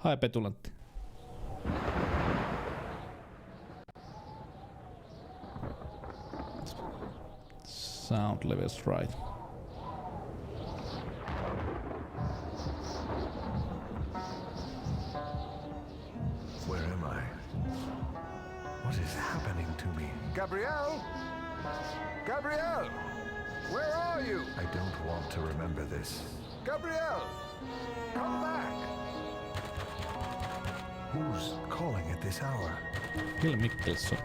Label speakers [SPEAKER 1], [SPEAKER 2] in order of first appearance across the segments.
[SPEAKER 1] Hae petulantti. Sound levels right.
[SPEAKER 2] Where am I? What is happening to me?
[SPEAKER 3] Gabrielle? Gabrielle! Where are you?
[SPEAKER 2] I don't want to remember this.
[SPEAKER 3] Gabrielle! Come back!
[SPEAKER 2] Who's calling at this hour?
[SPEAKER 1] Bill Mickelson.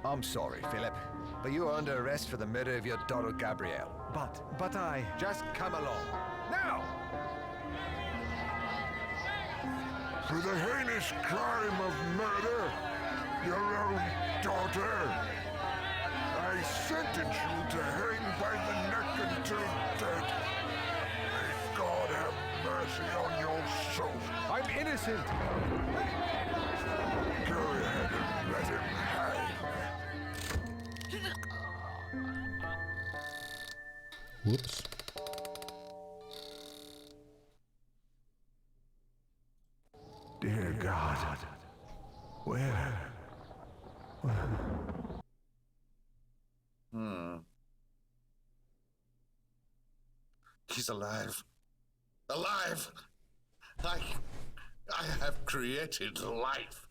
[SPEAKER 3] I'm sorry, Philip, but you are under arrest for the murder of your daughter Gabrielle.
[SPEAKER 2] But I...
[SPEAKER 3] Just come along. Now!
[SPEAKER 4] For the heinous crime of murder, your own daughter, I sentence you to hang by the neck until dead. May God have mercy on your soul.
[SPEAKER 3] I'm innocent!
[SPEAKER 4] Go ahead and let him hang.
[SPEAKER 1] Whoops.
[SPEAKER 2] Dear God. Where?
[SPEAKER 5] He's alive. Alive! I have created life.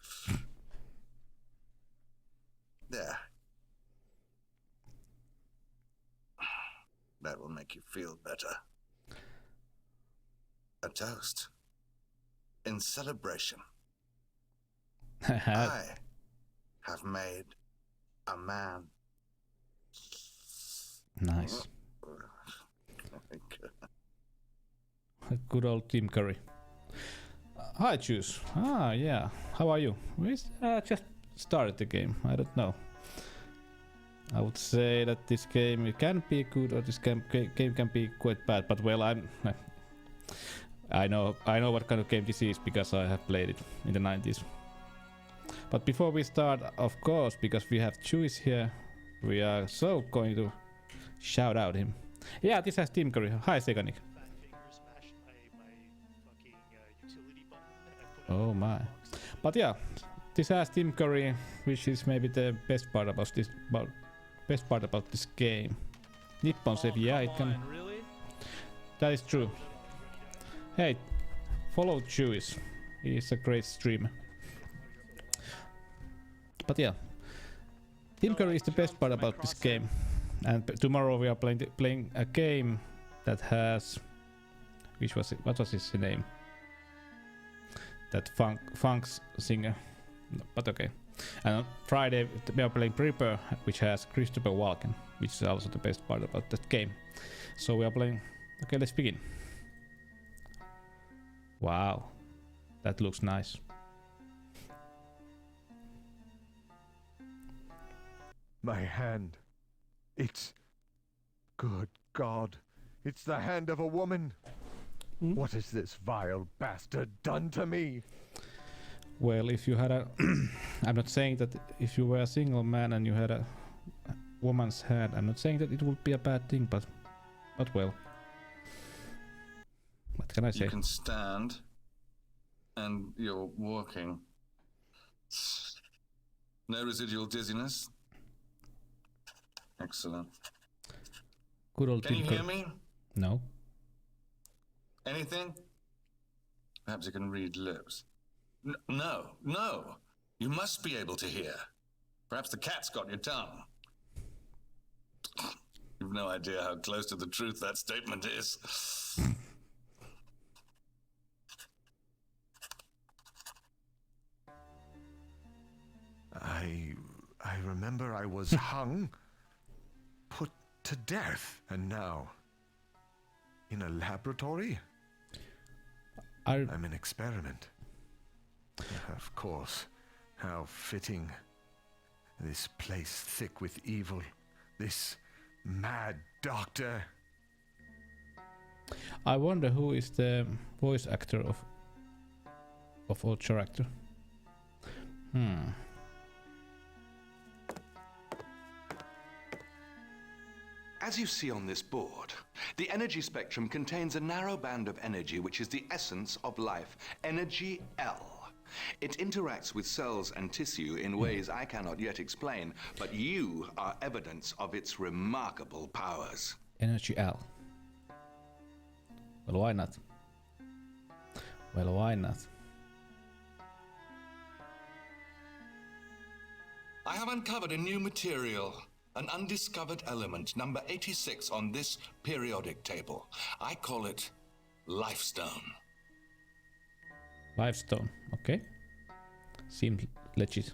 [SPEAKER 5] There. That will make you feel better. A toast. In celebration. I have made a man.
[SPEAKER 1] Nice. Good old Tim Curry. Hi, Juice. Ah, yeah. How are you? We just started the game. I don't know. I would say that this game can be good or this game can be quite bad. But well, I know what kind of game this is because I have played it in the 90s. But before we start, of course, because we have Juice here, we are so going to shout out him. Yeah, this has Tim Curry. Hi, Seganik. Oh my. But yeah, this has Tim Curry, which is maybe the best part about this game. Nippon said, yeah, it can.
[SPEAKER 6] Really?
[SPEAKER 1] That is true. Hey, follow Juice. He is a great streamer. But yeah, Tim Curry is the best part about this game. And tomorrow we are playing a game that has, what was his name? That funk's singer. No, but okay. And on Friday we are playing Prepare, which has Christopher Walken, which is also the best part about that game. So we are playing. Okay, let's begin. Wow, that looks nice.
[SPEAKER 2] My hand. It's... Good God. It's the hand of a woman. What has this vile bastard done to me?
[SPEAKER 1] Well, if you had a... I'm not saying that if you were a single man and you had a woman's hand, I'm not saying that it would be a bad thing, but well. What can I say?
[SPEAKER 5] You can stand, and you're walking. No residual dizziness. Excellent.
[SPEAKER 1] Good old
[SPEAKER 5] Can you
[SPEAKER 1] Tim
[SPEAKER 5] hear me?
[SPEAKER 1] No.
[SPEAKER 5] Anything? Perhaps you can read lips. No. You must be able to hear. Perhaps the cat's got your tongue. You've no idea how close to the truth that statement is.
[SPEAKER 2] I remember I was hung, put to death, and now in a laboratory? I'm an experiment. Of course, how fitting. This place thick with evil, this mad doctor.
[SPEAKER 1] I wonder who is the voice actor of our character.
[SPEAKER 6] As you see on this board, the energy spectrum contains a narrow band of energy which is the essence of life, energy L. It interacts with cells and tissue in ways I cannot yet explain, but you are evidence of its remarkable powers.
[SPEAKER 1] Energy L. Well, why not? Well, why not?
[SPEAKER 5] I have uncovered a new material, an undiscovered element, number 86 on this periodic table. I call it Lifestone.
[SPEAKER 1] Lifestone, okay. Seems legit.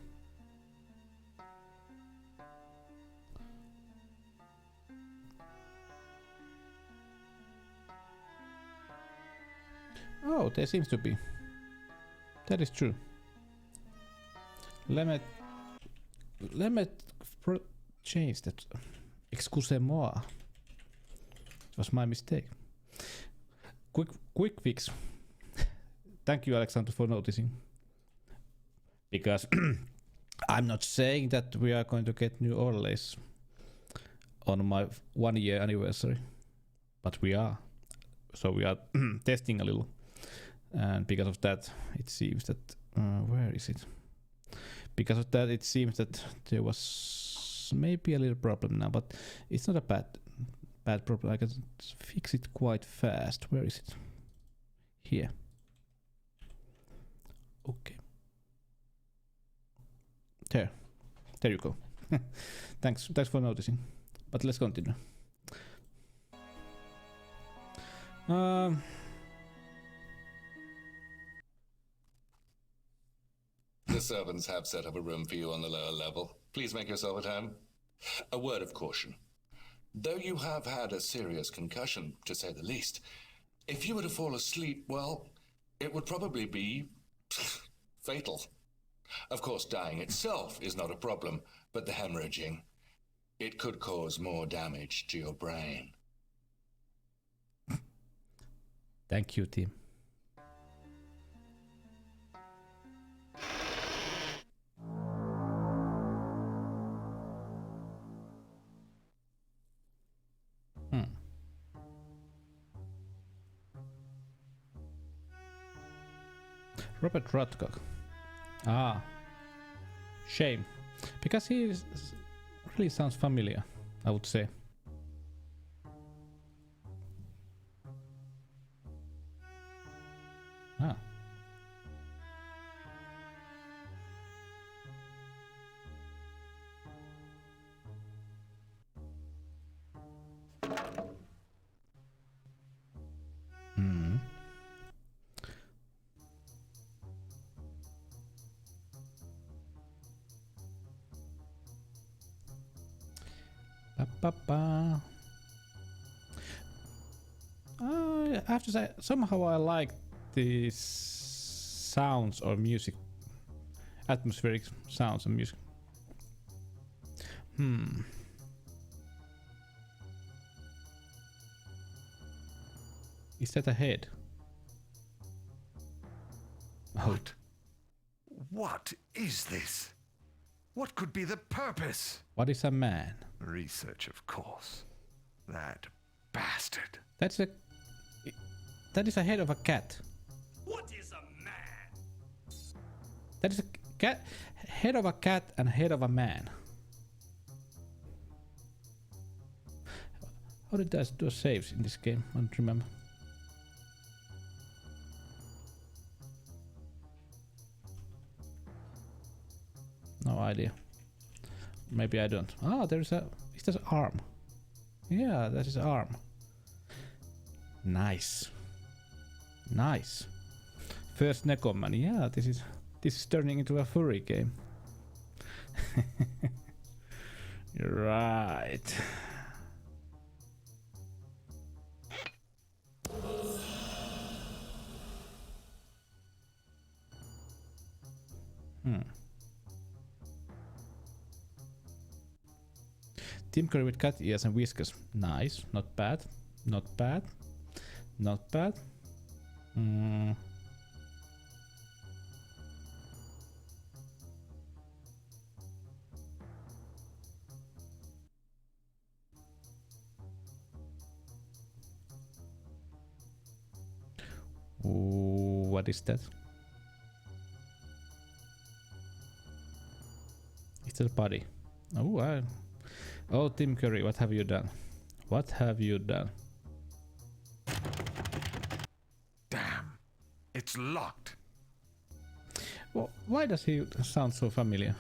[SPEAKER 1] Oh, there seems to be. That is true. Let me change that. Excusez-moi. It was my mistake. Quick fix. Thank you, Alexander, for noticing. Because I'm not saying that we are going to get new overlays on my 1 year anniversary, but we are. So we are testing a little, and because of that, it seems that where is it? Because of that, it seems that there was maybe a little problem now, but it's not a bad problem. I can fix it quite fast. Where is it? Here. Okay. There you go. Thanks for noticing. But let's continue.
[SPEAKER 5] The servants have set up a room for you on the lower level. Please make yourself at home. A word of caution. Though you have had a serious concussion, to say the least, if you were to fall asleep, well, it would probably be fatal. Of course, dying itself is not a problem, but the hemorrhaging, it could cause more damage to your brain.
[SPEAKER 1] Thank you, team. Robert Rodcock. Ah. Shame. Because he really sounds familiar, I would say. Ah. I have to say, somehow I like these sounds or music, atmospheric sounds and music. Is that a head?
[SPEAKER 2] What? What is this? What could be the purpose?
[SPEAKER 1] What is a man?
[SPEAKER 2] Research, of course. That bastard.
[SPEAKER 1] That is a head of a cat.
[SPEAKER 7] What is a man?
[SPEAKER 1] That is a cat, head of a cat and head of a man. How did I do saves in this game? I don't remember. No idea. Maybe I don't. Ah, there's a. Is that an arm? Yeah, that is an arm. Nice. Nice. First Necoman. Yeah, this is turning into a furry game. Right. Tim Curry with cat ears and whiskers. Nice. Not bad. Not bad. Not bad. Ooh, what is that? It's a body. Oh, Tim Curry, what have you done? What have you done?
[SPEAKER 2] Damn. It's locked.
[SPEAKER 1] Well, why does he sound so familiar?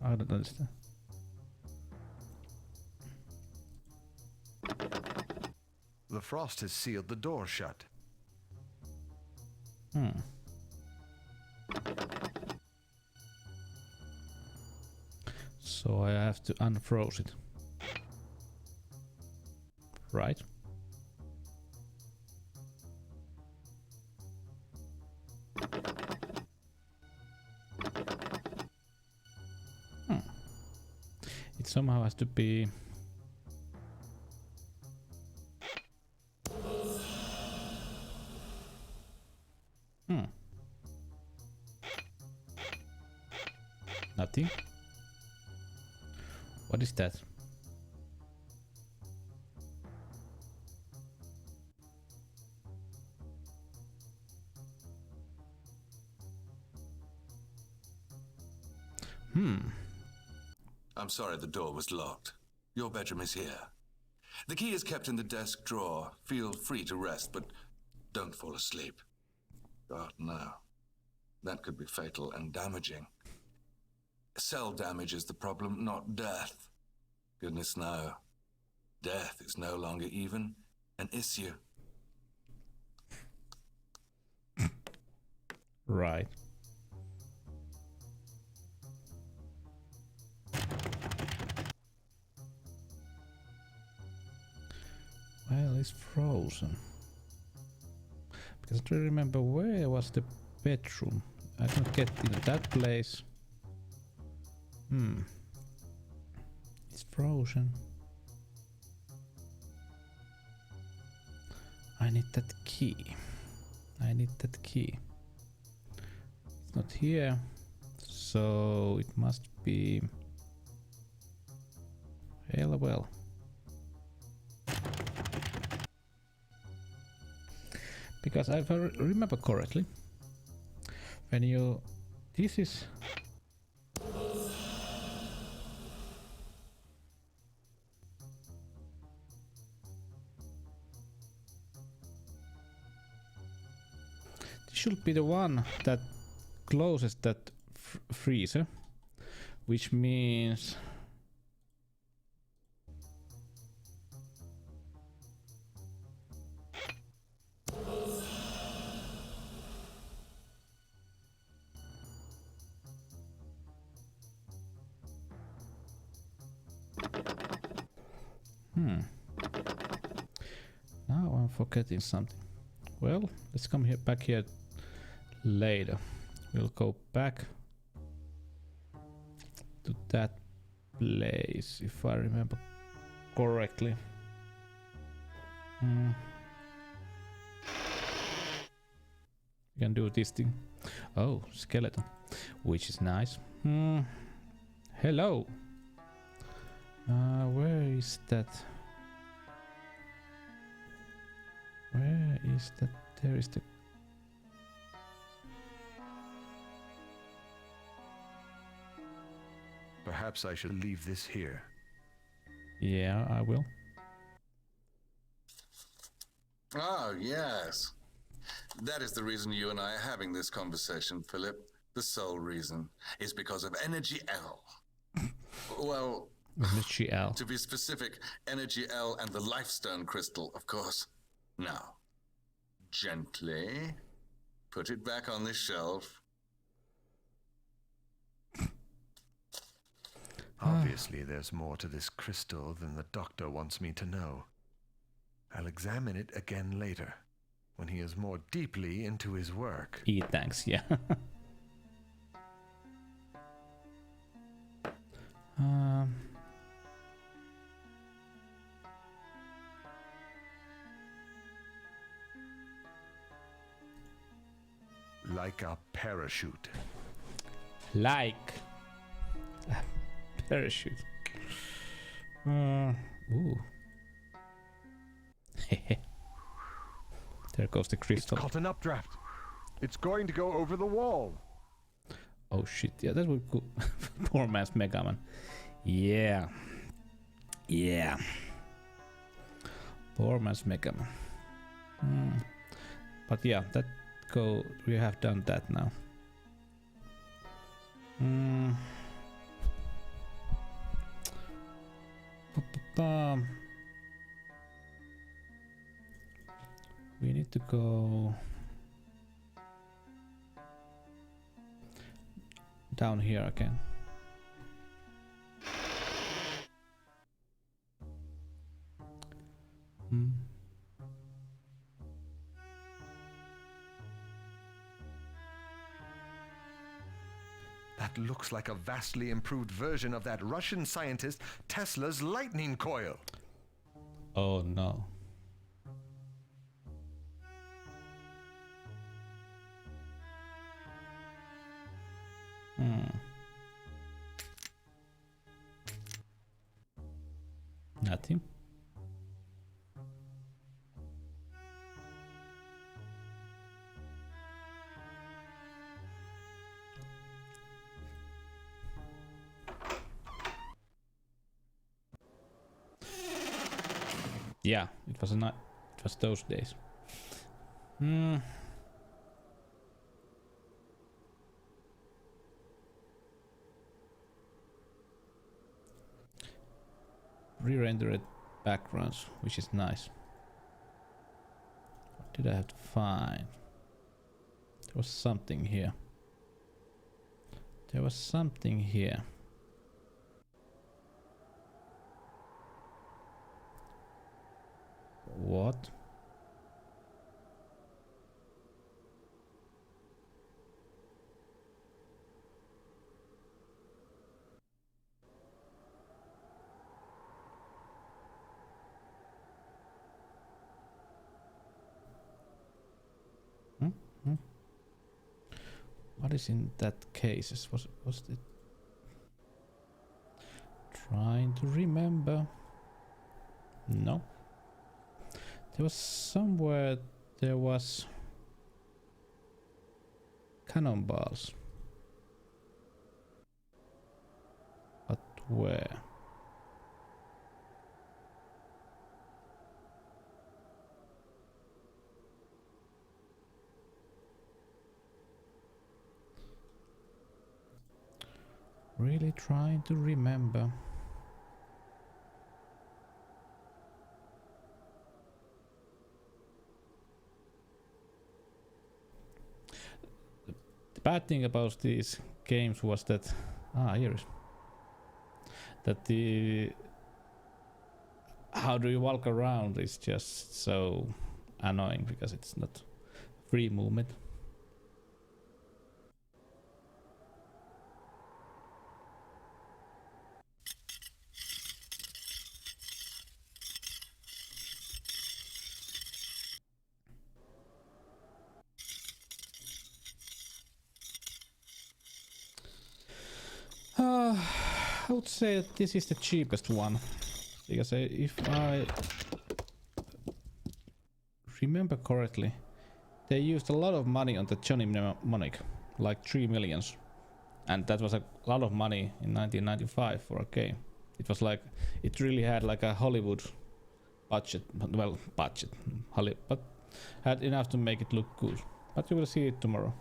[SPEAKER 1] I don't understand.
[SPEAKER 2] The frost has sealed the door shut.
[SPEAKER 1] So I have to unfroze it. Right. It somehow has to be... Nothing. What is that?
[SPEAKER 5] I'm sorry the door was locked. Your bedroom is here. The key is kept in the desk drawer. Feel free to rest, but don't fall asleep. God, no. That could be fatal and damaging. Cell damage is the problem, not death. Goodness no. Death is no longer even an issue.
[SPEAKER 1] Right. Well, it's frozen. Because I don't remember where was the bedroom. I don't get into that place. It's frozen. I need that key. I need that key. It's not here. So it must be... Hell well. Because if I remember correctly, when you... This is... This should be the one that closes that freezer, which means... Now I'm forgetting something. Well, let's come here back here later. We'll go back to that place if I remember correctly. You can do this thing. Oh, skeleton, which is nice. Hello. Where is that? Where is that? There is the...
[SPEAKER 2] Perhaps I should leave this here.
[SPEAKER 1] Yeah, I will.
[SPEAKER 5] Oh, yes. That is the reason you and I are having this conversation, Philip. The sole reason is because of Energy L. Well,
[SPEAKER 1] Energy L.
[SPEAKER 5] to be specific, Energy L and the Lifestone crystal, of course. Now, gently put it back on the shelf.
[SPEAKER 2] Obviously, there's more to this crystal than the doctor wants me to know. I'll examine it again later, when he is more deeply into his work.
[SPEAKER 1] Thanks, yeah.
[SPEAKER 2] Like a parachute.
[SPEAKER 1] Like a parachute. Ooh. There goes the
[SPEAKER 2] It's
[SPEAKER 1] crystal.
[SPEAKER 2] caught an updraft. It's going to go over the wall.
[SPEAKER 1] Oh shit, yeah, that would go. Poor man's Mega Man. Yeah. Yeah. Poor man's Mega Man. But yeah, we have done that now. We need to go down here again.
[SPEAKER 3] That looks like a vastly improved version of that Russian scientist Tesla's lightning coil.
[SPEAKER 1] Oh no. Nothing. Yeah, it was it was those days. Re-rendered backgrounds, which is nice. What did I have to find? There was something here. There was something here. What? What is in that case? Was it? Trying to remember. No. There was somewhere there was cannonballs. But where? Really trying to remember. The bad thing about these games was that here is that the how do you walk around is just so annoying because it's not free movement. I would say that this is the cheapest one, because if I remember correctly, they used a lot of money on the Johnny Mnemonic, like 3 millions, and that was a lot of money in 1995 for a game. It was like, it really had like a Hollywood budget, well, but had enough to make it look good. But you will see it tomorrow.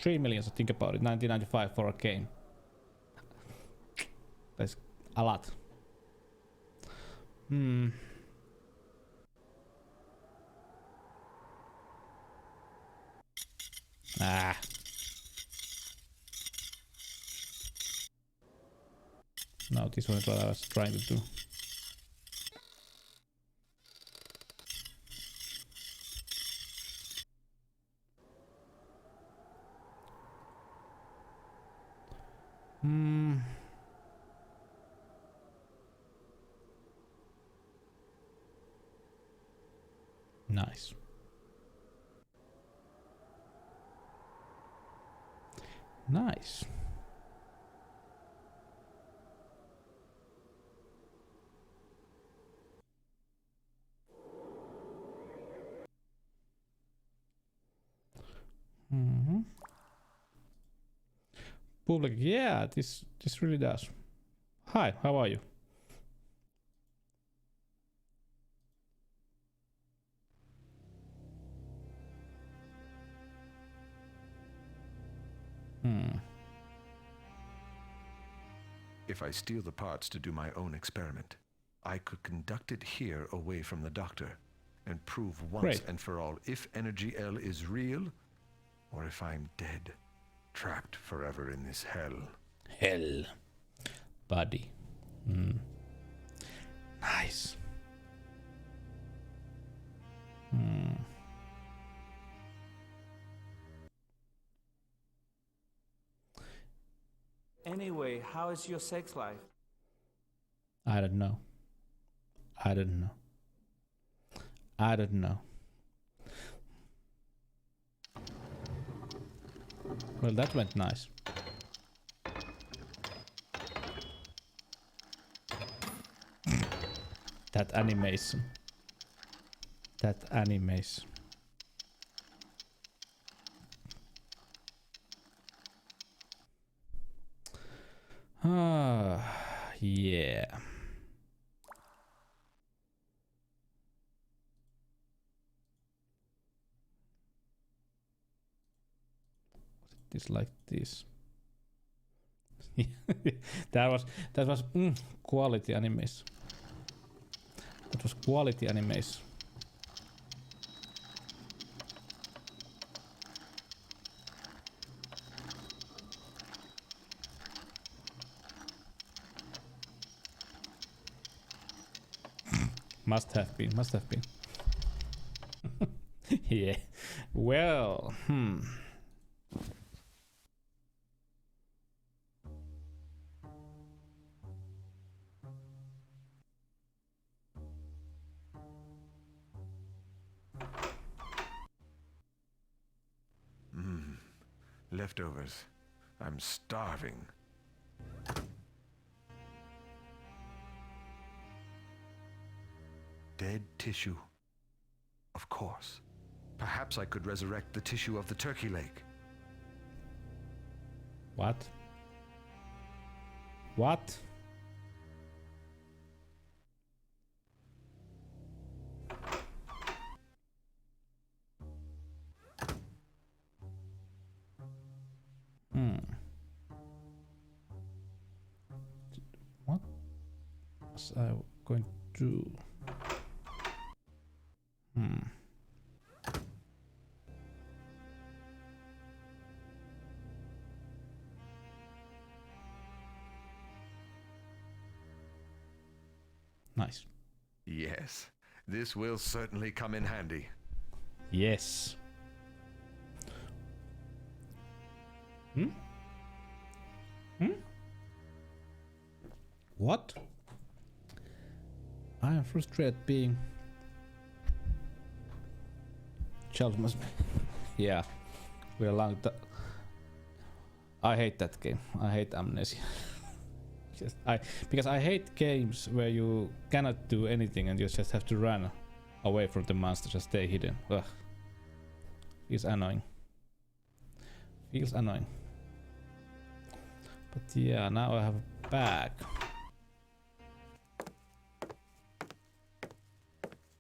[SPEAKER 1] 3 millions, think about it, 1995 for a game. That's a lot. No, this one is what I was trying to do. Nice. Nice. Mm-hmm. Public, yeah, this really does. Hi, how are you?
[SPEAKER 3] If I steal the parts to do my own experiment, I could conduct it here away from the doctor and prove once
[SPEAKER 1] Great.
[SPEAKER 3] and for all if Energy L is real or if I'm dead, trapped forever in this hell.
[SPEAKER 1] Hell. Buddy. Nice.
[SPEAKER 8] Anyway, how is your sex life?
[SPEAKER 1] I don't know. I don't know. I don't know. Well, that went nice. That animation. That animation. Ah, yeah. This like this. that was quality animation. That was quality animation. Must have been. Yeah. Well,
[SPEAKER 3] Leftovers. I'm starving. Dead tissue. Of course. Perhaps I could resurrect the tissue of the turkey leg.
[SPEAKER 1] what? What? What was I going to do? Nice.
[SPEAKER 3] Yes, this will certainly come in handy.
[SPEAKER 1] Yes. What? I am frustrated being Charles must yeah. We're long I hate that game. I hate Amnesia. Because I hate games where you cannot do anything and you just have to run away from the monsters and stay hidden. Ugh. Feels annoying. But yeah, now I have a bag.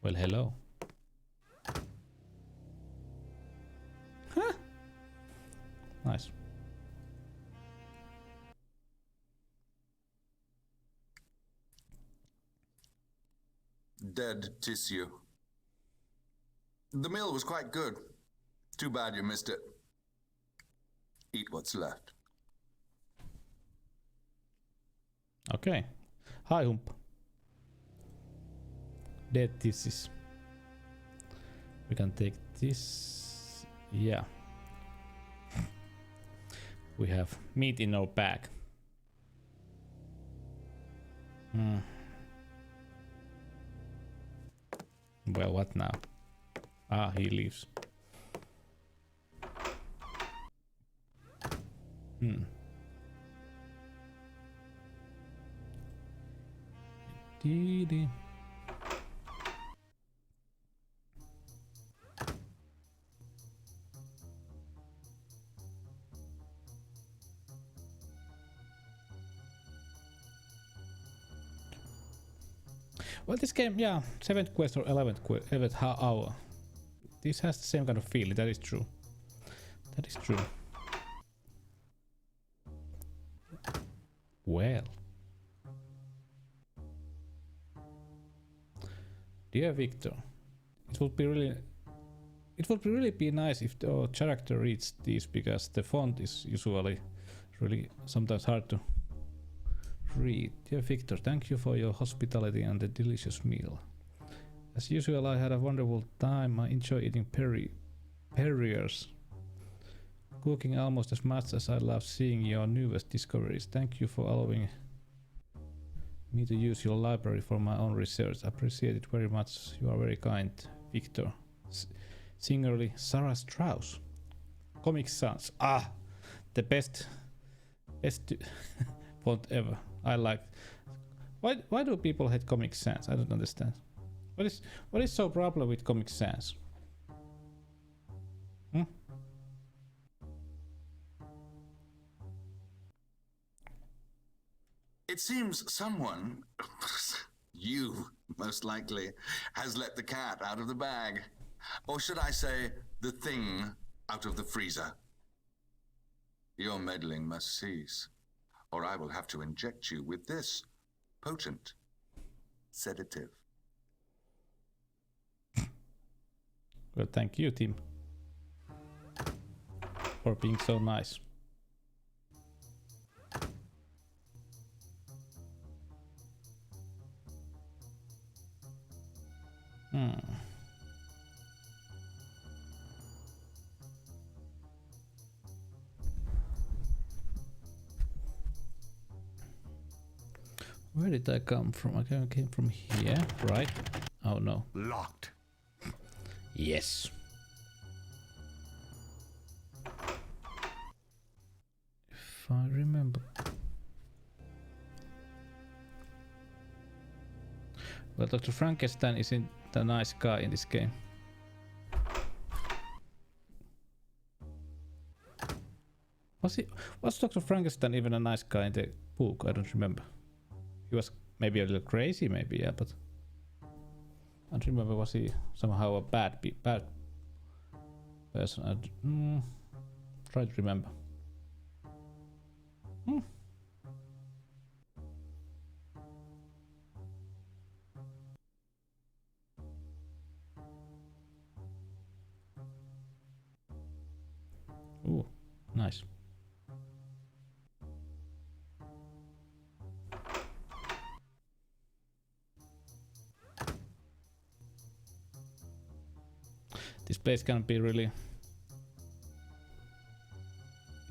[SPEAKER 1] Well, hello. Huh. Nice.
[SPEAKER 5] Dead tissue. The meal was quite good. Too bad you missed it. Eat what's left.
[SPEAKER 1] Okay. Hi, Hump. Dead tissues. We can take this. Yeah. We have meat in our bag. Well, what now? Ah, he leaves. Dee-dee. Well, this game, yeah, 7th quest or 11th hour. This has the same kind of feeling, that is true. That is true. Well. Dear Victor, it would really be nice if the character reads these, because the font is usually really sometimes hard to read. Dear Victor, thank you for your hospitality and the delicious meal. As usual, I had a wonderful time. I enjoy eating Perriers, cooking almost as much as I love seeing your newest discoveries. Thank you for allowing me to use your library for my own research. I appreciate it very much. You are very kind, Victor. Sincerely, Sarah Strauss. Comic Sans. Ah, the best font ever. I like. Why do people hate Comic Sans? I don't understand. What is so problem with Comic Sans? Hmm?
[SPEAKER 6] It seems someone, you most likely, has let the cat out of the bag. Or should I say, the thing out of the freezer. Your meddling must cease, or I will have to inject you with this potent sedative.
[SPEAKER 1] Well, thank you, Tim, for being so nice. Where did I come from? I came from here, right? Oh no.
[SPEAKER 2] Locked.
[SPEAKER 1] Yes. If I remember. Well, Dr. Frankenstein isn't a nice guy in this game. Was Dr. Frankenstein even a nice guy in the book? I don't remember. He was maybe a little crazy, maybe, yeah, but I don't remember. Was he somehow a bad person? Try to remember. Ooh, nice. This place can be really...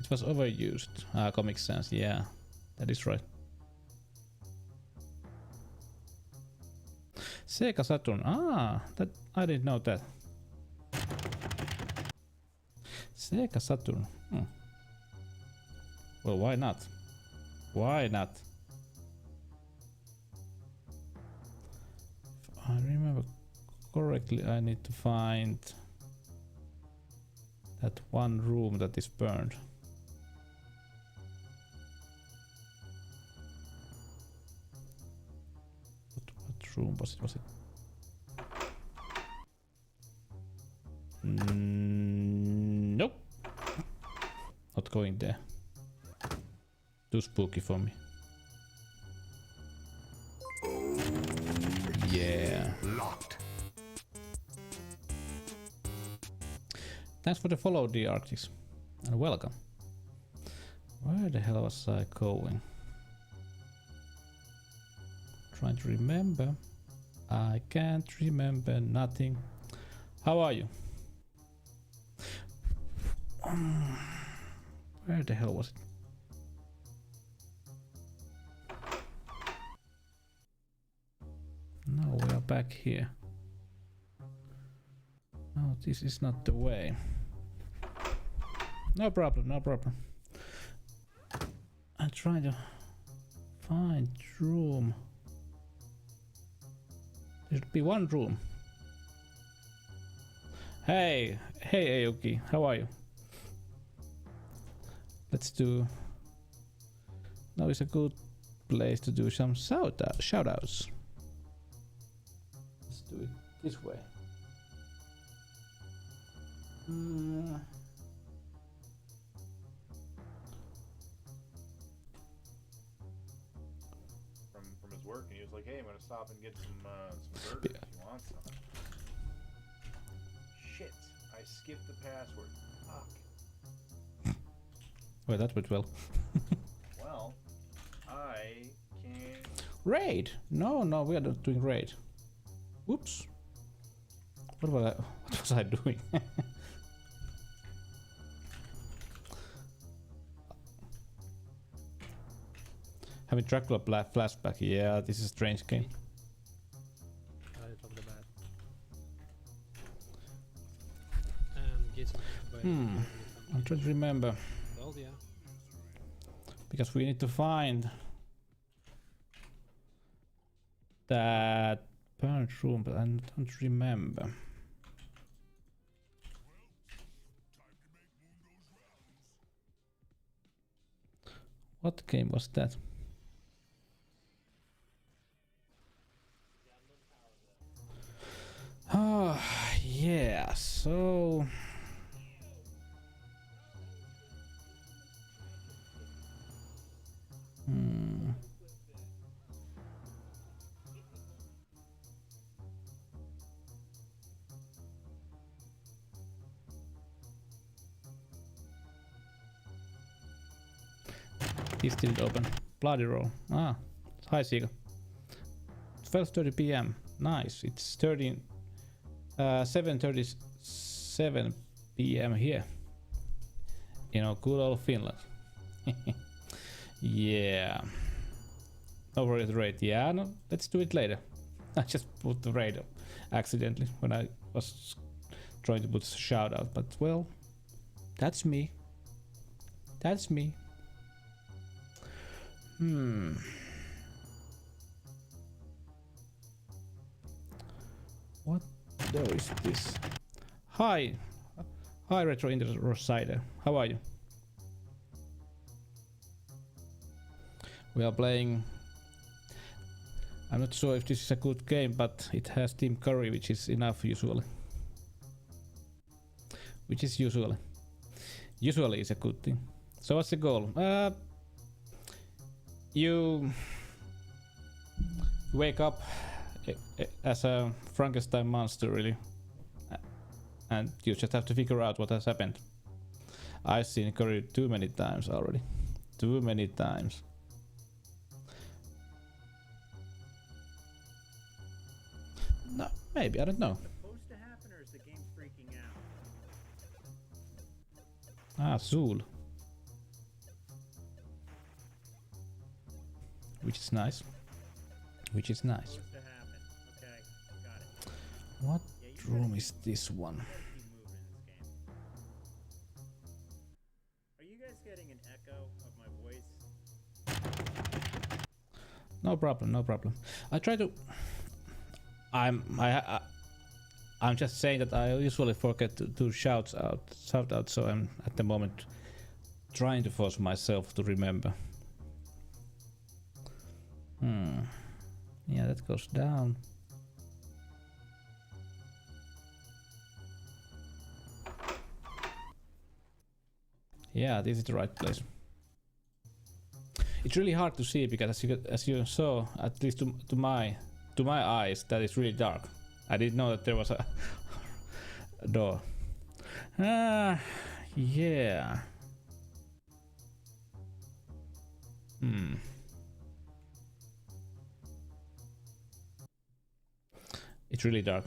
[SPEAKER 1] It was overused. Comic Sans, yeah, that is right. Sega Saturn, that I didn't know that. Sega Saturn, Well, why not? Why not? If I remember correctly, I need to find that one room that is burned. What room was it? Nope. Not going there. Too spooky for me. Yeah.
[SPEAKER 2] Locked.
[SPEAKER 1] Thanks for the follow, dear artist, and welcome. Where the hell was I going? Trying to remember. I can't remember nothing. How are you? Where the hell was it? No, we are back here. No, this is not the way. No problem, no problem. I'm trying to find room. There should be one room. Hey Ayuki, how are you? Let's do... Now is a good place to do some shoutouts. This way.
[SPEAKER 9] From his work, and he was like, "Hey, I'm gonna stop and get some burgers if you want some." Shit! I skipped the password. Fuck.
[SPEAKER 1] Well, that went well.
[SPEAKER 9] Well, I can't.
[SPEAKER 1] Raid? No, we are not doing raid. Whoops. What was I doing? Having Dracula flashback. Yeah, this is a strange game.
[SPEAKER 10] Right off the bat. And getting
[SPEAKER 1] I'm trying to remember.
[SPEAKER 10] Well, yeah.
[SPEAKER 1] Because we need to find that parent room, but I don't remember. What game was that? Oh, yeah, so... This didn't open. Bloody roll. Ah, hi Sega. 12:30 p.m. Nice. It's 7:37 p.m. here. You know, good old Finland. Yeah. Over the raid. Yeah, no, let's do it later. I just put the raid up accidentally when I was trying to put a shout out, but well, that's me. That's me. What door is this? Hi Retro Insider. How are you? We are playing. I'm not sure if this is a good game, but it has Team Curry, which is enough usually. Which is usually is a good thing. So what's the goal? You wake up as a Frankenstein monster, really, and you just have to figure out what has happened. I've seen Curry too many times already. Too many times. No, maybe, I don't know.
[SPEAKER 11] Supposed to happen, or is the game freaking out?
[SPEAKER 1] Ah, Zool. Which is nice. Which is nice.
[SPEAKER 11] Supposed to happen. Okay, got it.
[SPEAKER 1] What
[SPEAKER 11] Yeah,
[SPEAKER 1] room is this one?
[SPEAKER 11] keep moving in this game. Are you guys getting an echo of my voice?
[SPEAKER 1] No problem, no problem. I try to. I'm just saying that I usually forget to do shout out, so I'm at the moment trying to force myself to remember. Yeah, that goes down. Yeah, this is the right place. It's really hard to see because as you saw, at least to my eyes, that is really dark. I didn't know that there was a door. Yeah. It's really dark.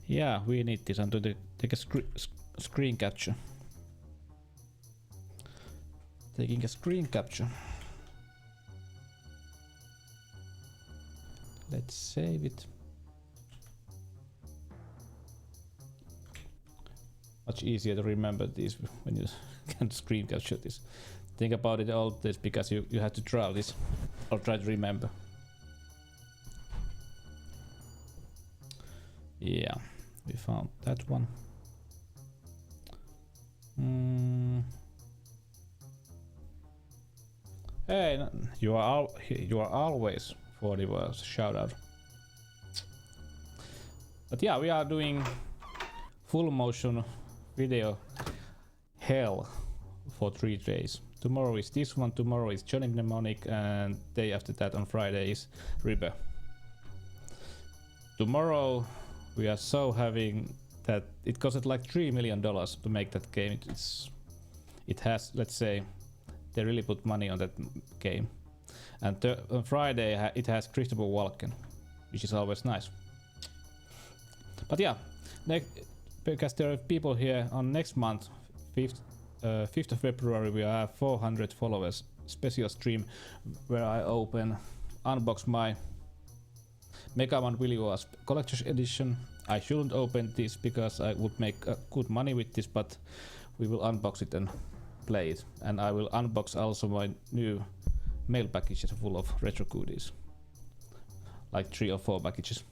[SPEAKER 1] Yeah, we need this. I'm going to take a screen capture. Taking a screen capture. Let's save it. Much easier to remember these when you can screen capture this. Think about it all this because you have to draw this or try to remember. Yeah, we found that one. Hey, you are always 40 words. Shout out. But yeah, we are doing full motion video hell for 3 days. Tomorrow is this one, tomorrow is Johnny Mnemonic, and day after that on Friday is Ripper. Tomorrow we are so having that it costed like $3 million to make that game. It has, let's say, they really put money on that game. And on Friday it has Christopher Walken, which is always nice. But yeah, because there are people here on next month, 5th of February, we have 400 followers special stream where I unbox my Mega Man Willy Wars Collector's Edition. I shouldn't open this because I would make good money with this, but we will unbox it and play it. And I will unbox also my new mail packages full of retro goodies, like 3 or 4 packages.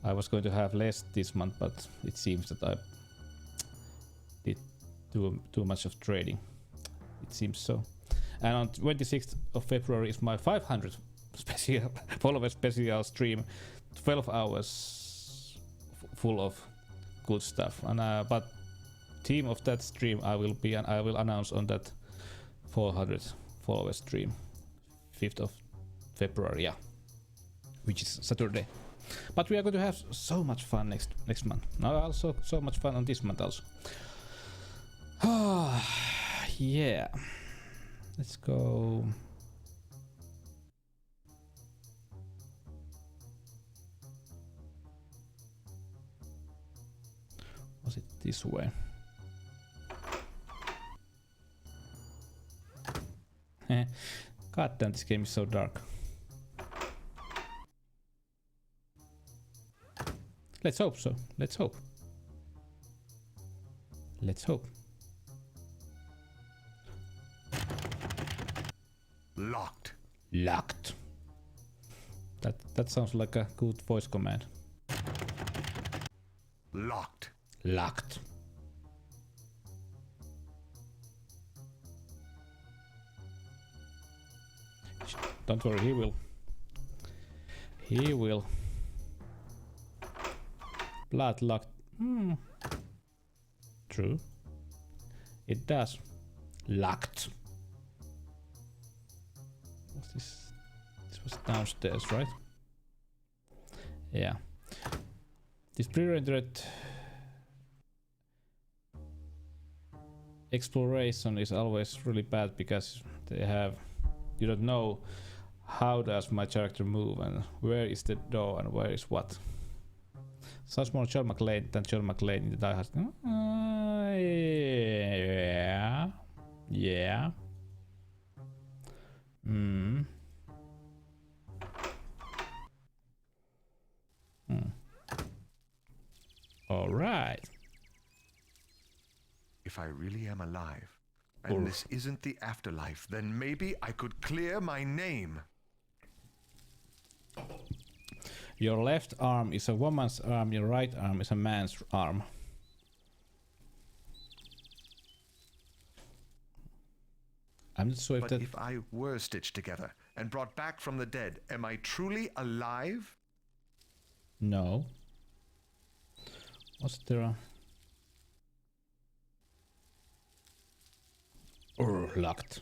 [SPEAKER 1] I was going to have less this month, but it seems that I did too much of trading. It seems so. And on 26th of February is my 500 special follower special stream, 12 hours full of good stuff. And but theme of that stream I will announce on that 400 follower stream, 5th of February, yeah, which is Saturday. But we are going to have so much fun next month. Now also so much fun on this month also. Yeah. Let's go. Was it this way? God damn, this game is so dark. Let's hope so. Let's hope. Let's hope.
[SPEAKER 2] Locked.
[SPEAKER 1] Locked. That sounds like a good voice command.
[SPEAKER 2] Locked.
[SPEAKER 1] Locked. Don't worry, he will. He will. Blood locked. True. It does. Locked. What's this? This was downstairs, right? Yeah. This pre-rendered exploration is always really bad because you don't know how does my character move and where is the door and where is what. Sounds more John McClane than John McClane in the Die Hard. Yeah. Yeah. All right.
[SPEAKER 2] If I really am alive, and this isn't the afterlife, then maybe I could clear my name.
[SPEAKER 1] Your left arm is a woman's arm, your right arm is a man's arm. I'm not sure
[SPEAKER 2] but if I were stitched together and brought back from the dead, am I truly alive?
[SPEAKER 1] No. What's there? Locked.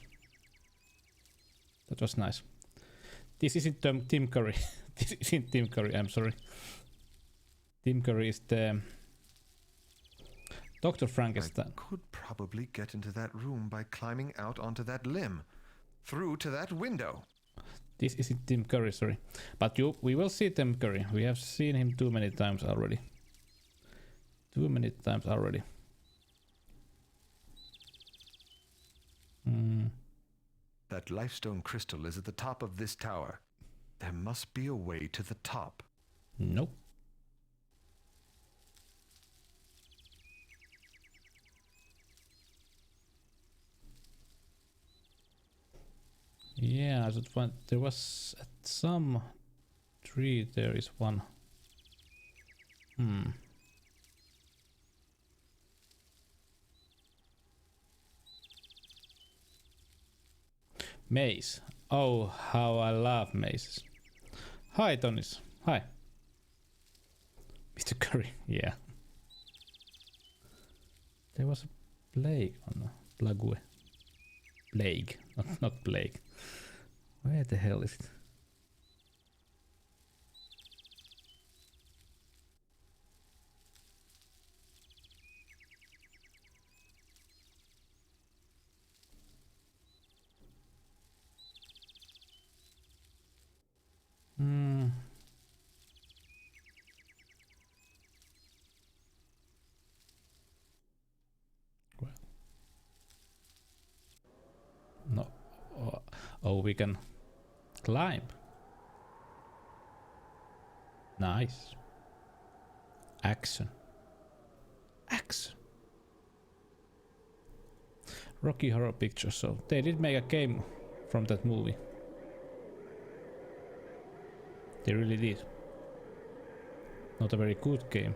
[SPEAKER 1] That was nice. This isn't Tim Curry. This isn't Tim Curry, I'm sorry. Tim Curry is the Dr. Frankenstein.
[SPEAKER 2] I could probably get into that room by climbing out onto that limb, through to that window.
[SPEAKER 1] This isn't Tim Curry, sorry. But we will see Tim Curry. We have seen him too many times already. Too many times already.
[SPEAKER 2] That lifestone crystal is at the top of this tower. There must be a way to the top.
[SPEAKER 1] Nope. Yeah, there was at some tree there is one. Maze. Oh, how I love mazes. Hi, Tonis. Hi. Mr. Curry. Yeah. There was a plague on Plague. Plague. Not plague. Where the hell is it? Hmm. Well. No. Oh, we can climb. Nice. Action. Action. Rocky Horror Picture. So they did make a game from that movie. They really did. Not a very good game,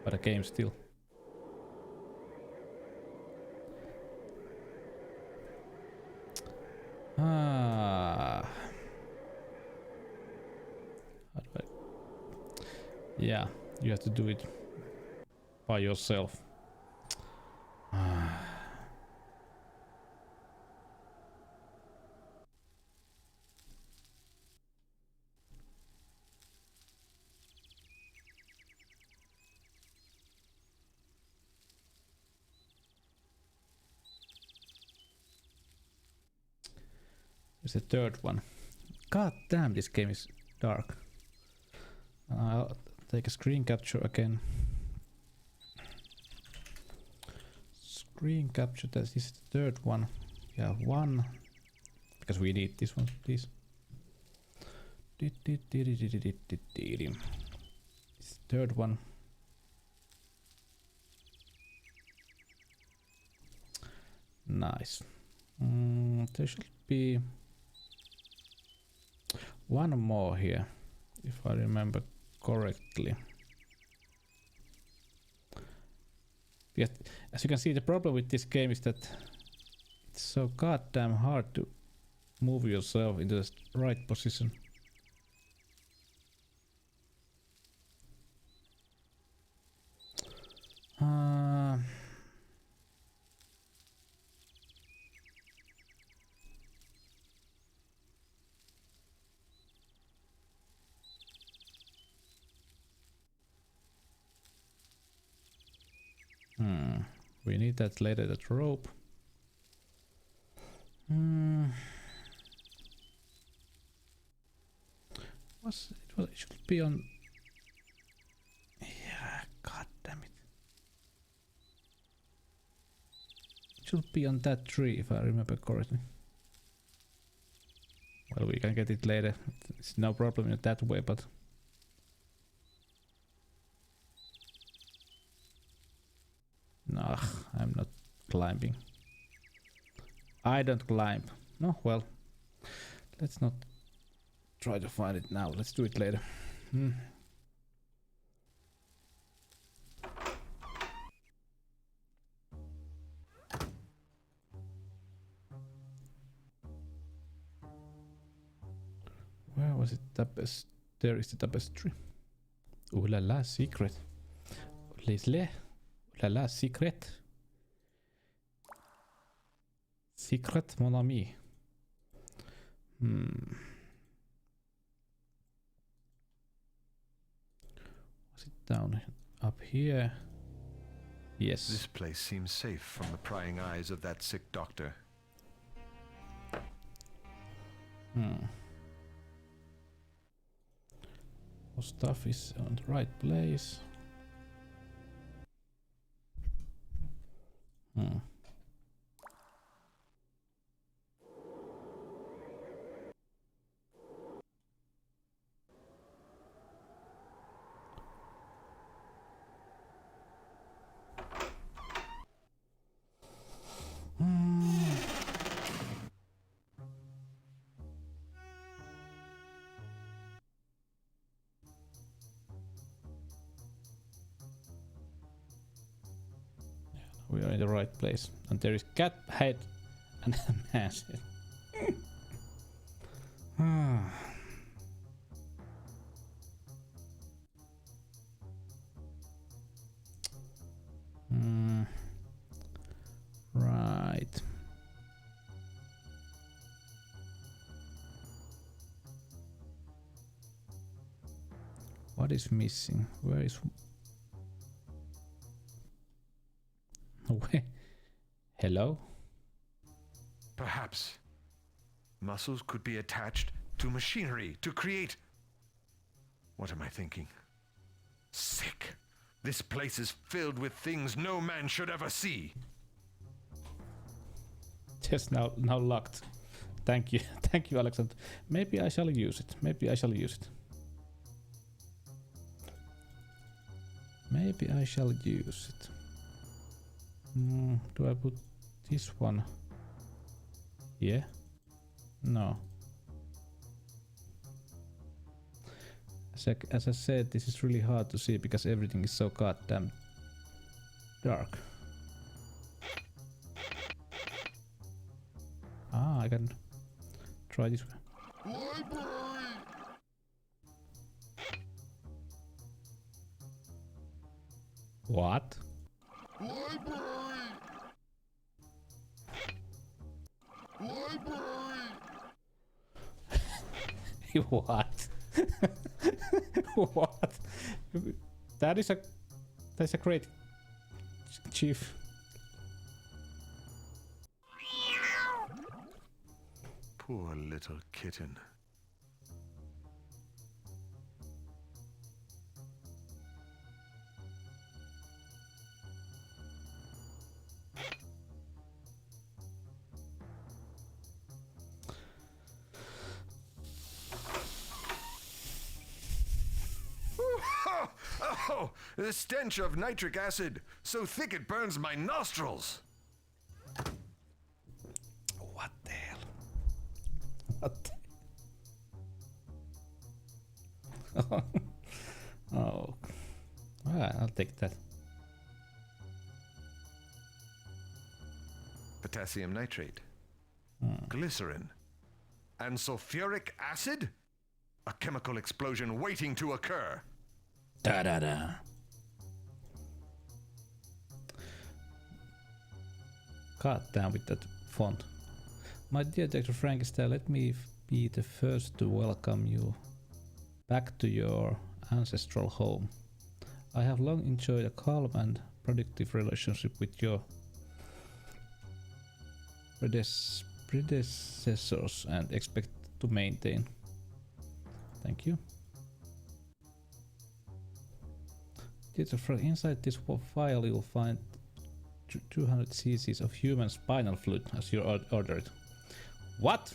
[SPEAKER 1] but a game still. Ah. How do I? Yeah, you have to do it by yourself. There's a third one. God damn, this game is dark. I'll take a screen capture again. Screen capture, this is the third one. We have one. Because we need this one, please. It's the third one. Nice. There should be one more here, if I remember correctly. Yes, as you can see, the problem with this game is that it's so goddamn hard to move yourself into the right position. We need that later, that rope. It should be on. Yeah, god damn it. It should be on that tree if I remember correctly. Well, we can get it later. It's no problem in that way, but. Nah, I'm not climbing. I don't climb. No, well, let's not try to find it now. Let's do it later. Where was it? There is the tapestry. Ooh la la, secret. Les-les. La la, secret. Secret, mon ami. Was it down up here? Yes.
[SPEAKER 3] This place seems safe from the prying eyes of that sick doctor.
[SPEAKER 1] Our stuff is on the right place. We are in the right place, and there is cat head and a man's head. What is missing? Where is... Where? Hello?
[SPEAKER 3] Perhaps muscles could be attached to machinery to create... What am I thinking? Sick. This place is filled with things no man should ever see.
[SPEAKER 1] Just now locked. Thank you. Thank you, Alexander. Maybe I shall use it. Maybe I shall use it. Maybe I shall use it. Do I put this one? Yeah? No. As I said, this is really hard to see because everything is so goddamn dark. Ah, I can try this one.
[SPEAKER 4] Library!
[SPEAKER 1] What?
[SPEAKER 4] Library! Library!
[SPEAKER 1] What? What? That's a great chief.
[SPEAKER 3] Poor little kitten. Oh, the stench of nitric acid, so thick it burns my nostrils.
[SPEAKER 1] What the hell? What? Oh, alright, I'll take that.
[SPEAKER 3] Potassium nitrate, glycerin, and sulfuric acid? A chemical explosion waiting to occur.
[SPEAKER 1] Da da da. God damn with that font. My dear Dr. Frankenstein, let me be the first to welcome you back to your ancestral home. I have long enjoyed a calm and productive relationship with your predecessors and expect to maintain. Thank you. Inside this file you'll find 200 cc's of human spinal fluid as you ordered. What?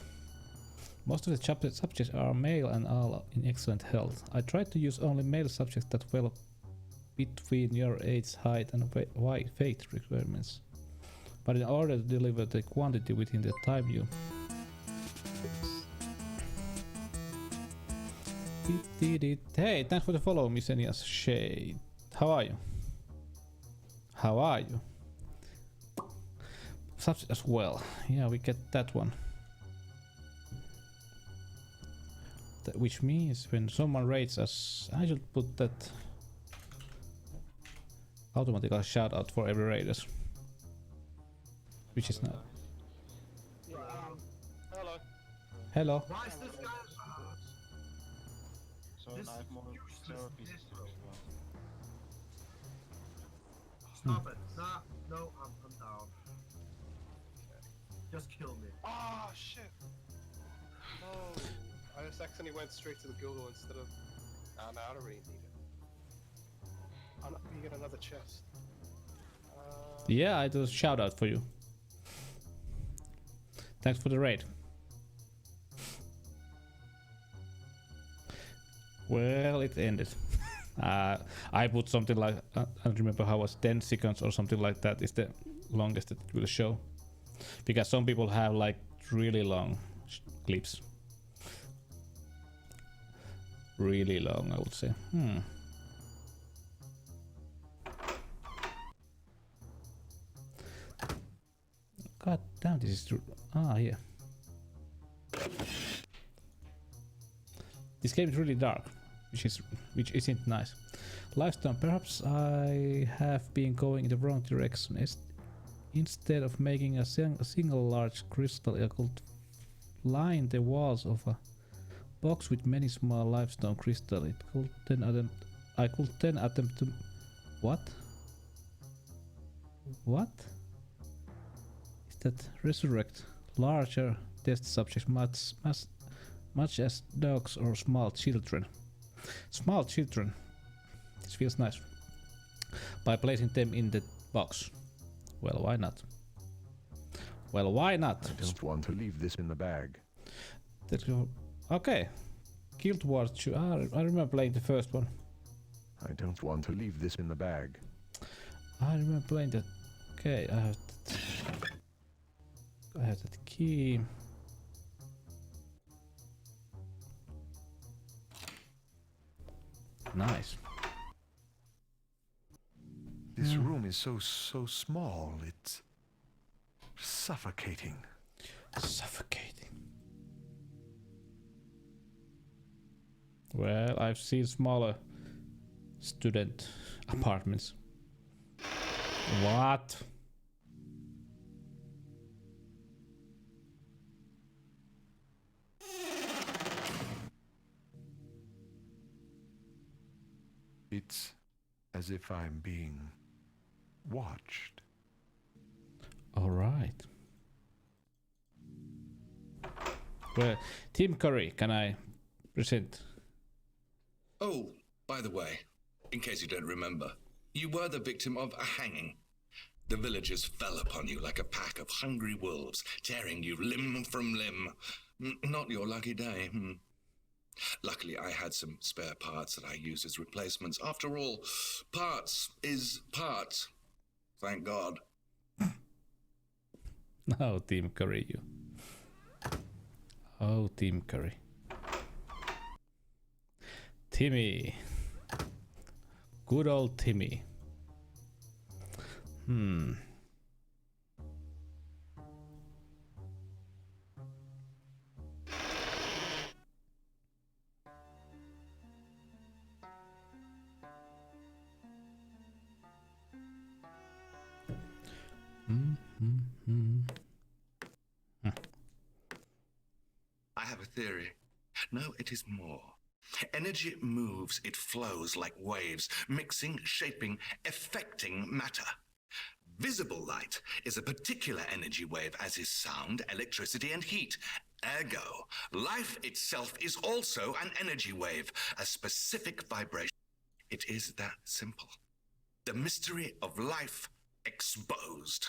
[SPEAKER 1] Most of the subjects are male and all in excellent health. I tried to use only male subjects that fell between your age, height and weight requirements. But in order to deliver the quantity within the time you... Hey, thanks for the follow, Misenias Shade. How are you? How are you? Subject as well. Yeah, we get that one. Which means when someone rates us, I should put that automatic shout out for every raiders. Which is not.
[SPEAKER 9] Hello.
[SPEAKER 1] Hello.
[SPEAKER 12] Why is this guy?
[SPEAKER 9] So I have more therapies.
[SPEAKER 12] Stop it. Nah, no, I'm down. Just kill me.
[SPEAKER 9] Ah, shit. No. I just accidentally went straight to the Google instead of... Nah, I don't really need it. You get another chest.
[SPEAKER 1] Yeah, I do a shout out for you. Thanks for the raid. Well, it ended. I put something like, I don't remember how it was, 10 seconds or something like that is the longest that it will show. Because some people have like really long clips. Really long, I would say. God damn, this is true. Ah, yeah. This game is really dark, which isn't nice. Lifestyle, perhaps I have been going in the wrong direction. Instead of making a single large crystal, I could line the walls of a box with many small limestone crystals. It could then attempt. I could then attempt to. What? What? Is that resurrect larger test subjects much as dogs or small children? Small children. This feels nice. By placing them in the box. Well, why not? Well, why not?
[SPEAKER 2] I don't want to leave this in the bag.
[SPEAKER 1] Okay. Guild Wars 2. I remember playing the first one.
[SPEAKER 2] I don't want to leave this in the bag.
[SPEAKER 1] I remember playing that. Okay, I have that. I have that key. Nice.
[SPEAKER 3] This room is so small. It's suffocating.
[SPEAKER 1] Suffocating. Well, I've seen smaller student apartments. What?
[SPEAKER 3] It's as if I'm being watched.
[SPEAKER 1] All right. Well, Team Curry, can I present?
[SPEAKER 5] Oh, by the way, in case you don't remember, you were the victim of a hanging. The villagers fell upon you like a pack of hungry wolves, tearing you limb from limb. Not your lucky day. Luckily, I had some spare parts that I used as replacements. After all, parts is parts. Thank God.
[SPEAKER 1] Oh, Team Curry, you. Oh, Team Curry. Timmy. Good old Timmy.
[SPEAKER 5] I have a theory. No, it is more. Energy moves, it flows like waves, mixing, shaping, affecting matter. Visible light is a particular energy wave, as is sound, electricity, and heat. Ergo, life itself is also an energy wave, a specific vibration. It is that simple. The mystery of life exposed.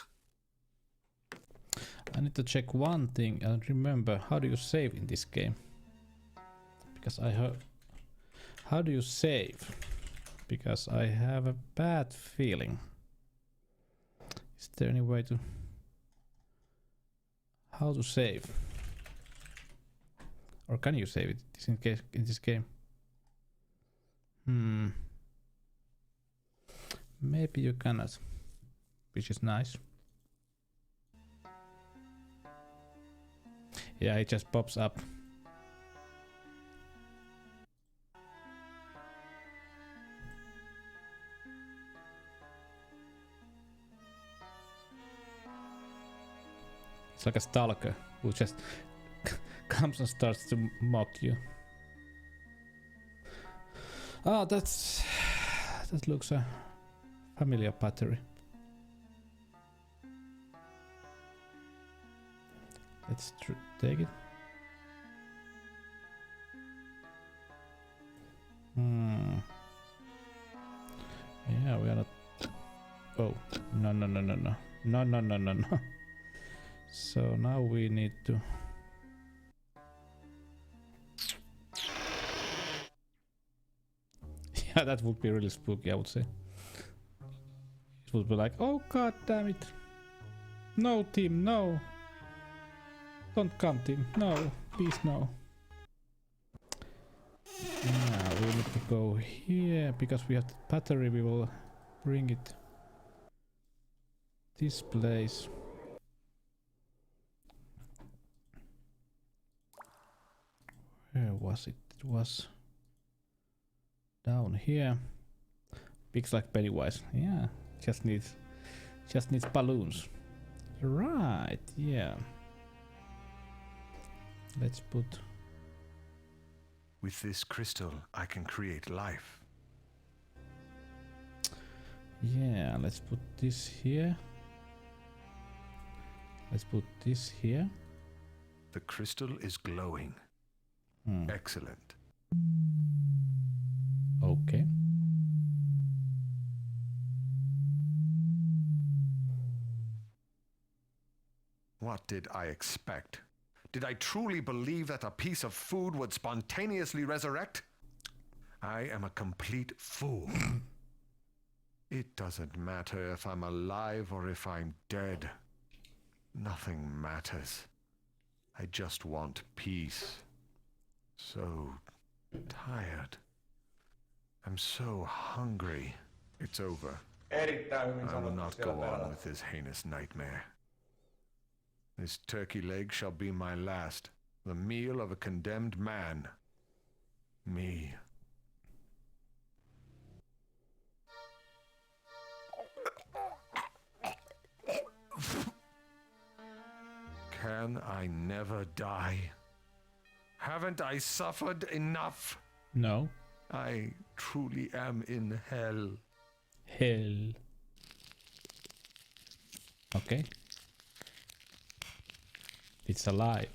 [SPEAKER 1] I need to check one thing and remember, how do you save in this game? Because I heard. How do you save? Because I have a bad feeling. Is there any way to. How to save? Or can you save it in this game? Maybe you cannot. Which is nice. Yeah, it just pops up. It's like a stalker who just comes and starts to mock you. Oh, that looks a familiar battery. Let's take it. Yeah, we are not. Oh, no. So now we need to. Yeah, that would be really spooky, I would say. It would be like, oh god damn it. No, team, no. Don't come, team. No, please, no. Now we need to go here because we have the battery. We will bring it this place. Where was it? It was down here. Looks like Pennywise. Yeah, just needs balloons. Right, yeah. Let's put
[SPEAKER 3] With this crystal, I can create life.
[SPEAKER 1] Yeah, let's put this here. Let's put this here.
[SPEAKER 3] The crystal is glowing. Excellent.
[SPEAKER 1] Okay.
[SPEAKER 3] What did I expect? Did I truly believe that a piece of food would spontaneously resurrect? I am a complete fool. It doesn't matter if I'm alive or if I'm dead. Nothing matters. I just want peace. So tired. I'm so hungry. It's over. I will not go on with this heinous nightmare. This turkey leg shall be my last, the meal of a condemned man. Me. Can I never die? Haven't I suffered enough?
[SPEAKER 1] No.
[SPEAKER 3] I truly am in hell.
[SPEAKER 1] Hell. Okay. It's alive.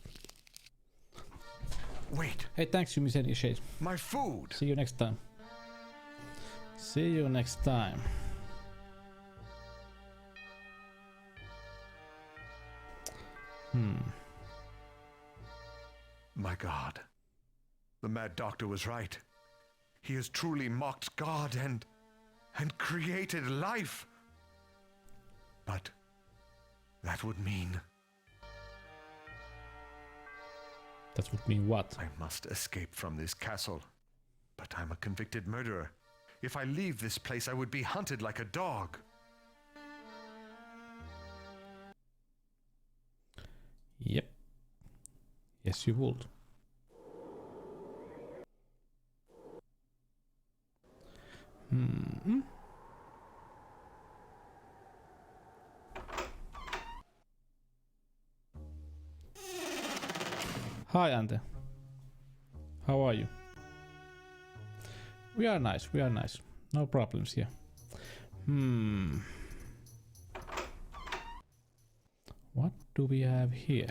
[SPEAKER 3] Wait.
[SPEAKER 1] Hey, thanks, you Shade.
[SPEAKER 3] My food.
[SPEAKER 1] See you next time. See you next time.
[SPEAKER 3] My God. The mad doctor was right. He has truly mocked God and created life. But that would mean...
[SPEAKER 1] That would mean what?
[SPEAKER 3] I must escape from this castle. But I'm a convicted murderer. If I leave this place, I would be hunted like a dog.
[SPEAKER 1] Yep. Yes, you would. Hi, Ante. How are you? We are nice, we are nice. No problems here. What do we have here?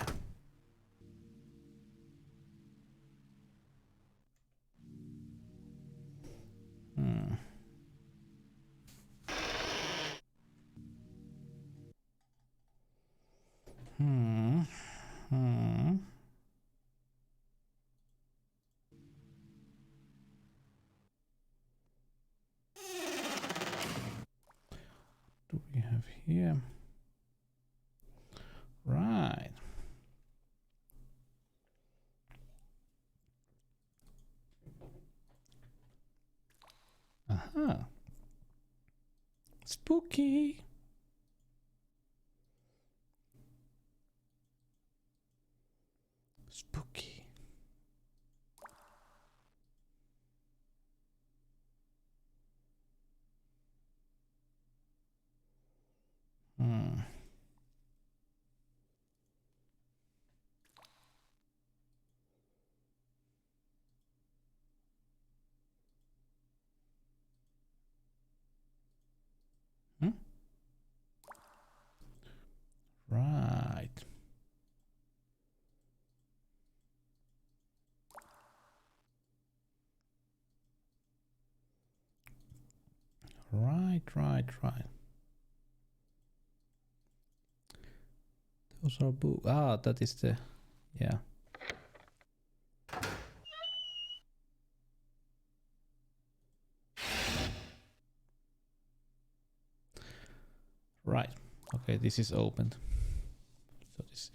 [SPEAKER 1] Do we have here? Right. Aha. Spooky. Spooky. Right. Right. Those are that is the, yeah. Right. Okay, this is opened. So this.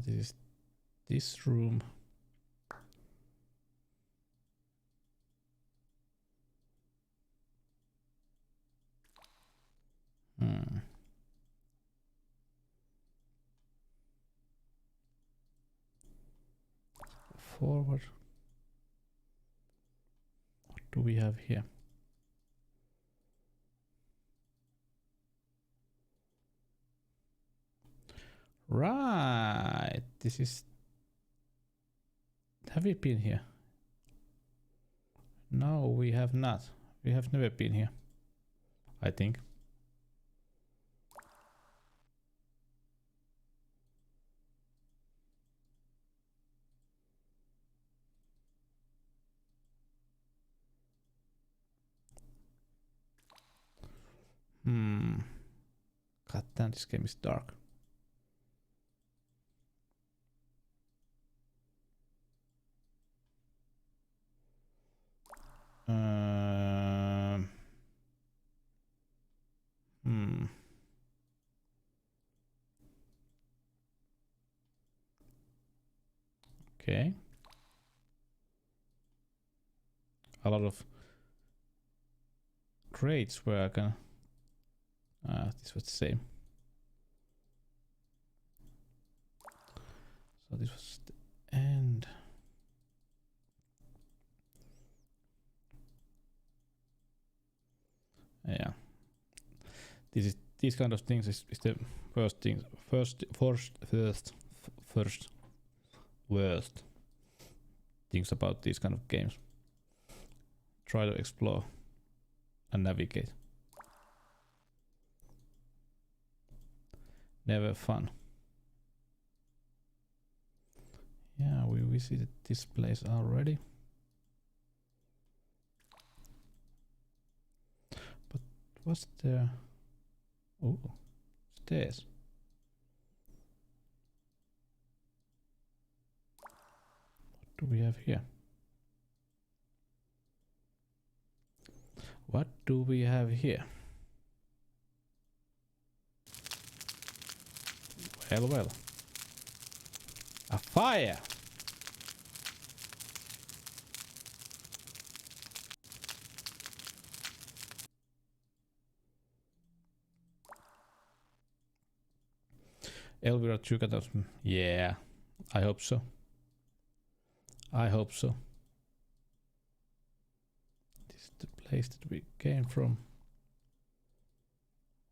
[SPEAKER 1] This is this room. forward. What do we have here? Right, this is... Have we been here? No, we have not. We have never been here, I think. God damn, this game is dark. Okay. A lot of crates where I can... this was the same. So this was the end. Yeah. These kind of things is the first worst things about these kind of games. Try to explore and navigate. Never fun. Yeah, we visited this place already. But what's there? Oh, stairs. What do we have here? What do we have here? Well, well. A fire! Elvira 2000. Yeah, I hope so. I hope so. This is the place that we came from.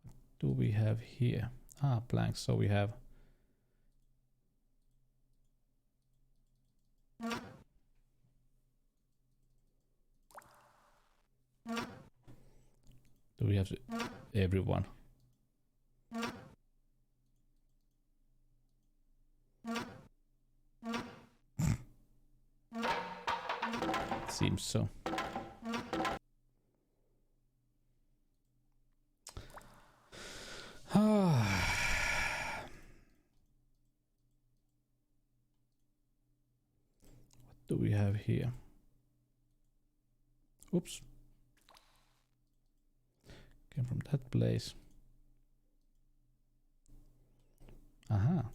[SPEAKER 1] What do we have here? Ah, blanks. So we have... Do we have everyone? Seems so. What do we have here? Oops. Came from that place. Aha.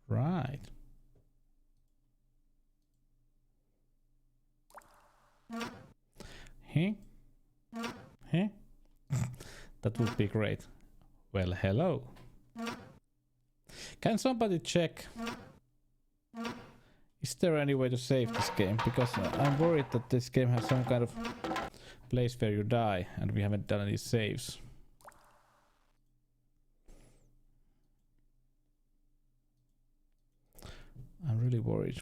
[SPEAKER 1] Right. Huh? Huh? That would be great. Well, hello. Can somebody check? Is there any way to save this game? Because I'm worried that this game has some kind of place where you die and we haven't done any saves. I'm really worried.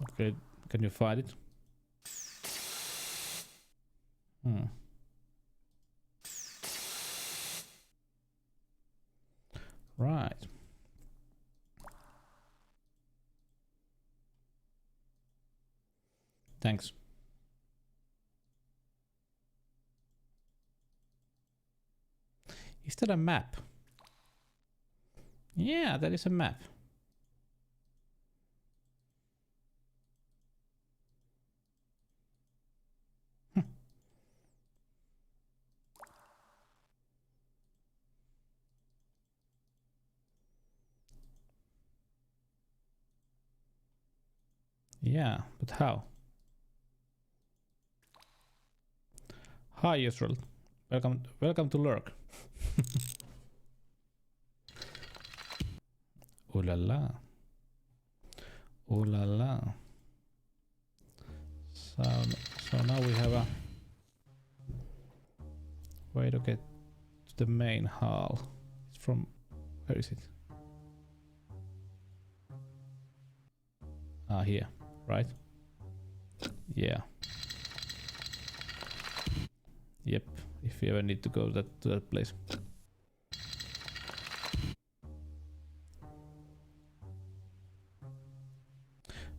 [SPEAKER 1] Okay, can you find it? Right. Thanks. Is that a map? Yeah, that is a map. Yeah, but how? Hi Israel. Welcome to Lurk. Ooh la la. Ooh la la. So now we have a way to get to the main hall. It's from, where is it? Ah, here, right? Yeah. Yep, if you ever need to go to that place.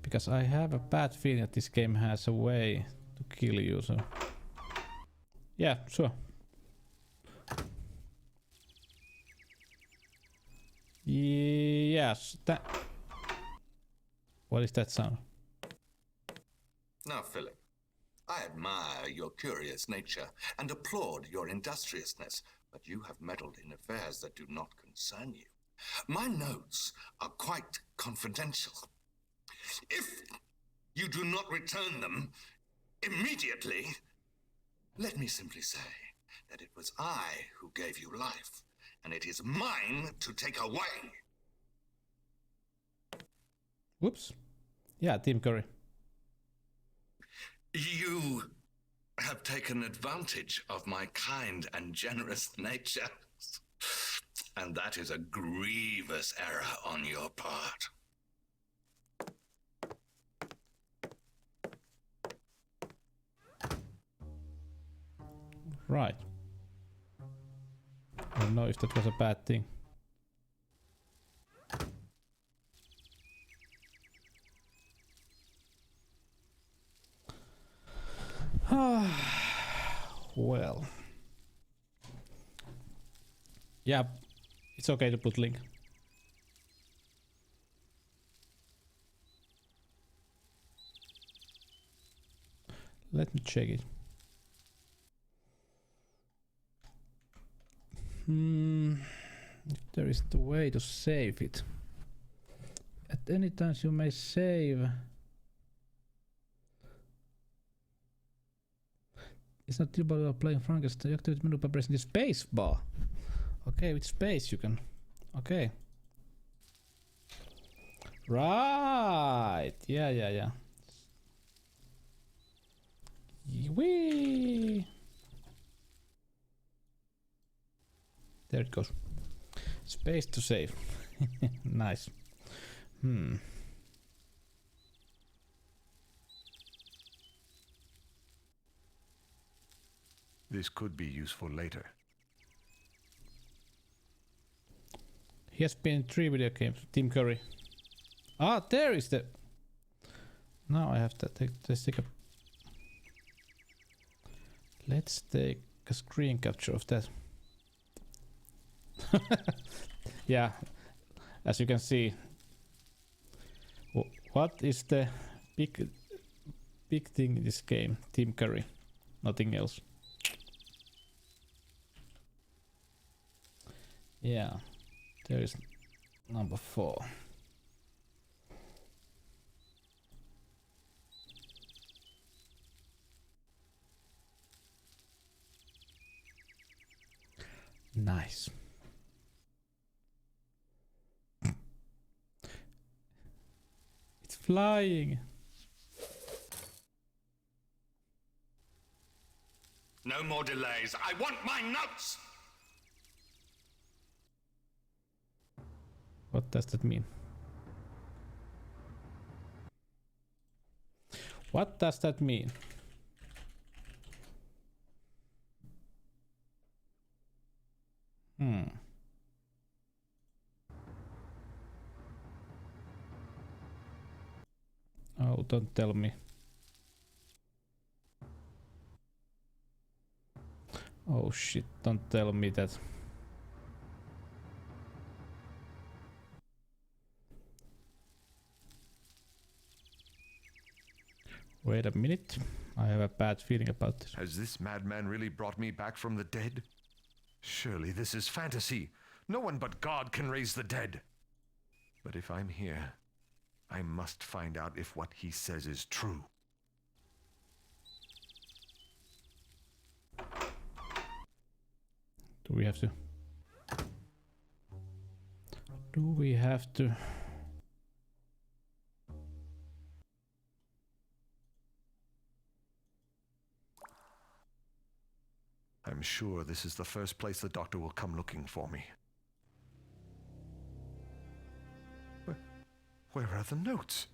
[SPEAKER 1] Because I have a bad feeling that this game has a way to kill you, so... Yeah, sure. Yes, that... What is that sound?
[SPEAKER 5] Now, Philip, I admire your curious nature and applaud your industriousness, but you have meddled in affairs that do not concern you. My notes are quite confidential. If you do not return them immediately, let me simply say that it was I who gave you life, and it is mine to take away.
[SPEAKER 1] Whoops. Yeah, Team Curry.
[SPEAKER 5] You have taken advantage of my kind and generous nature, and that is a grievous error on your part.
[SPEAKER 1] Right. I don't know if that was a bad thing. Well. Yeah, it's okay to put link. Let me check it. If there is the way to save it. At any time you may save. It's not about playing Frankenstein. You activate menu by pressing the space bar. Okay, with space you can. Okay. Right. Yeah. Whee! There it goes. Space to save. Nice.
[SPEAKER 2] This could be useful later.
[SPEAKER 1] He has been in 3 video games. Team Curry. Ah, there is the... Now I have to let's take a... Let's take a screen capture of that. Yeah, as you can see, what is the big thing in this game? Team Curry, nothing else. Yeah, there is number 4. Nice. It's flying.
[SPEAKER 5] No more delays. I want my notes!
[SPEAKER 1] What does that mean? What does that mean? Oh, don't tell me. Oh shit, don't tell me that. Wait a minute. I have a bad feeling about this.
[SPEAKER 3] Has this madman really brought me back from the dead? Surely this is fantasy. No one but God can raise the dead. But if I'm here, I must find out if what he says is true.
[SPEAKER 1] Do we have to? Do we have to?
[SPEAKER 3] I'm sure this is the first place the doctor will come looking for me. Where are the notes?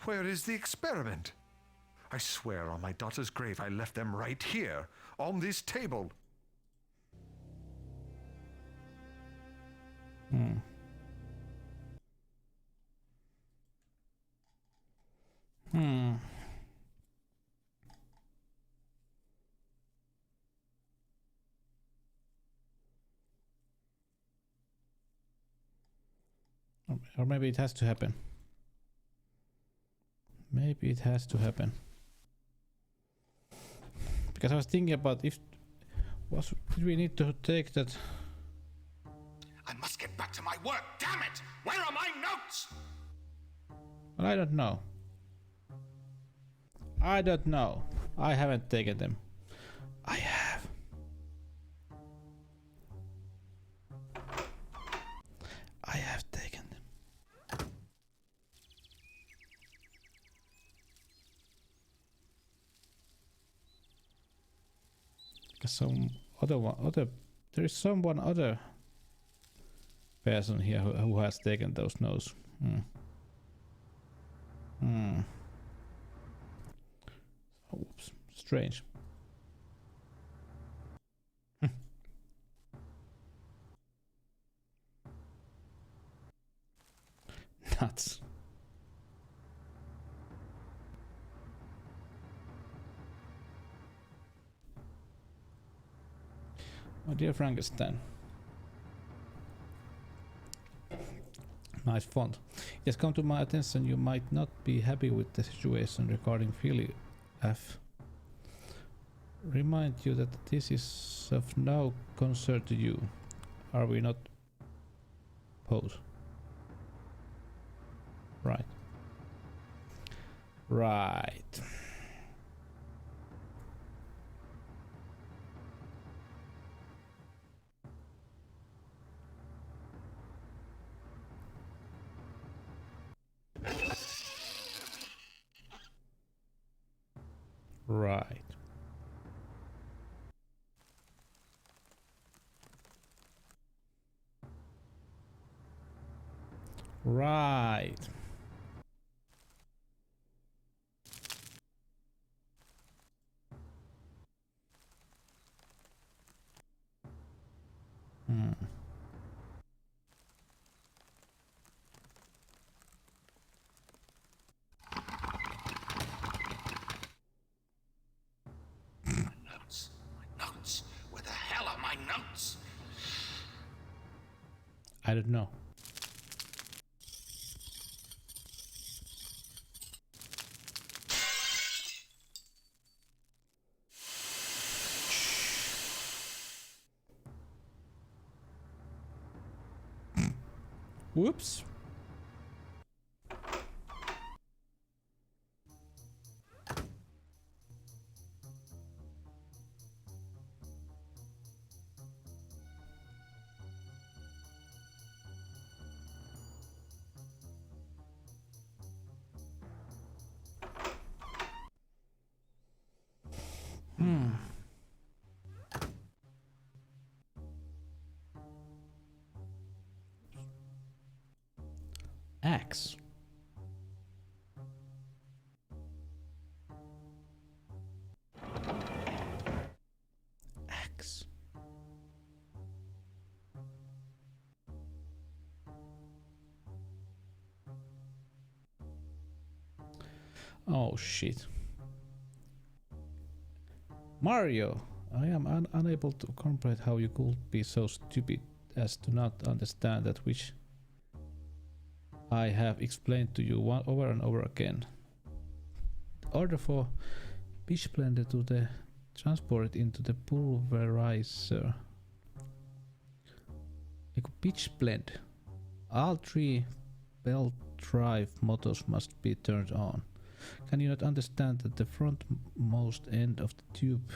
[SPEAKER 3] Where is the experiment? I swear on my daughter's grave I left them right here, on this table.
[SPEAKER 1] Hmm. Hmm. Or maybe it has to happen. Maybe it has to happen. Because I was thinking about if did we need to take that.
[SPEAKER 7] I must get back to my work, damn it! Where are my notes?
[SPEAKER 1] I don't know. I don't know. I haven't taken them. I have. I have taken them. Some there is someone other person here who has taken those notes. Oops, strange. Nuts. My dear Frankenstein. Nice font. It has come to my attention you might not be happy with the situation regarding Philly F. Remind you that this is of no concern to you. Are we not? Pose. Right. Right. Right. Right.
[SPEAKER 7] My notes? Where the hell are my notes?
[SPEAKER 1] I don't know. Whoops. Axe. Axe. Oh shit. Mario, I am unable to comprehend how you could be so stupid as to not understand that which I have explained to you over and over again. order for fish blender to the transport it into the pulverizer. Pitch blend. All 3 belt drive motors must be turned on. Can you not understand that the frontmost end of the tube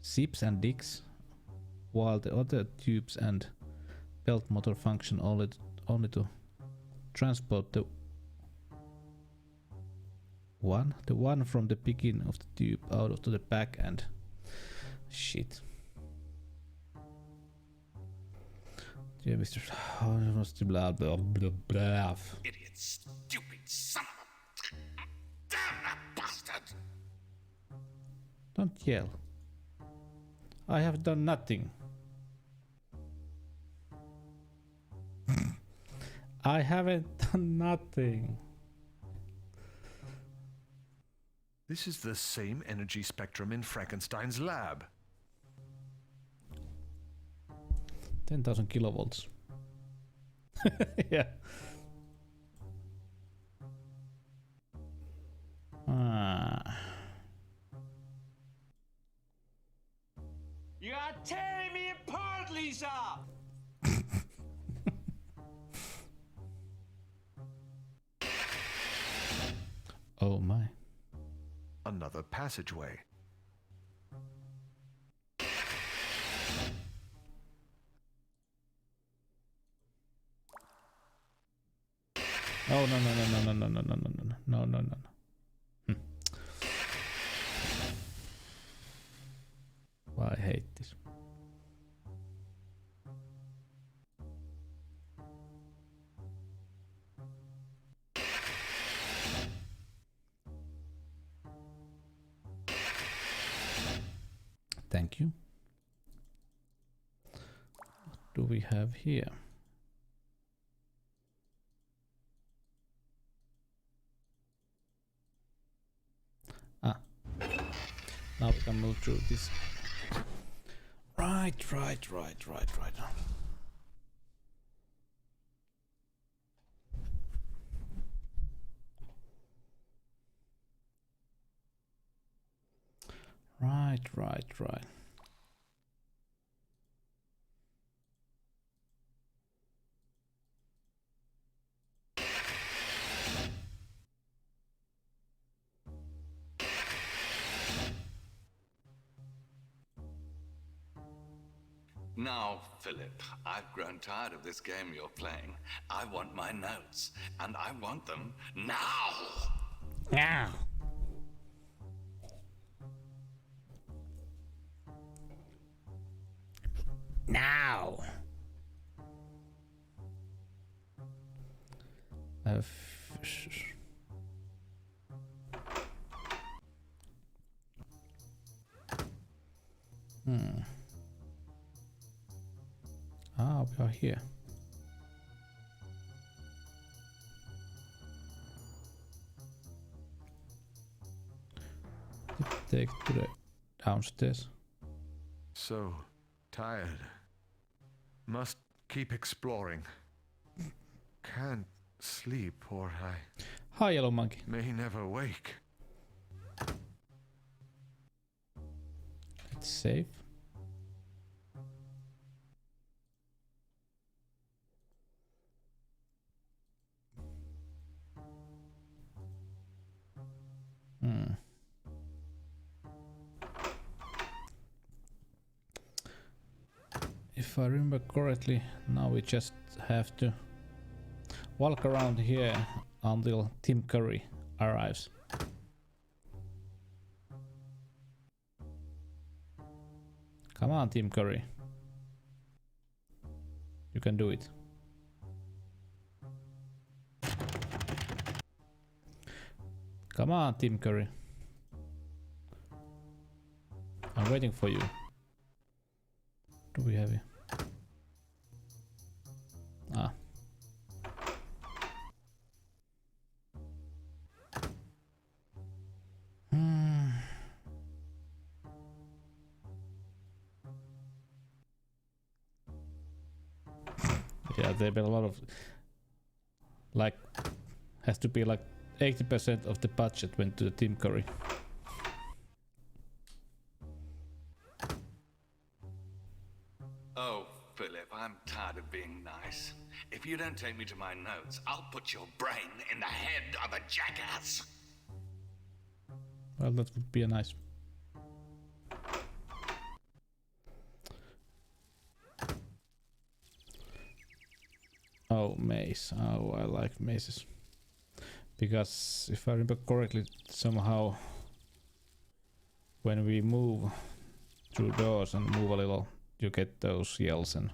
[SPEAKER 1] zips and digs, while the other tubes and belt motor function only to transport the one from the beginning of the tube out of to the back end? Shit. Yeah, Mr. Blah blah blah blah.
[SPEAKER 7] Idiot, stupid son of a... Damn that bastard!
[SPEAKER 1] Don't yell. I have done nothing. I haven't done nothing.
[SPEAKER 3] This is the same energy spectrum in Frankenstein's lab.
[SPEAKER 1] 10,000 kilovolts. Yeah.
[SPEAKER 8] You are tearing me apart, Lisa!
[SPEAKER 1] Oh my.
[SPEAKER 3] Another passageway.
[SPEAKER 1] Oh no. I hate this. Thank you. What do we have here? Now we can move through this. Right. Right.
[SPEAKER 6] Now, Philip, I've grown tired of this game you're playing. I want my notes, and I want them now!
[SPEAKER 1] Now! Now! We are here. Take to the downstairs.
[SPEAKER 3] So tired. Must keep exploring. Can't sleep or I...
[SPEAKER 1] Hi, Yellow Monkey.
[SPEAKER 3] May never wake.
[SPEAKER 1] It's safe. If I remember correctly, now we just have to walk around here until Tim Curry arrives. Come on, Tim Curry. You can do it. Come on, Tim Curry. I'm waiting for you. What do we have here? Ah. Yeah, there've been a lot of like has to be like 80% of the budget went to the Tim Curry.
[SPEAKER 6] Oh, Philip, I'm tired of being nice. If you don't take me to my notes, I'll put your brain in the head of a jackass.
[SPEAKER 1] Well, that would be a nice. Oh, maze. Oh, I like mazes. Because if I remember correctly, somehow when we move through doors and move a little, you get those yells and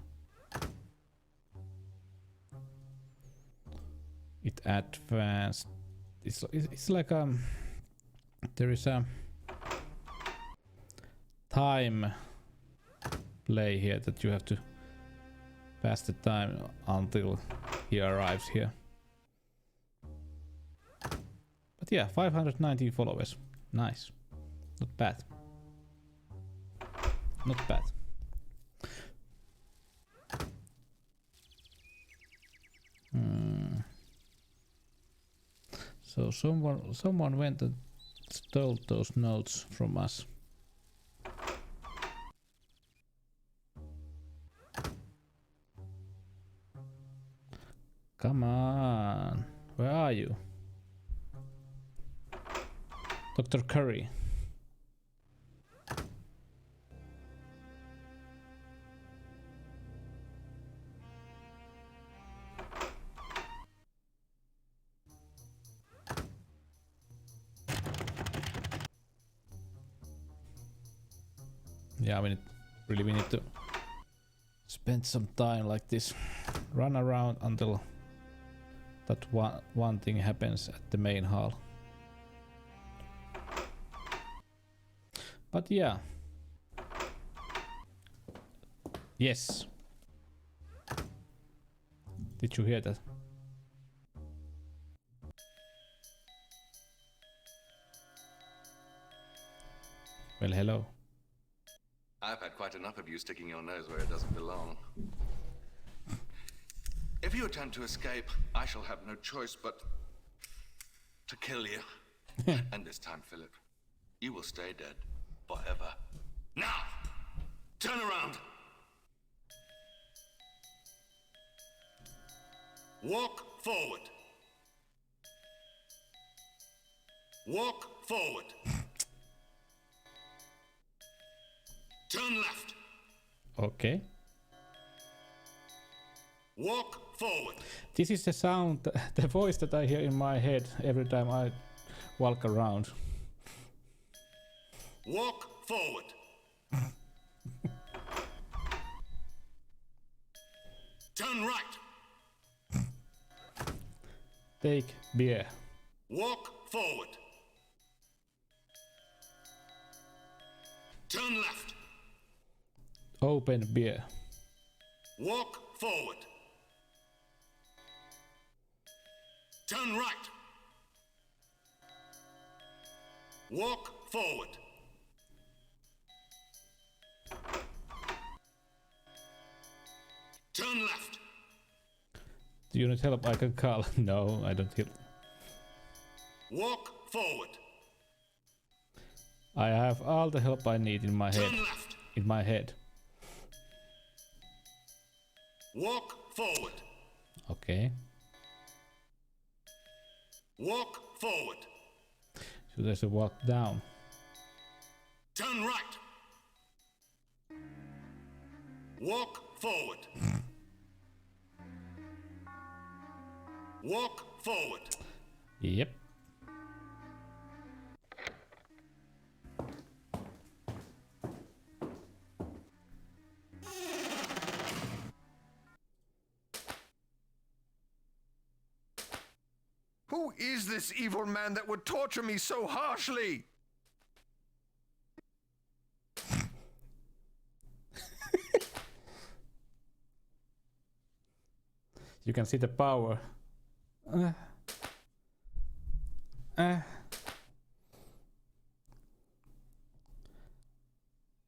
[SPEAKER 1] it advanced. It's like there is a time play here that you have to pass the time until he arrives here. But yeah, 519 followers. Nice. Not bad. Not bad. So someone went and stole those notes from us. Come on. Where are you? Dr. Curry. Yeah, we need to spend some time like this. Run around until that one thing happens at the main hall. But yeah. Yes. Did you hear that? Well, hello.
[SPEAKER 6] I've had quite enough of you sticking your nose where it doesn't belong. If you attempt to escape, I shall have no choice but to kill you. And this time, Philip, you will stay dead forever. Now, turn around. Walk forward. Walk forward. Turn left.
[SPEAKER 1] Okay.
[SPEAKER 6] Walk forward.
[SPEAKER 1] This is the sound, the voice that I hear in my head every time I walk around.
[SPEAKER 6] Walk forward. Turn right.
[SPEAKER 1] Take beer.
[SPEAKER 6] Walk forward. Turn left.
[SPEAKER 1] Open beer.
[SPEAKER 6] Walk forward. Turn right. Walk forward. Turn left.
[SPEAKER 1] Do you need help? I can call. No, I don't help.
[SPEAKER 6] Walk forward.
[SPEAKER 1] I have all the help I need in my head.
[SPEAKER 6] Turn left.
[SPEAKER 1] In my head.
[SPEAKER 6] Walk forward.
[SPEAKER 1] Okay.
[SPEAKER 6] Walk forward.
[SPEAKER 1] So there's a walk down.
[SPEAKER 6] Turn right. Walk forward. Walk forward.
[SPEAKER 1] Yep.
[SPEAKER 3] Who is this evil man that would torture me so harshly?
[SPEAKER 1] You can see the power.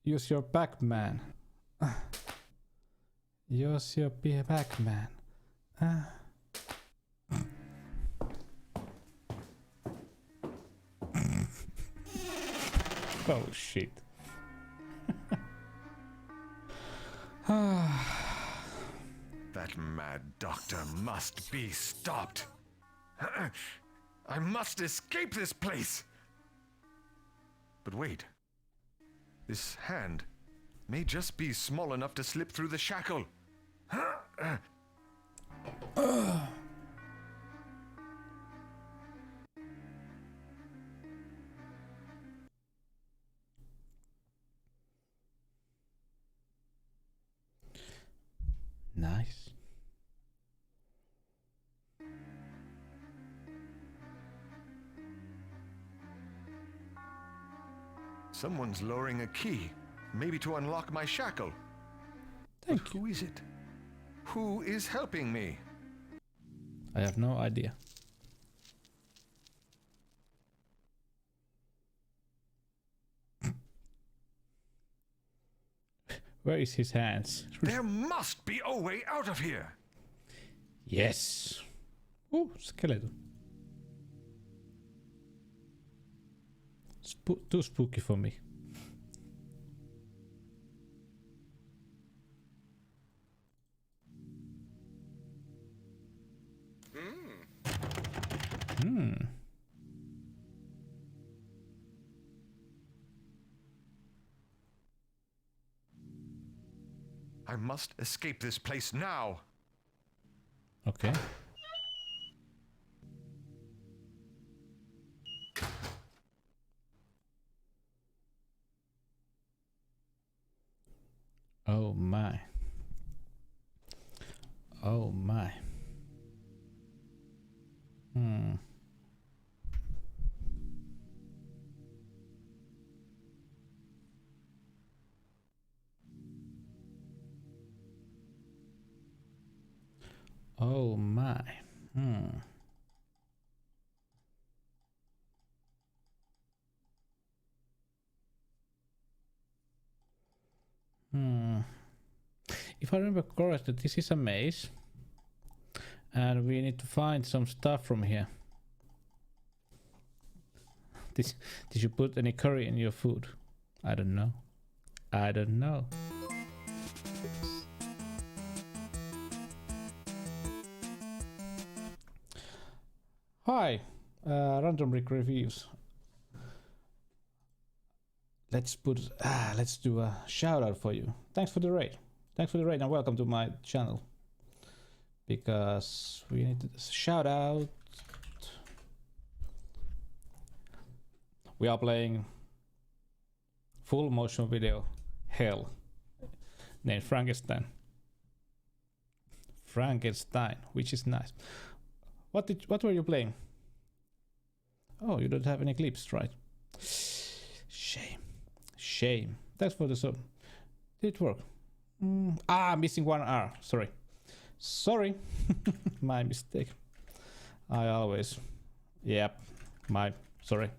[SPEAKER 1] Use your Pac-Man. Use your Pac-Man. Oh shit.
[SPEAKER 3] That mad doctor must be stopped. I must escape this place. But wait. This hand may just be small enough to slip through the shackle.
[SPEAKER 1] Nice.
[SPEAKER 3] Someone's lowering a key, maybe to unlock my shackle.
[SPEAKER 1] Thank
[SPEAKER 3] but who is it? Who is helping me?
[SPEAKER 1] I have no idea. Where is his hands?
[SPEAKER 3] There must be a way out of here.
[SPEAKER 1] Yes. Oh, skeleton. Too spooky for me. Hmm.
[SPEAKER 3] I must escape this place now.
[SPEAKER 1] Okay. Oh my. Oh my. Hmm. Oh my. Hmm. Hmm. If I remember correctly, this is a maze. And we need to find some stuff from here. Did you put any curry in your food? I don't know. I don't know. Hi, Random Rick Reviews. Let's do a shout out for you. Thanks for the raid. Thanks for the raid and welcome to my channel. Because we need to shout out. We are playing full motion video hell named Frankenstein. Frankenstein, which is nice. What were you playing? Oh, you don't have any clips, right? Shame. Thanks for the sub. Did it work? Missing one R. Sorry. My mistake. I always. Yep. Sorry.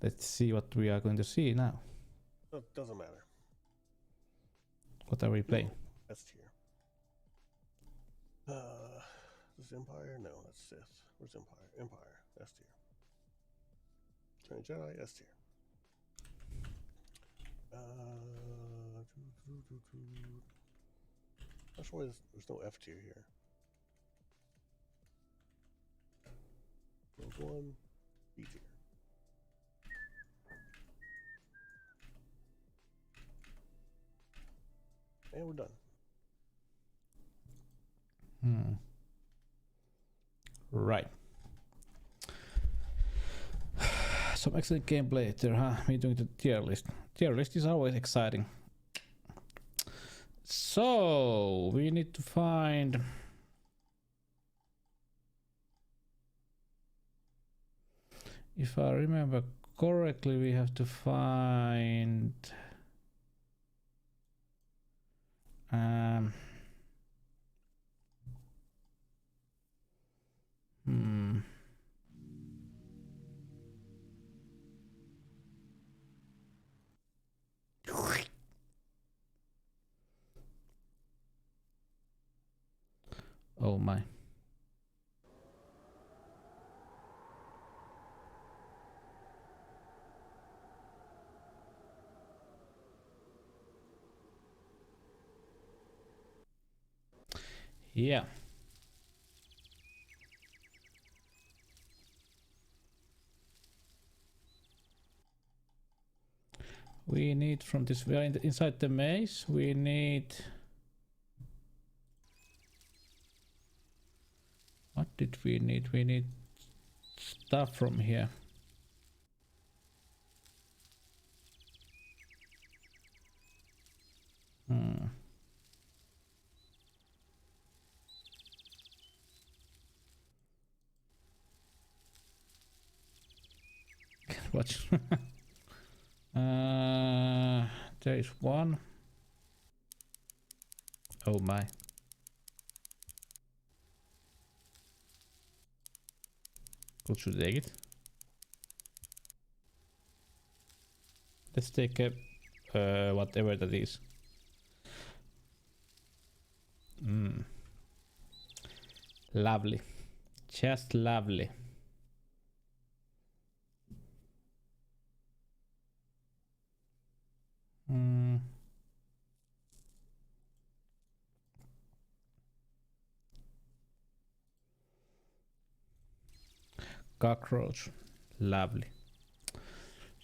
[SPEAKER 1] Let's see what we are going to see now.
[SPEAKER 9] It doesn't matter.
[SPEAKER 1] What are we playing?
[SPEAKER 9] S tier. Is Empire? No, that's Sith. Where's Empire? Empire. S tier. Return Jedi. S tier. Not sure why there's no F tier here. Rogue One. B tier. And we're done.
[SPEAKER 1] Right. Some excellent gameplay there, huh? Me doing the tier list. Tier list is always exciting. So we need to find. If I remember correctly, we have to find. Oh my. Yeah. We need from this, we are inside the maze, we need... What did we need? We need stuff from here. Watch. There is one. Oh my. Could you take it? Let's take a whatever that is. Lovely. Just lovely. Cockroach. Lovely.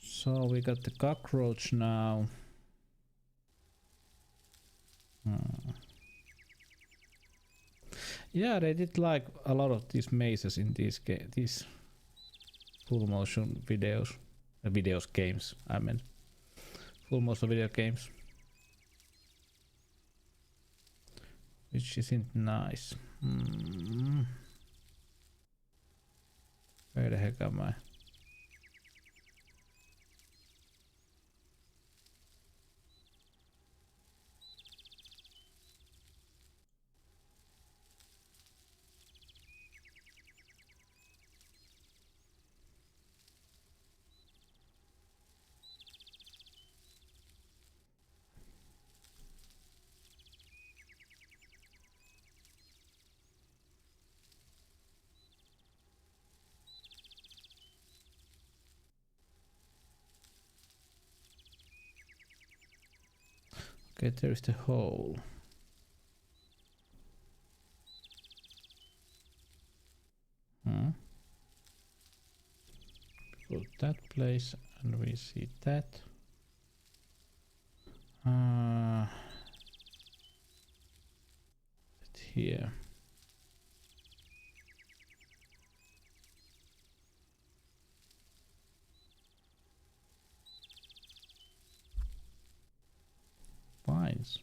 [SPEAKER 1] So we got the cockroach now. Yeah, they did like a lot of these mazes in these full motion games. I mean, full motion video games, which isn't nice. Where the heck am I? Okay, there's the hole. Go to that place and we see that. Here. Vines.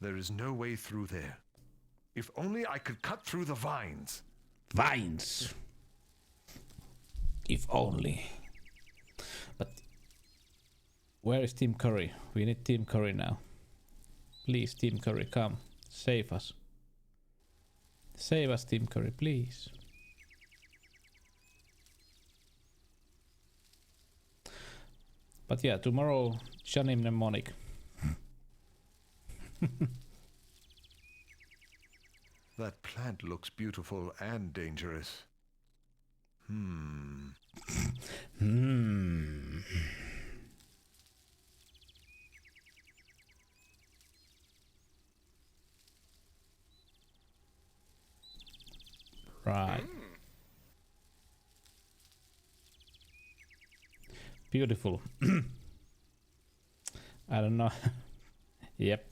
[SPEAKER 3] There is no way through there. If only I could cut through the vines.
[SPEAKER 1] Vines. If only. But where is Team Curry? We need Team Curry now. Please, Team Curry, come. Save us. Save us, Team Curry, please. But yeah, tomorrow, Johnny Mnemonic.
[SPEAKER 3] That plant looks beautiful and dangerous.
[SPEAKER 1] Right. Beautiful. I don't know. Yep.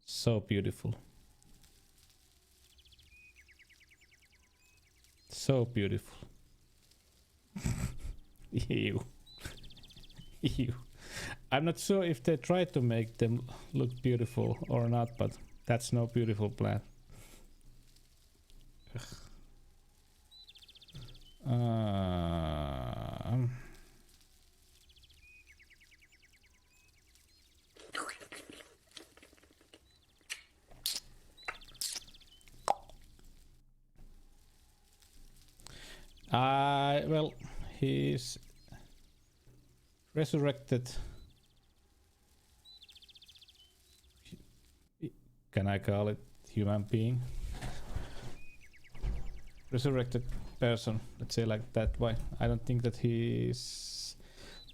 [SPEAKER 1] So beautiful. So beautiful. Ew. Ew. I'm not sure if they tried to make them look beautiful or not, but that's no beautiful plant. Well, he's resurrected. Can I call it human being? Resurrected person, let's say like that way. I don't think that he's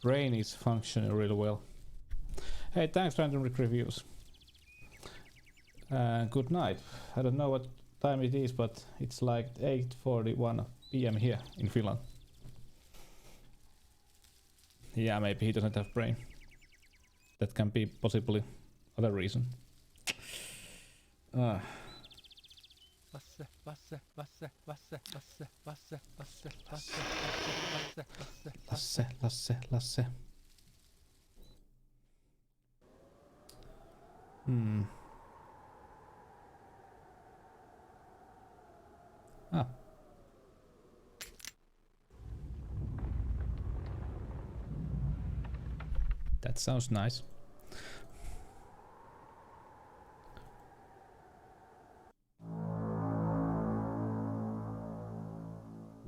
[SPEAKER 1] brain is functioning really well. Hey, thanks Random Rick Reviews. Good night. I don't know what time it is, but it's like 8:41 p.m. here in Finland. Yeah, maybe he doesn't have brain. That can be possibly other reason. Lasse. Ah. That sounds nice.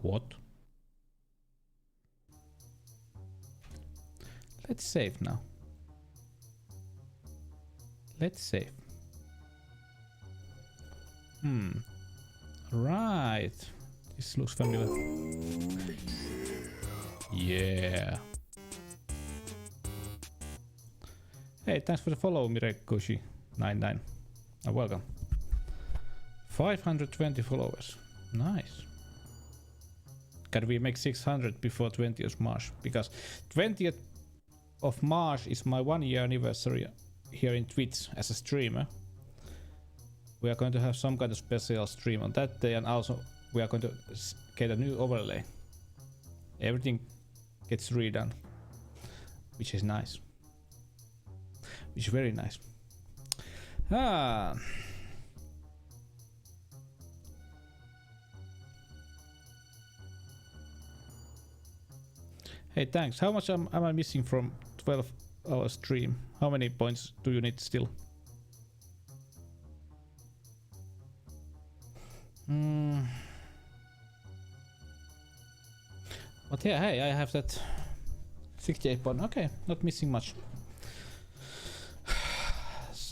[SPEAKER 1] What? Let's save now. Let's save. Right. This looks familiar. Yeah. Hey, thanks for the follow, Mirekoshi99. Welcome. 520 followers. Nice. Can we make 600 before 20th of March? Because 20th of March is my 1 year anniversary here in Twitch as a streamer. We are going to have some kind of special stream on that day, and also we are going to get a new overlay. Everything gets redone, which is nice. Which is very nice. Hey, thanks. How much am I missing from 12-hour stream? How many points do you need still? But yeah, hey, I have that 68 point. Okay, not missing much.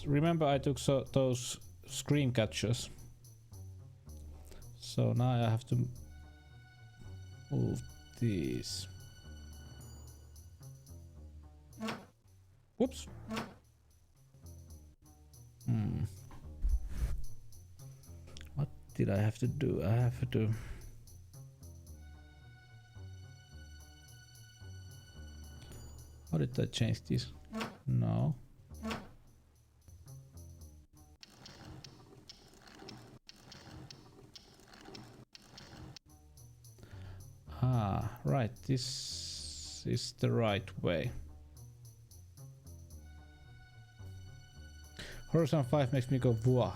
[SPEAKER 1] Remember I took those screen captures. So now I have to move these. Whoops. What did I have to do? I have to... How did I change this? No. Right. This is the right way. Horizon 5 makes me go voah.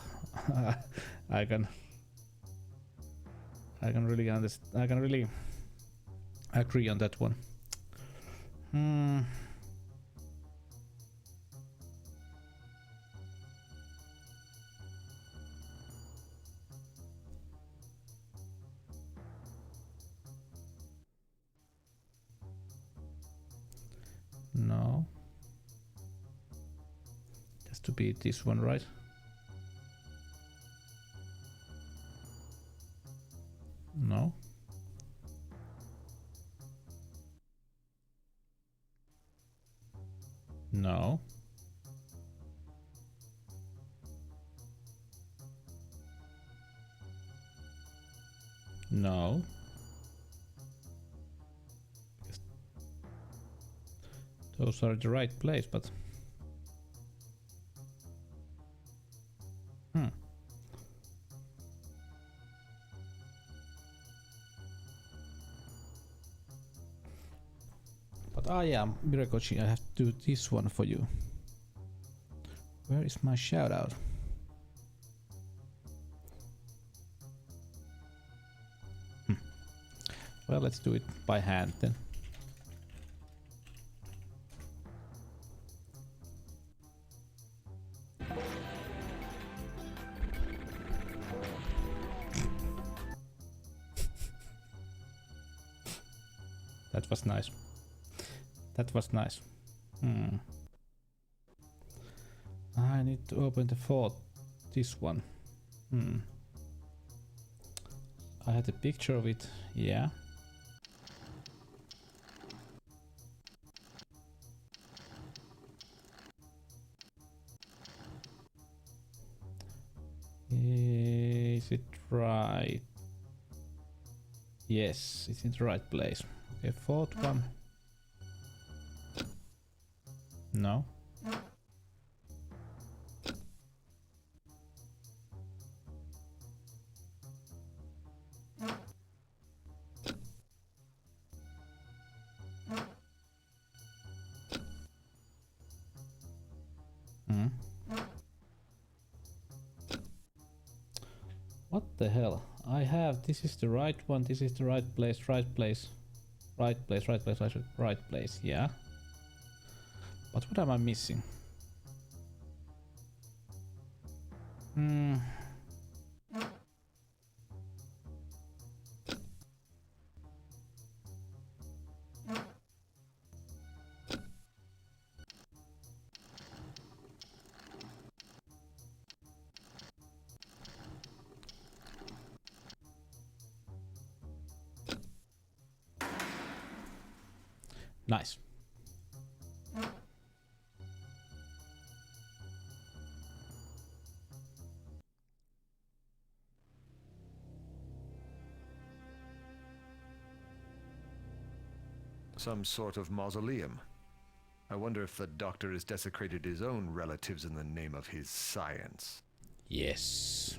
[SPEAKER 1] I can really understand. I can really agree on that one. No. Has to be this one, right? No. No. No. Those are the right place, but But yeah, Mirakochi, I have to do this one for you. Where is my shout out? Well, let's do it by hand then. That was nice. That was nice. I need to open the fort. This one. I had a picture of it. Yeah. Is it right? Yes, it's in the right place. Okay, fourth one. No. Hmm. What the hell? I have, this is the right one, this is the right place, right place. Right place, right place, right place, yeah. But what am I missing? Hmm. Nice.
[SPEAKER 3] Some sort of mausoleum. I wonder if the doctor has desecrated his own relatives in the name of his science.
[SPEAKER 1] Yes.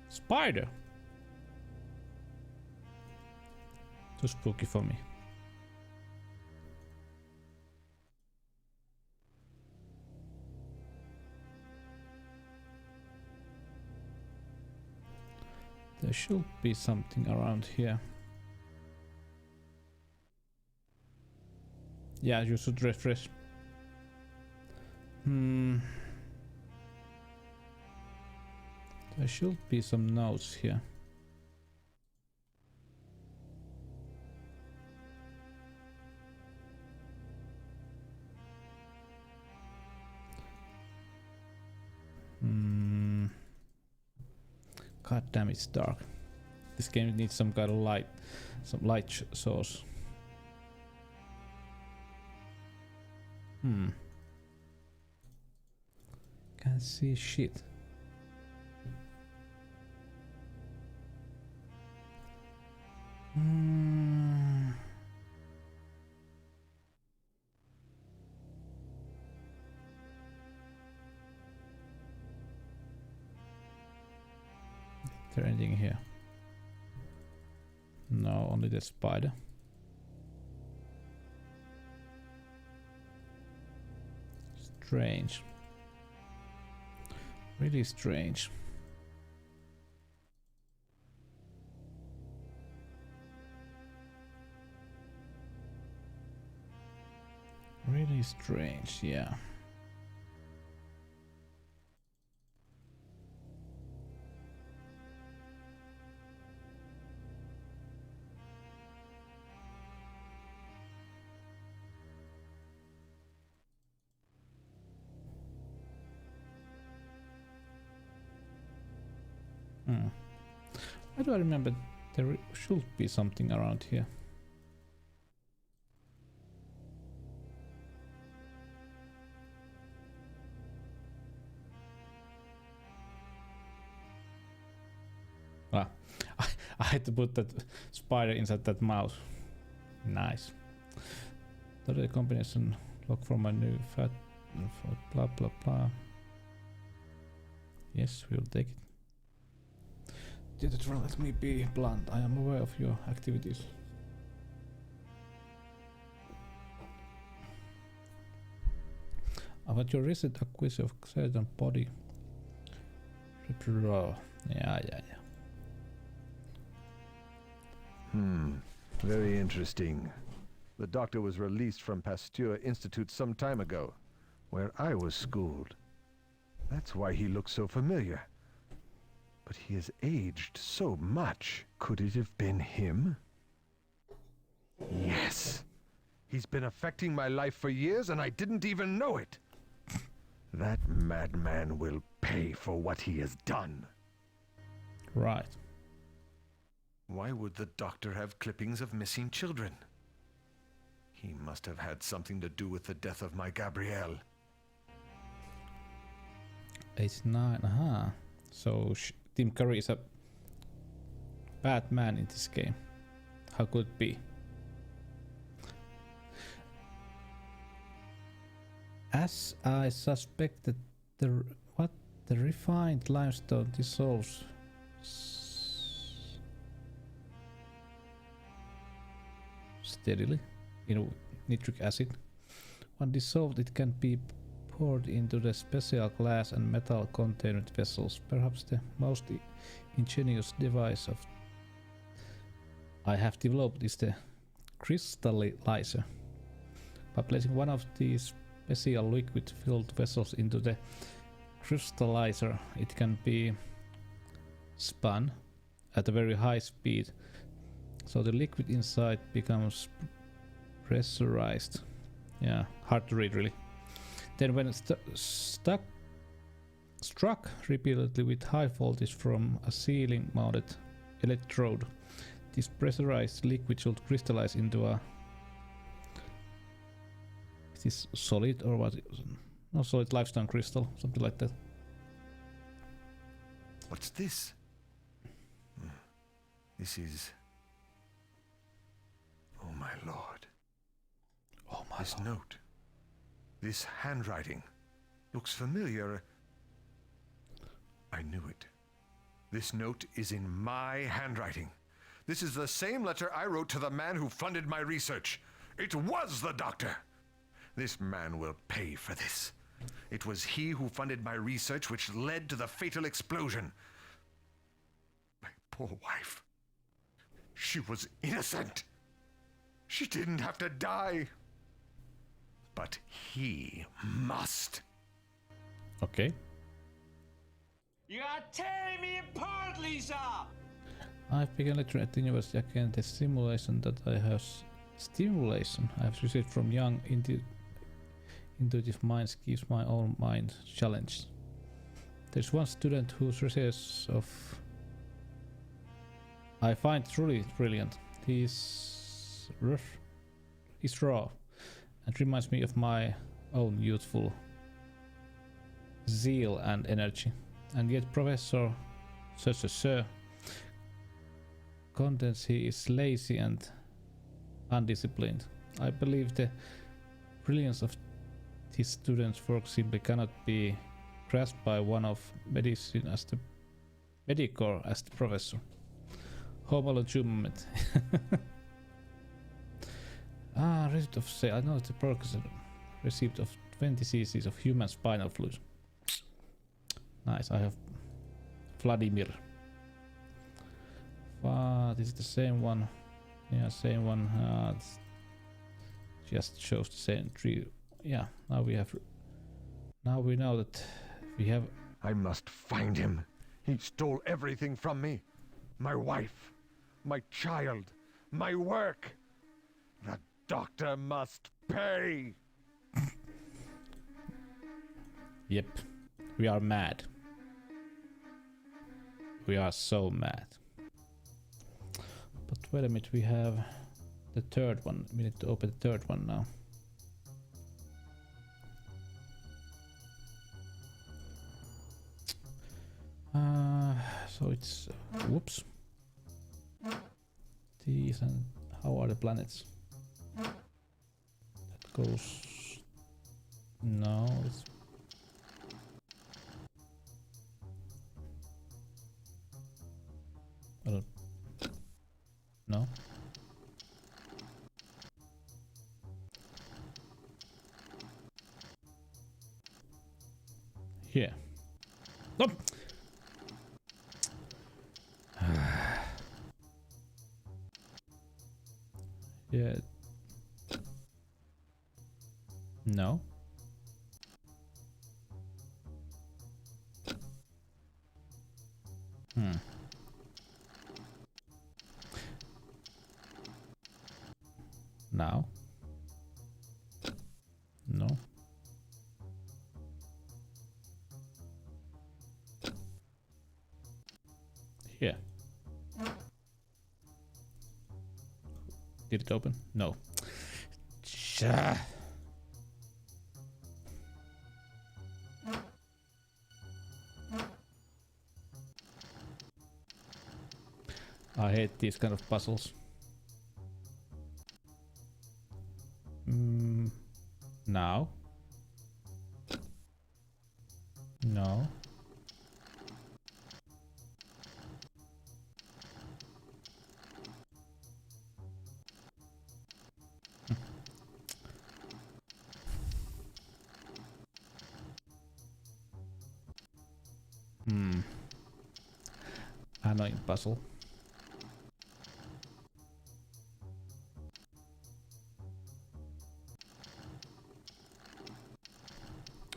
[SPEAKER 1] Spider. Too spooky for me. There should be something around here. Yeah, you should refresh. There should be some notes here. God damn, it's dark. This game needs some kind of light, some light source. Can't see shit. Is there anything here? No, only the spider. Strange. Really strange. Really strange, yeah. Why do I remember there should be something around here? Ah, I had to put that spider inside that mouse. Nice. The combination lock for my new fat blah blah blah. Yes, we'll take it. Let me be blunt. I am aware of your activities. About your recent acquisition of certain body. Yeah.
[SPEAKER 2] Very interesting. The doctor was released from Pasteur Institute some time ago, where I was schooled. That's why he looks so familiar. But he has aged so much. Could it have been him? Yes. He's been affecting my life for years and I didn't even know it. That madman will pay for what he has done.
[SPEAKER 1] Right.
[SPEAKER 3] Why would the doctor have clippings of missing children? He must have had something to do with the death of my Gabrielle.
[SPEAKER 1] 89, aha. So Tim Curry is a bad man in this game. How could it be? As I suspected, the refined limestone dissolves steadily in nitric acid. When dissolved, it can be poured into the special glass and metal contained vessels. Perhaps the most ingenious device of I have developed is the crystallizer. By placing one of these special liquid-filled vessels into the crystallizer, it can be spun at a very high speed, so the liquid inside becomes pressurized. Yeah, hard to read really. Then when struck repeatedly with high voltage from a ceiling mounted electrode, this pressurized liquid should crystallize into a... Is this solid or what? No, solid limestone crystal, something like that.
[SPEAKER 3] What's this? This is... Oh my lord.
[SPEAKER 1] Oh my
[SPEAKER 3] This
[SPEAKER 1] lord.
[SPEAKER 3] note. This handwriting. Looks familiar. I knew it. This note is in my handwriting. This is the same letter I wrote to the man who funded my research. It was the doctor. This man will pay for this. It was he who funded my research, which led to the fatal explosion. My poor wife. She was innocent. She didn't have to die. But he must.
[SPEAKER 1] Okay.
[SPEAKER 8] You are tearing me apart, Lisa!
[SPEAKER 1] I've begun lecturing at the university again. The stimulation that I have received from young intuitive minds gives my own mind challenge. There's one student whose research of I find truly brilliant. He's raw and reminds me of my own youthful zeal and energy. And yet Professor Sir contends he is lazy and undisciplined. I believe the brilliance of his students' work simply cannot be grasped by one of medicine as the medicor as the professor. Home alone moment. Receipt of sale. I know the progress receipt of 20 cc's of human spinal fluid. Nice, I have Vladimir. This is the same one. Yeah, same one. Just shows the same tree. Yeah, now we have. Now we know that we have.
[SPEAKER 2] I must find him. He stole everything from me. My wife, my child, my work. The doctor must pay.
[SPEAKER 1] Yep, we are mad. We are so mad. But wait a minute, we have the third one. We need to open the third one now. So it's whoops. These and how are the planets? That goes. No, it's no. Here. Nope. Yeah. No. Now. No. Here. Did it open? No. Tja. I hate these kind of puzzles. Now. No. Annoying puzzle.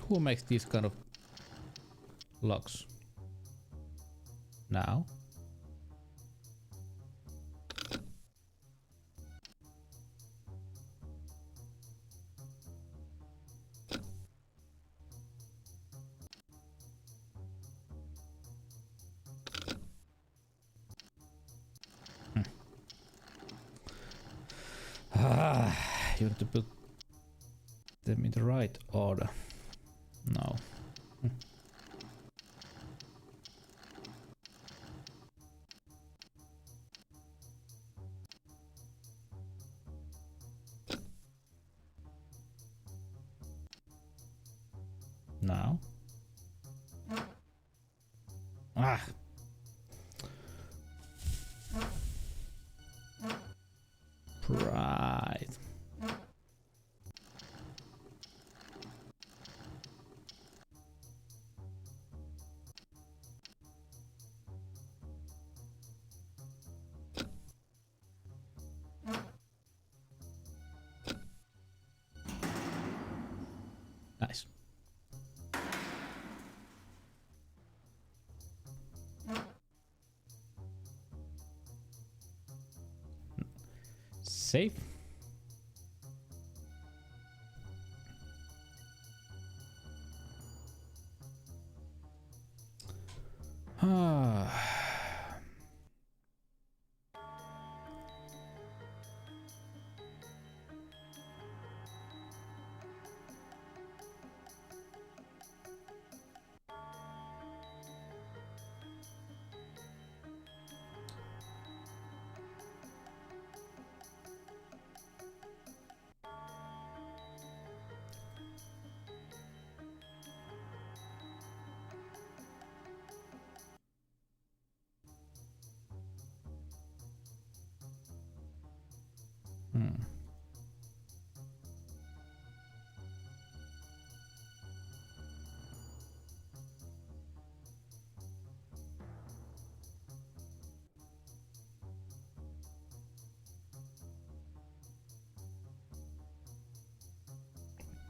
[SPEAKER 1] Who makes these kind of locks? Now? You have to put them in the right order. No. Now. Ah. Right. Nice. Safe.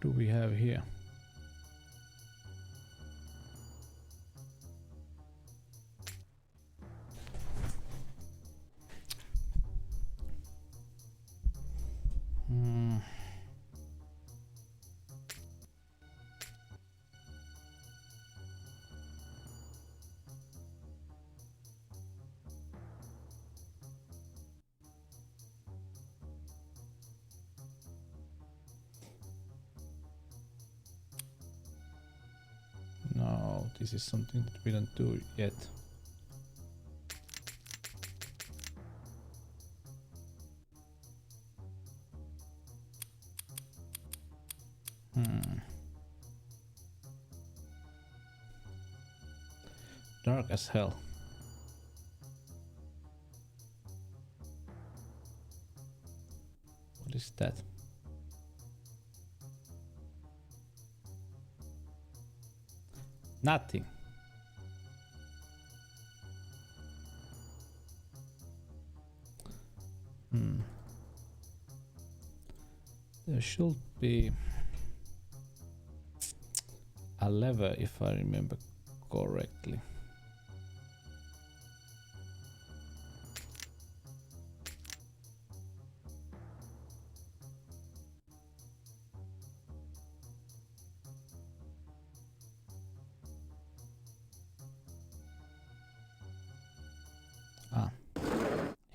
[SPEAKER 1] Do we have here? No, this is something that we don't do yet. Dark as hell. What is that? Nothing. There should be a lever if I remember correctly.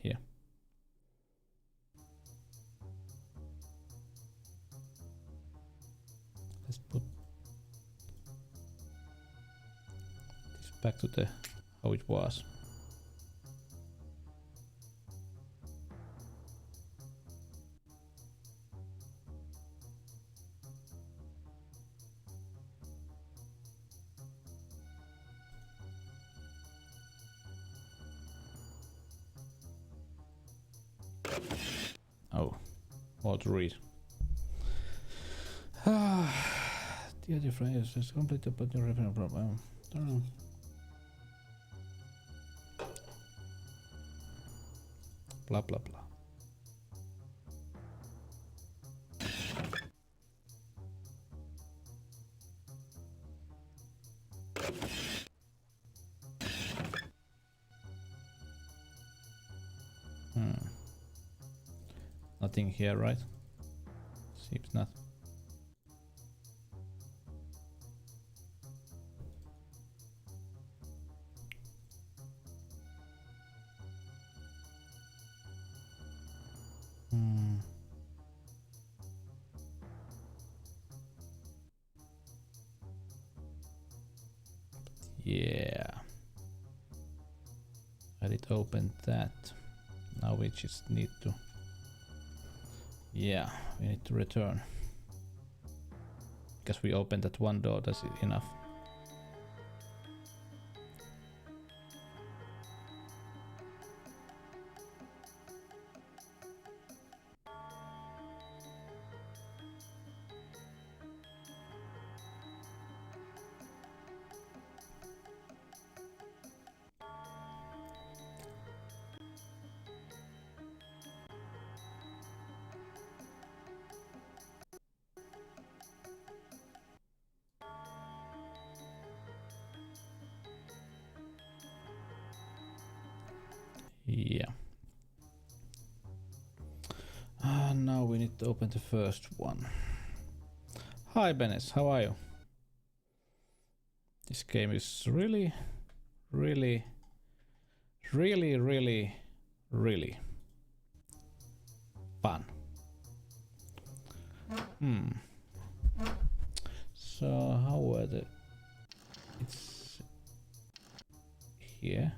[SPEAKER 1] Here. back to the how it was. Oh, all to read. The other phrase is complete but the reference problem. Blah blah blah. Nothing here, right? Seems not. Yeah. I did open that. Now we just need to... Yeah, we need to return. Because we opened that one door, that's enough. Yeah. Now we need to open the first one. Hi Benes, how are you? This game is really fun. So how were the... It's here.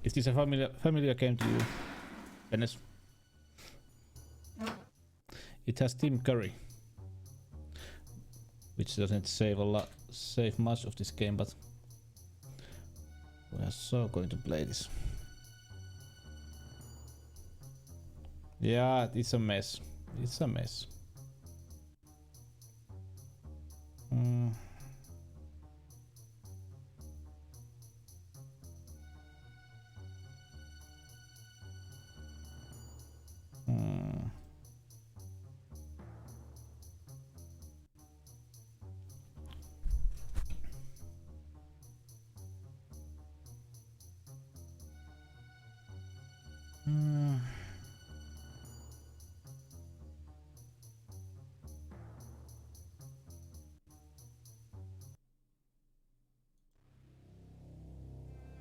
[SPEAKER 1] Is this a familiar game to you, Benes? It has Tim Curry, which doesn't save much of this game, but we are so going to play this. Yeah, it's a mess. It's a mess.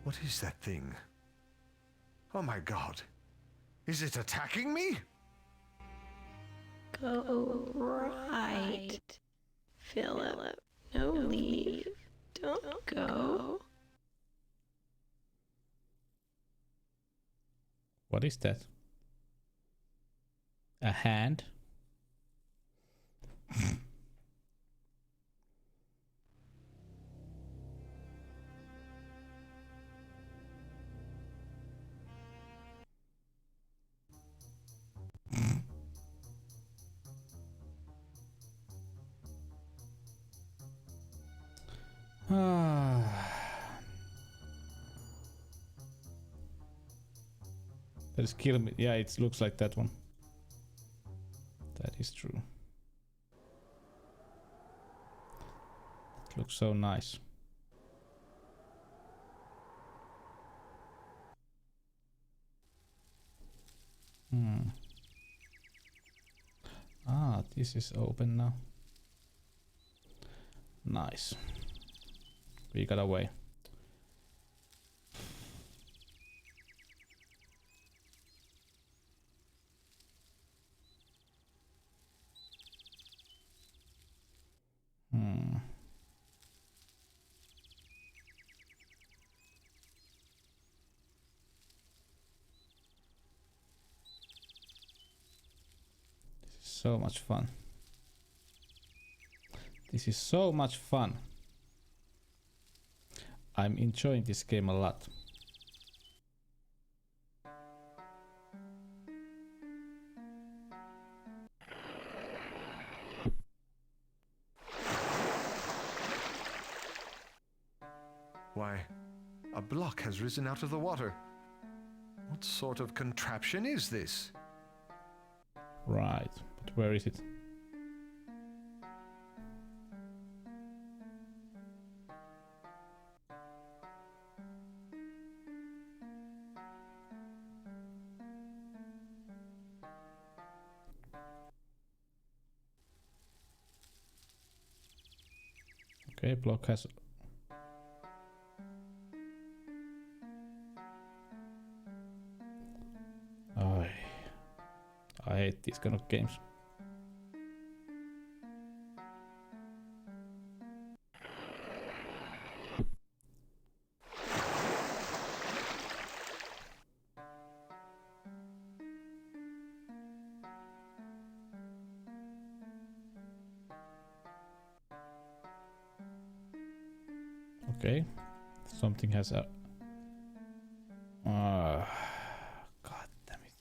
[SPEAKER 2] What is that thing? Oh my god. Is it attacking me?
[SPEAKER 13] Go right. Philip, no leave. Don't go.
[SPEAKER 1] What is that? A hand? That is kill me. Yeah, it looks like that one. That is true. It looks so nice. Ah, this is open now. Nice. We got away. so much fun. This is so much fun. I'm enjoying this game a lot.
[SPEAKER 3] Why, a block has risen out of the water. What sort of contraption is this?
[SPEAKER 1] Right, but where is it? Okay, block has... I hate these kind of games. Okay, something has a... God damn it.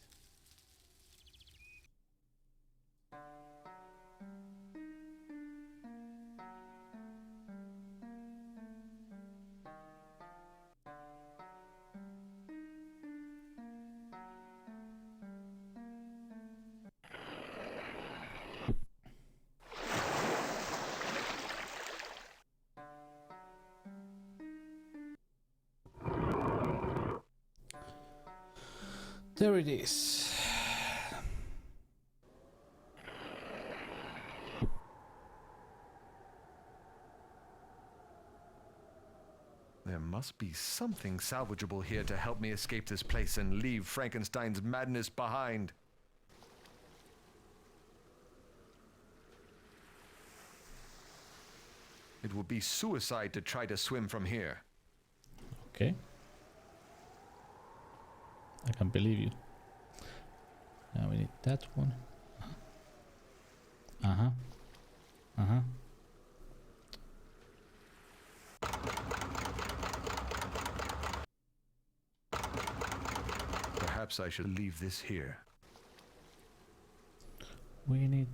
[SPEAKER 1] There it is.
[SPEAKER 3] There must be something salvageable here to help me escape this place and leave Frankenstein's madness behind. It would be suicide to try to swim from here.
[SPEAKER 1] Okay. I can believe you. Now we need that one. Uh-huh. Uh-huh.
[SPEAKER 3] Perhaps I should leave this here.
[SPEAKER 1] We need...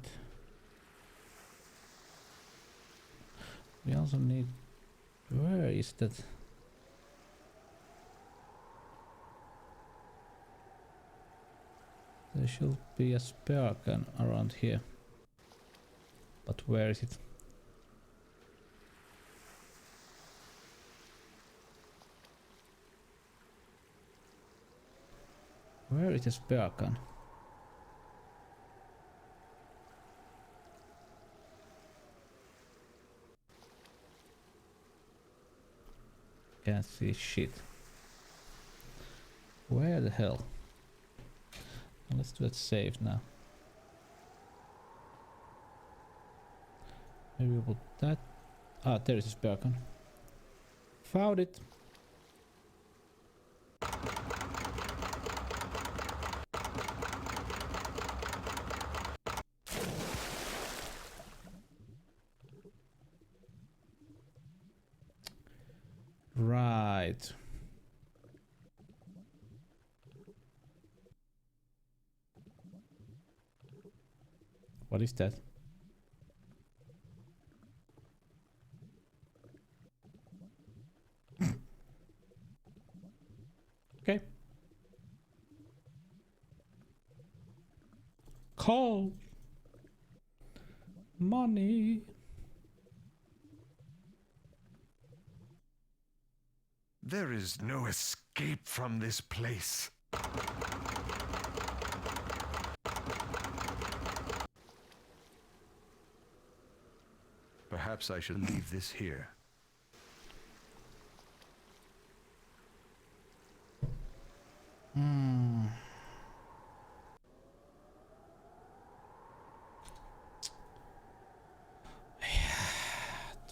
[SPEAKER 1] We also need... Where is that? There should be a spare gun around here. But where is it? Where is the spare gun? Can't see shit. Where the hell? Let's do it safe now. Maybe we'll put that. Ah, there is a spare gun. Found it. Right. What is that? Okay. Call. Money.
[SPEAKER 3] There is no escape from this place. Perhaps I should leave this here.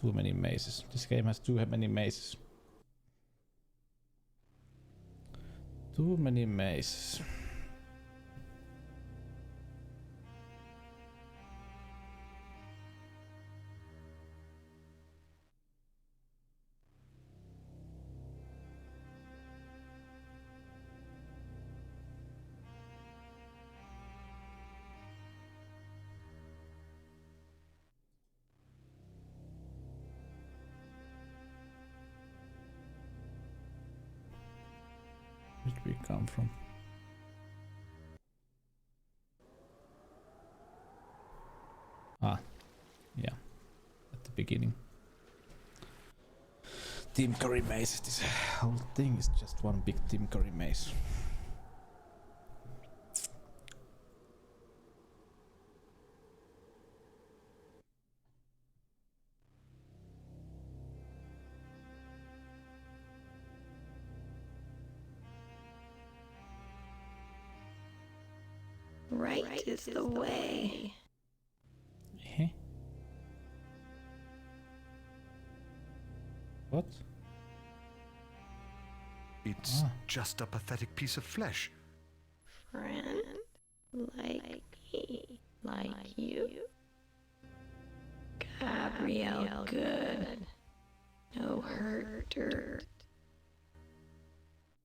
[SPEAKER 1] Too many mazes. This game has too many mazes. Too many mazes. did we come from? Ah, yeah, at the beginning. Team Curry maze. This whole thing is just one big Team Curry maze.
[SPEAKER 13] Right is the way.
[SPEAKER 1] Eh? What?
[SPEAKER 3] It's just a pathetic piece of flesh.
[SPEAKER 13] Friend, like me, like you. Gabrielle good. No hurt dirt.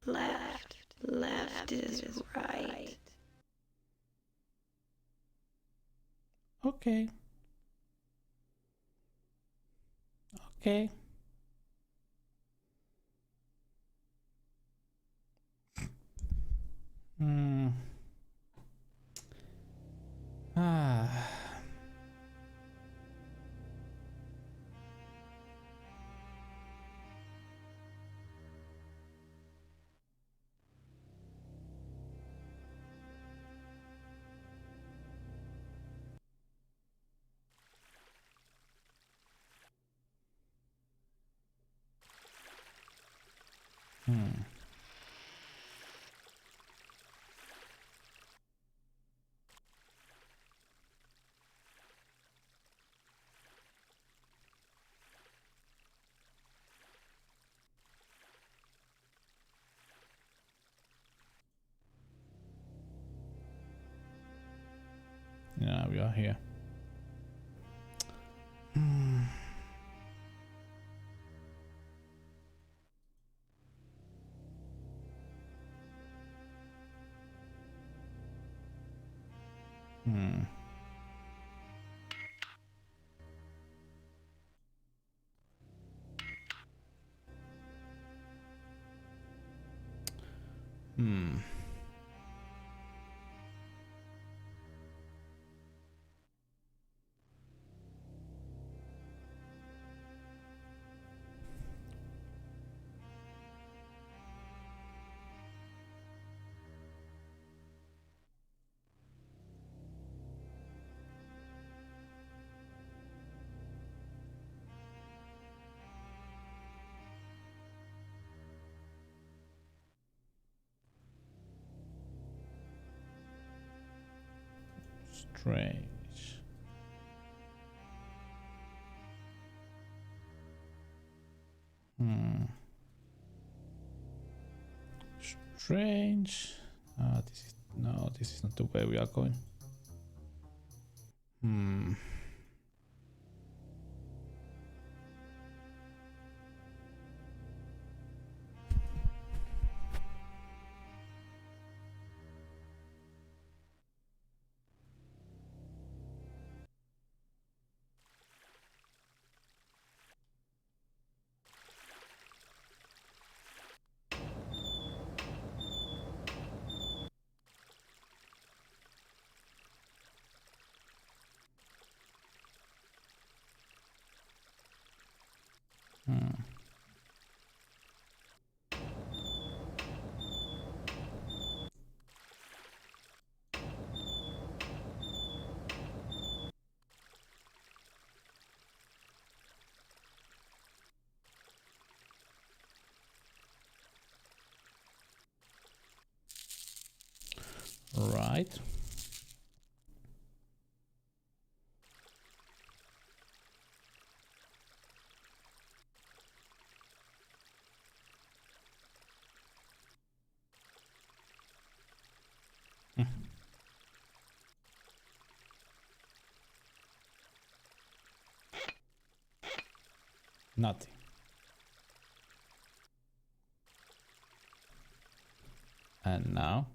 [SPEAKER 13] Left is right.
[SPEAKER 1] Okay. Okay. Ah. Yeah, we are here. Strange. Strange. This is not the way we are going. Right. Nothing. And now?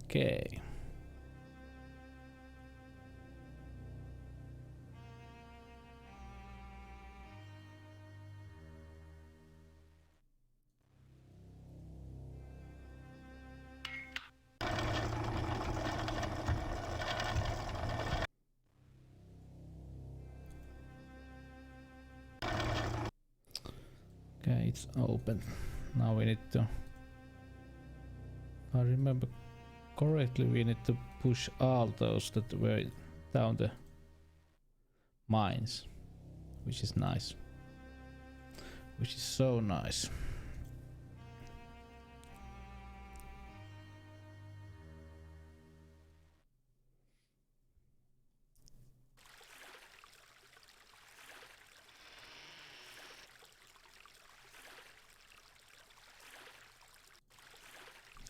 [SPEAKER 1] Okay. Okay, it's open. Now we need to... If I remember correctly, we need to push all those that were down the mines, which is nice. Which is so nice.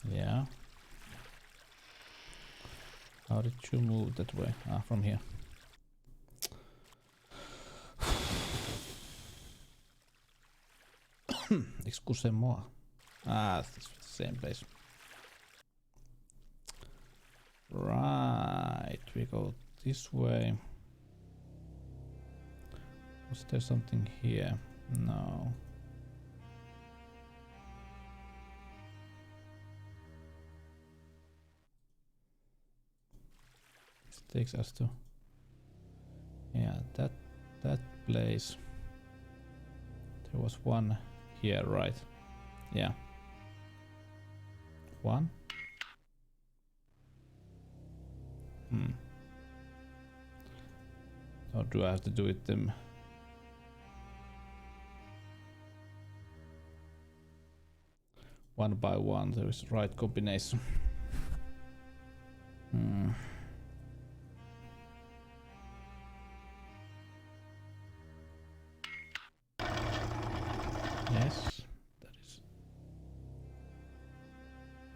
[SPEAKER 1] Yeah. How did you move that way? Ah, from here. Excusez-moi. Ah, it's the same place. Right, we go this way. Was there something here? No. This takes us to... Yeah, that place. There was one here, right? Yeah. One? Or do I have to do it them one by one? There is right combination. Yes,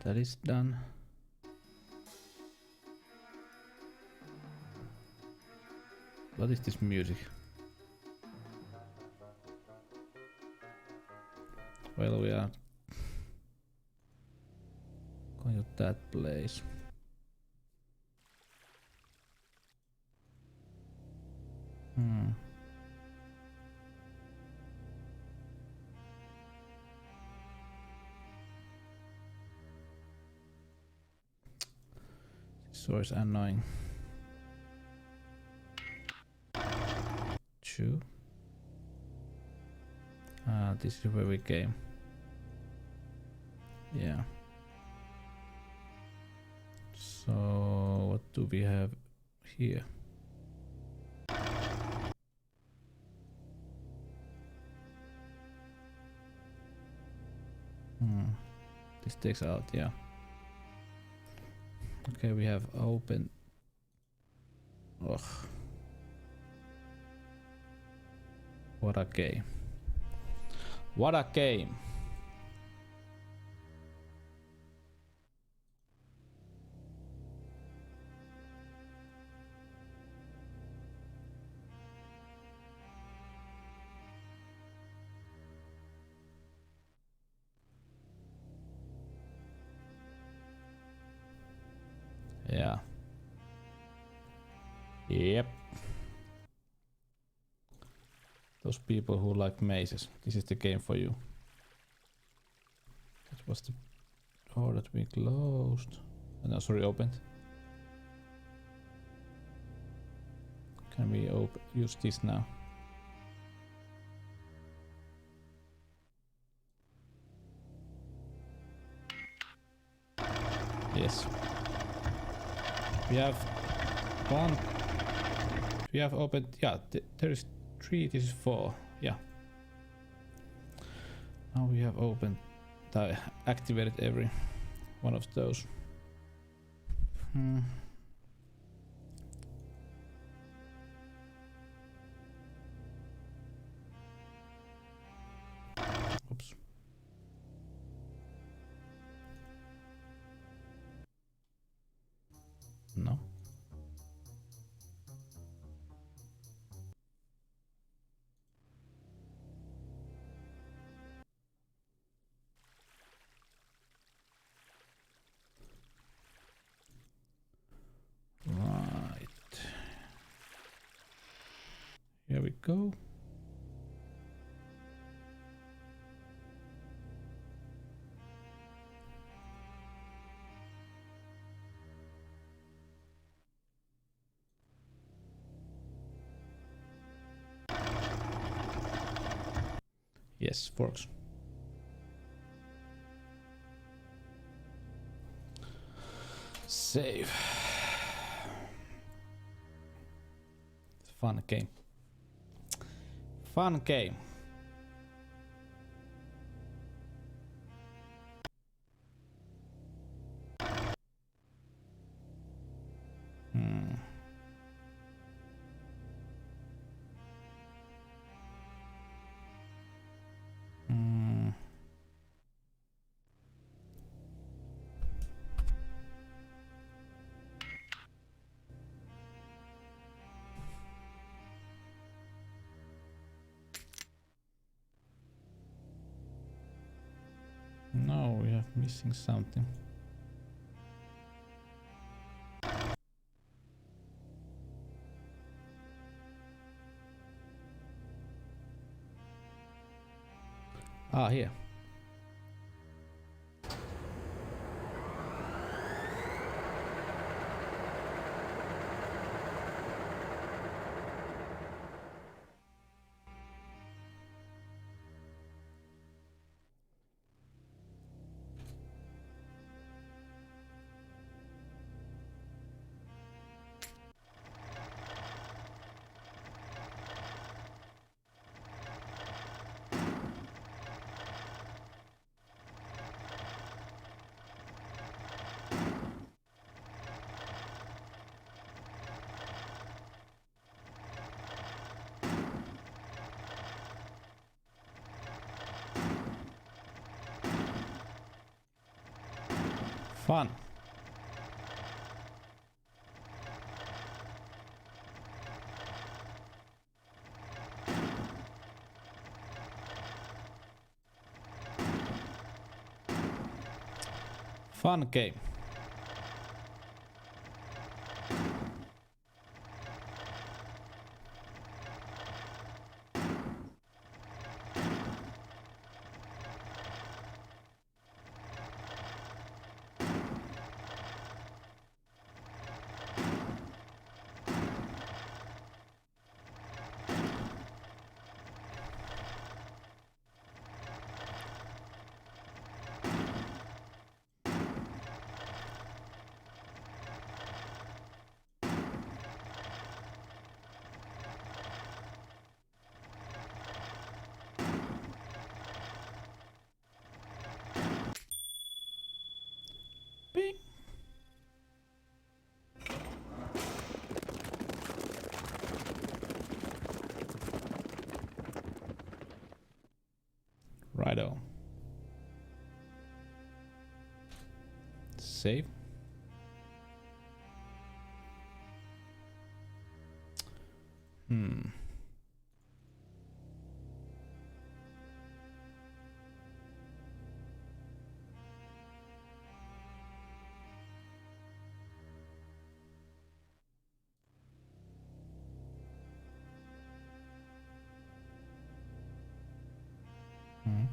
[SPEAKER 1] that is done. What is this music? Well, we are going to that place. So it's annoying. Two. This is where we came. Yeah. So what do we have here? This takes out, yeah. Okay, we have open. Ugh. What a game. What a game. Yeah. Yep. Those people who like mazes, this is the game for you. That was the door that we closed. No, sorry, opened. Can we use this now? Yes. We have one. We have opened. Yeah, there is 3. This is 4. Yeah. Now we have opened. Activated every one of those. No. Right. Here we go. Yes, forks. Save. It's a fun game. Fun game. Hmm. Hmm. No, we are missing something. Ah, here. Fun. Fun game. Bing. Righto. Save. Hmm. Hmm.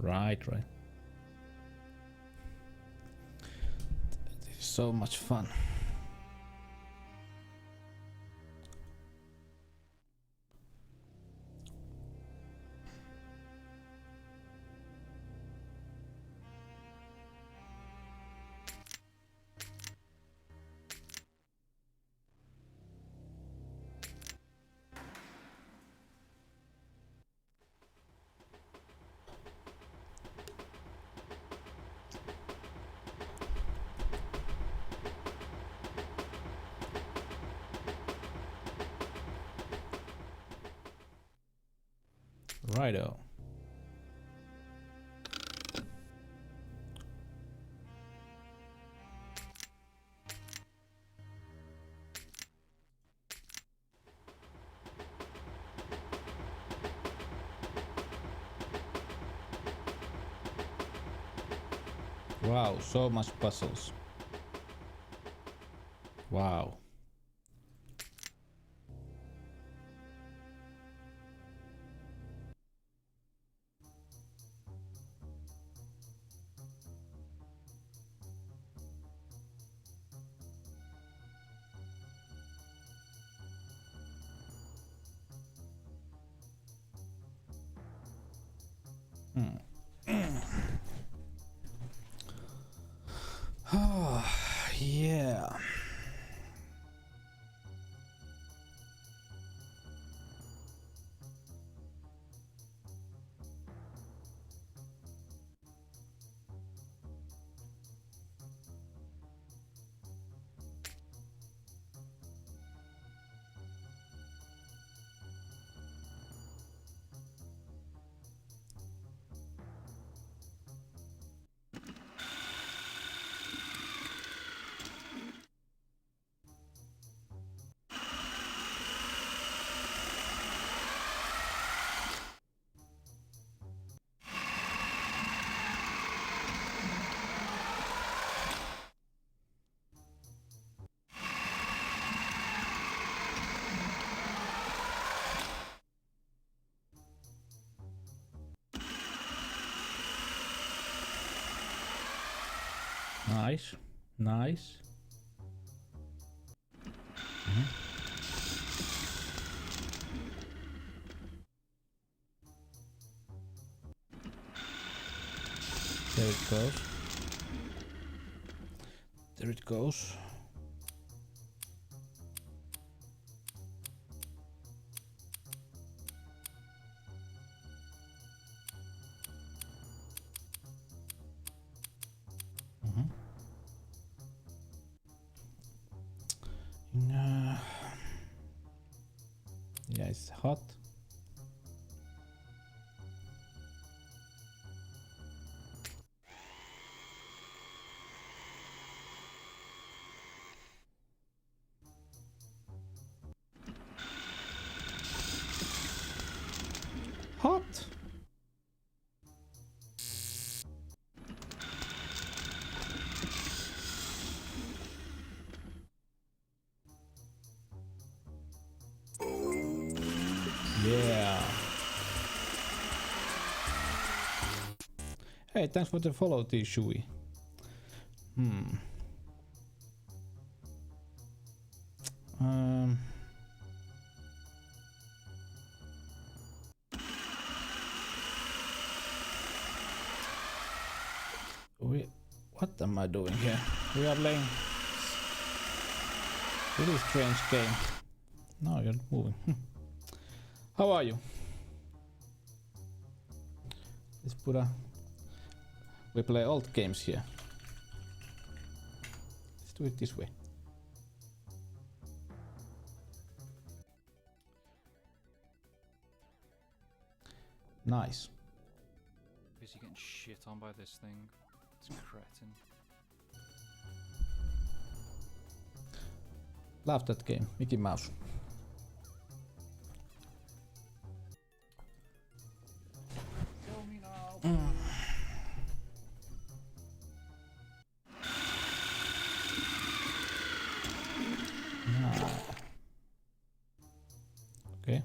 [SPEAKER 1] Right. This is so much fun. Righto. Wow, so much puzzles. Wow. Yeah. Nice. Nice. There it goes. There it goes. Yeah, it's hot. Hot. Yeah. Hey, thanks for the follow, T-Shui. What am I doing here? We are playing really strange game. No, you're not moving. How are you? Let's put a... We play old games here. Let's do it this way. Nice.
[SPEAKER 14] Busy getting shit on by this thing. It's cretin.
[SPEAKER 1] Love that game, Mickey Mouse.
[SPEAKER 14] Kill me now.
[SPEAKER 1] Okay.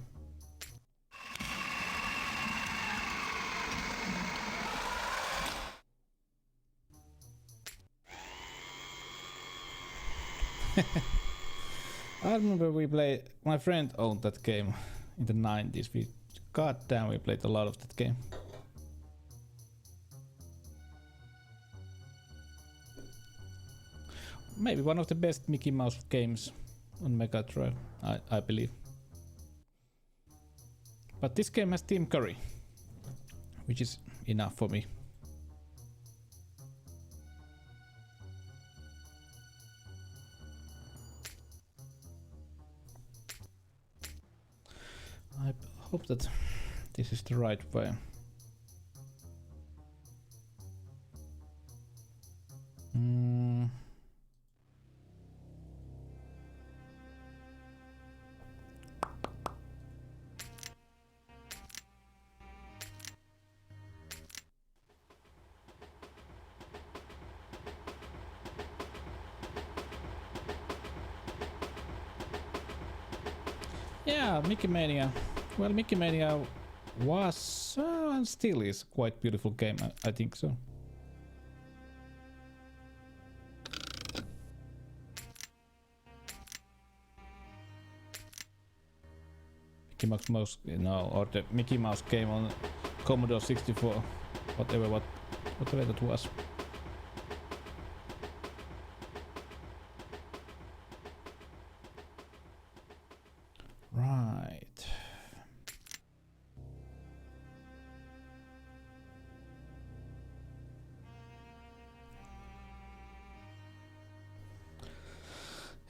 [SPEAKER 1] I remember we played. My friend owned that game in the 90s. Goddamn, we played a lot of that game. Maybe one of the best Mickey Mouse games on Mega Drive, I believe. But this game has Tim Curry, which is enough for me. I hope that this is the right way. Yeah, Mickey Mania. Well, Mickey Mania was and still is quite beautiful game. I think so. Mickey Mouse, no, or the Mickey Mouse game on Commodore 64, whatever that was. Right.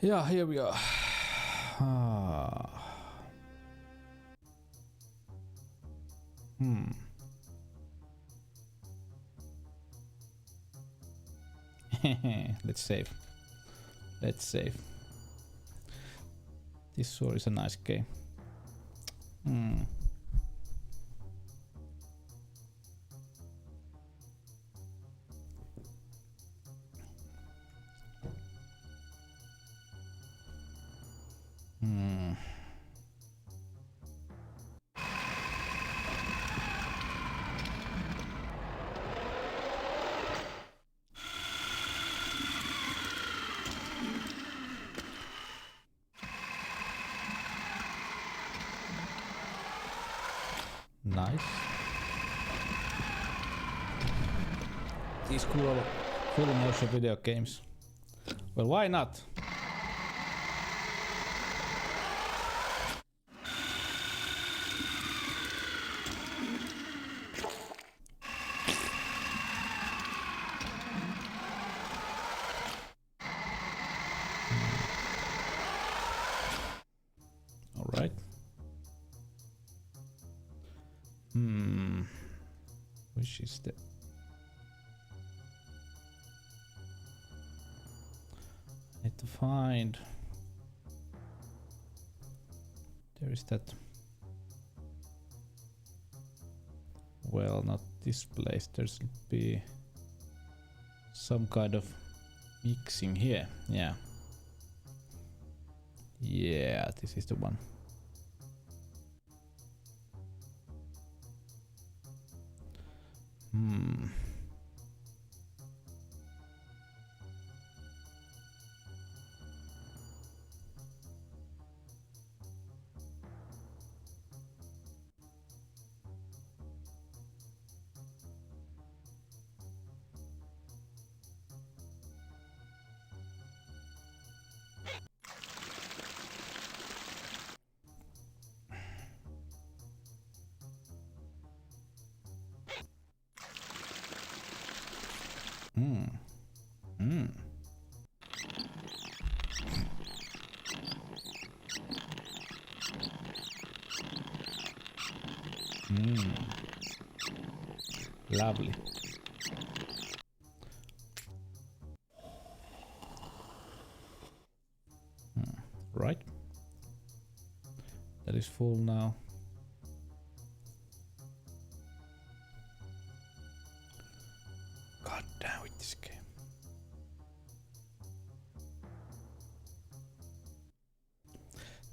[SPEAKER 1] Yeah, here we are. Let's save. Let's save. This sword is a nice game. Nice. These cool full motion video games. Well, why not? All right. Which is the... Need to find... There is that... Well, not this place. There should be some kind of mixing here. Yeah. Yeah, this is the one. Lovely. Right. That is full now. God damn it, this game.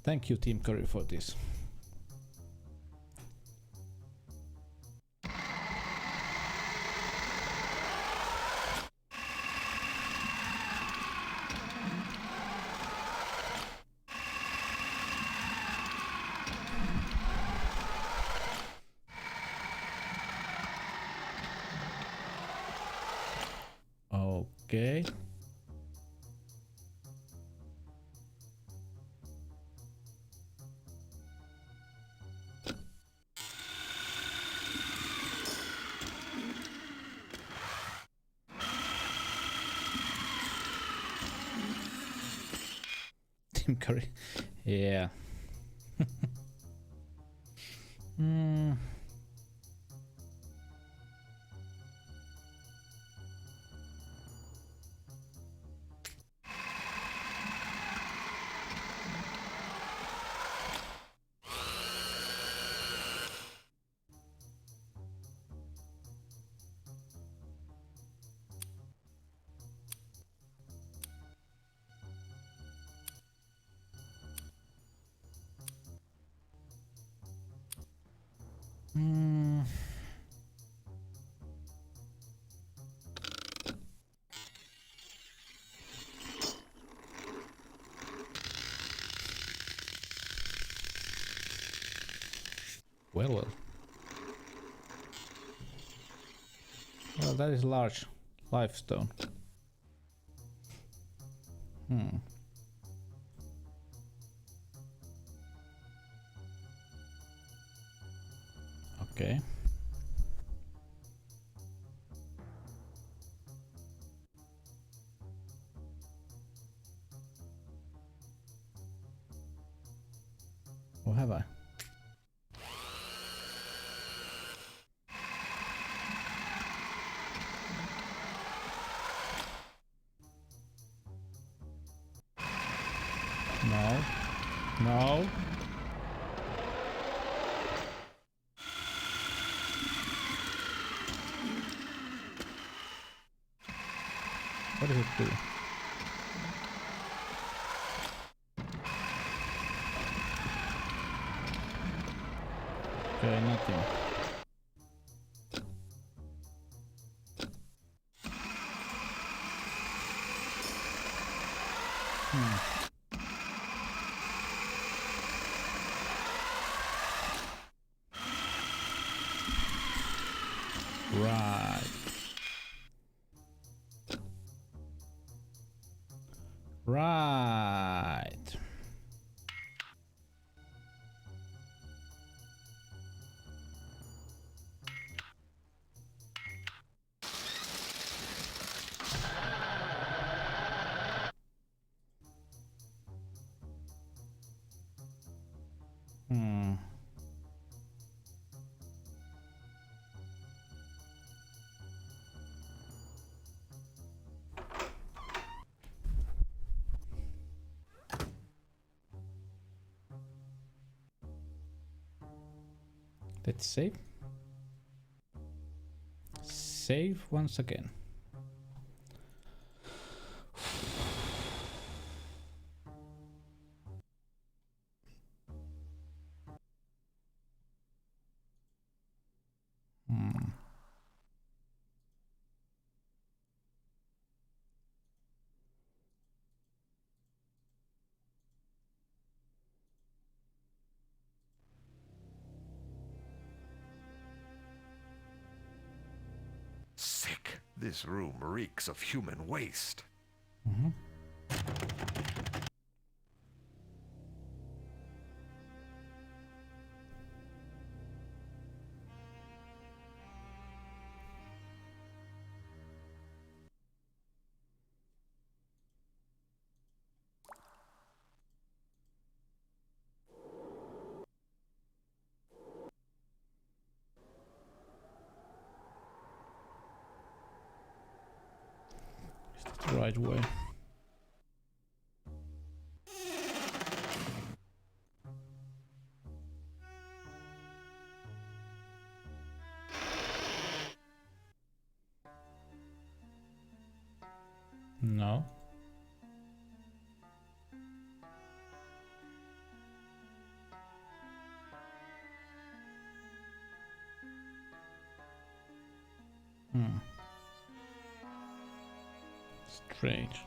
[SPEAKER 1] Thank you, Team Curry, for this. Okay. Tim Curry. Yeah. Hmm. Hmm. Well. Well, that is large life stone. Okay. Or have I? No. No. What is it doing? Okay, nothing. Right. Right. Let's save. Save once again.
[SPEAKER 3] Sick. This room reeks of human waste.
[SPEAKER 1] Is that the right way? No. Strange.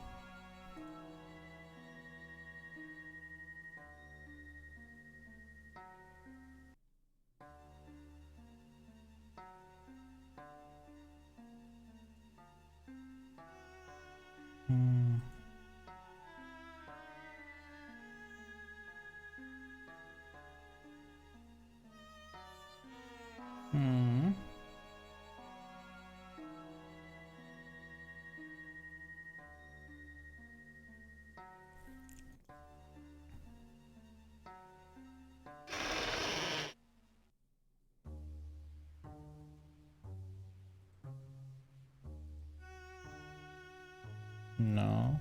[SPEAKER 1] No.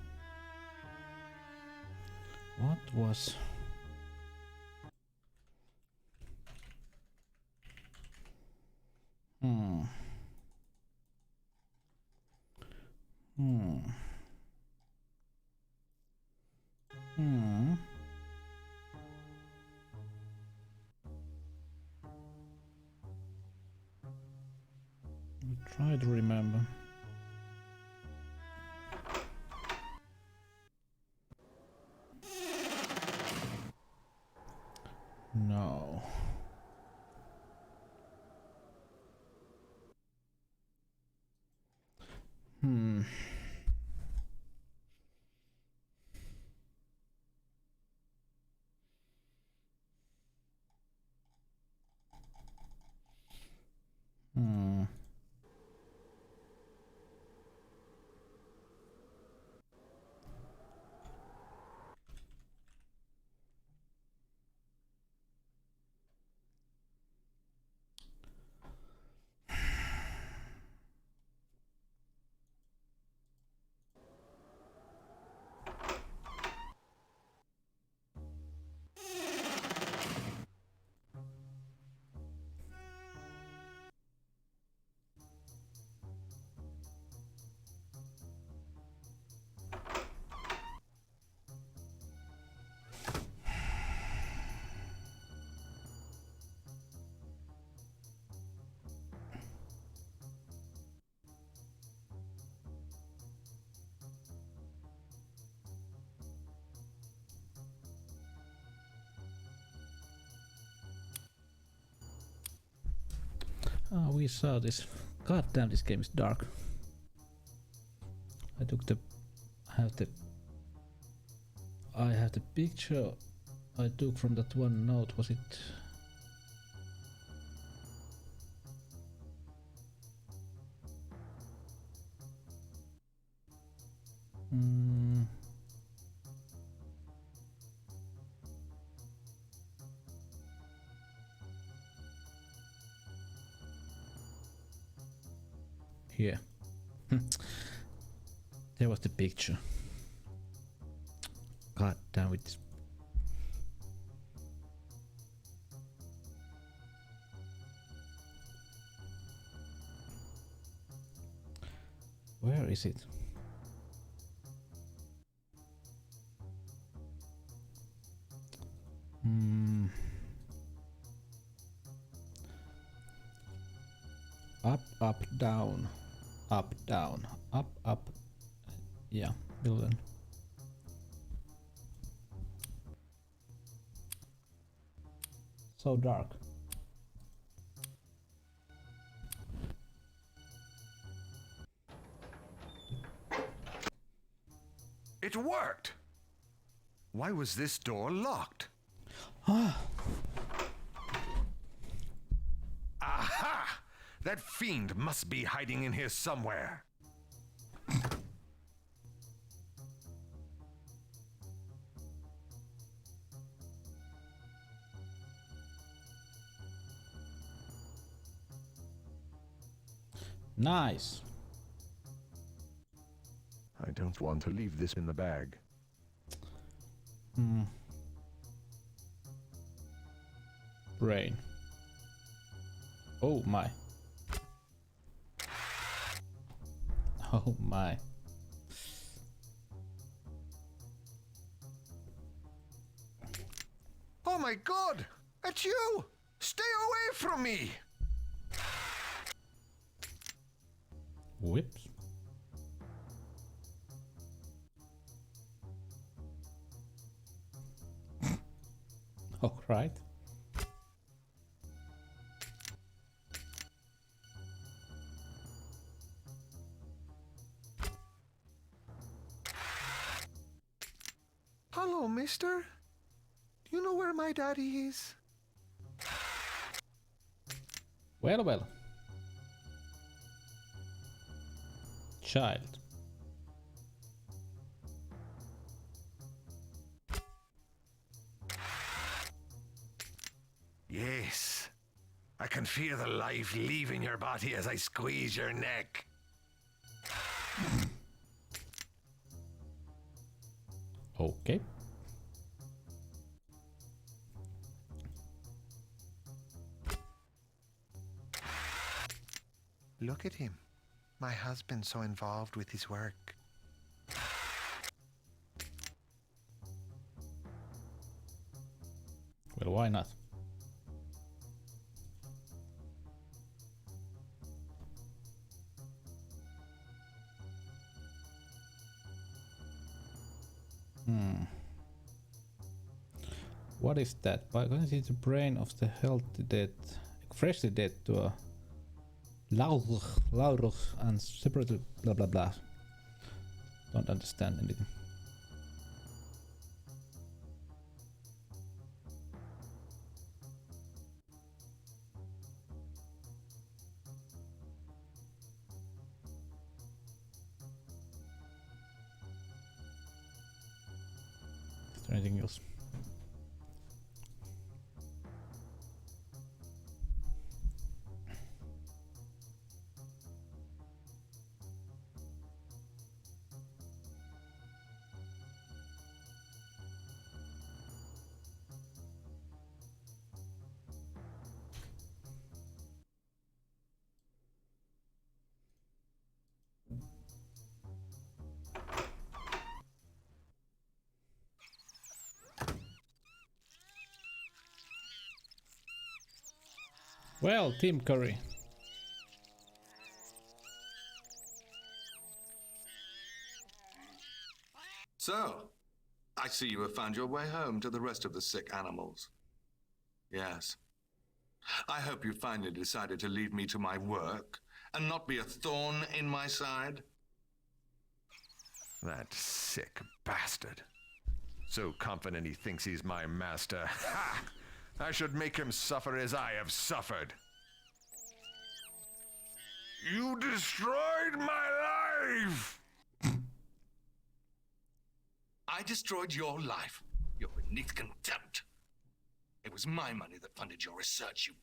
[SPEAKER 1] What was... Hmm. Hmm. Hmm. Try to remember. No. Hmm. Hmm. Oh, we saw this. God damn, this game is dark. I have the picture I took from that one note. Was it? Mm. Here. There was the picture. God damn it. Where is it? Hmm. Up, up, down. Up, down. Up, up. Yeah, building. So dark.
[SPEAKER 3] It worked! Why was this door locked? Aha! That fiend must be hiding in here somewhere.
[SPEAKER 1] Nice.
[SPEAKER 2] I don't want to leave this in the bag.
[SPEAKER 1] Hmm. Brain. Oh my. Oh my.
[SPEAKER 3] Oh my god! It's you! Stay away from me!
[SPEAKER 1] Whoops. All right.
[SPEAKER 3] Hello, mister. Do you know where my daddy is?
[SPEAKER 1] Well, well. Child.
[SPEAKER 3] Yes. I can feel the life leaving your body as I squeeze your neck.
[SPEAKER 1] Okay.
[SPEAKER 3] Look at him. My husband so involved with his work.
[SPEAKER 1] Well, why not? What is that? By connecting the brain of the healthy dead, freshly dead to a Lauruch and separately blah blah blah. Don't understand anything. Is there anything else? Well, Team Curry.
[SPEAKER 6] So, I see you have found your way home to the rest of the sick animals. Yes. I hope you finally decided to leave me to my work and not be a thorn in my side.
[SPEAKER 2] That sick bastard. So confident he thinks he's my master. Ha! I should make him suffer as I have suffered.
[SPEAKER 4] You destroyed my life!
[SPEAKER 6] I destroyed your life. You're beneath contempt. It was my money that funded your research, you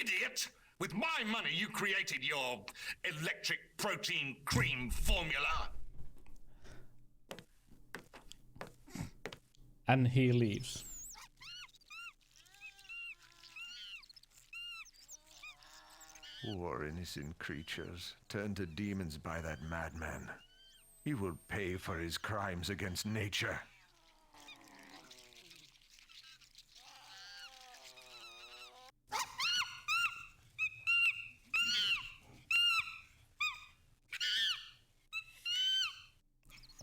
[SPEAKER 6] idiot! With my money, you created your electric protein cream formula.
[SPEAKER 1] And he leaves.
[SPEAKER 2] Poor innocent creatures turned to demons by that madman. He will pay for his crimes against nature.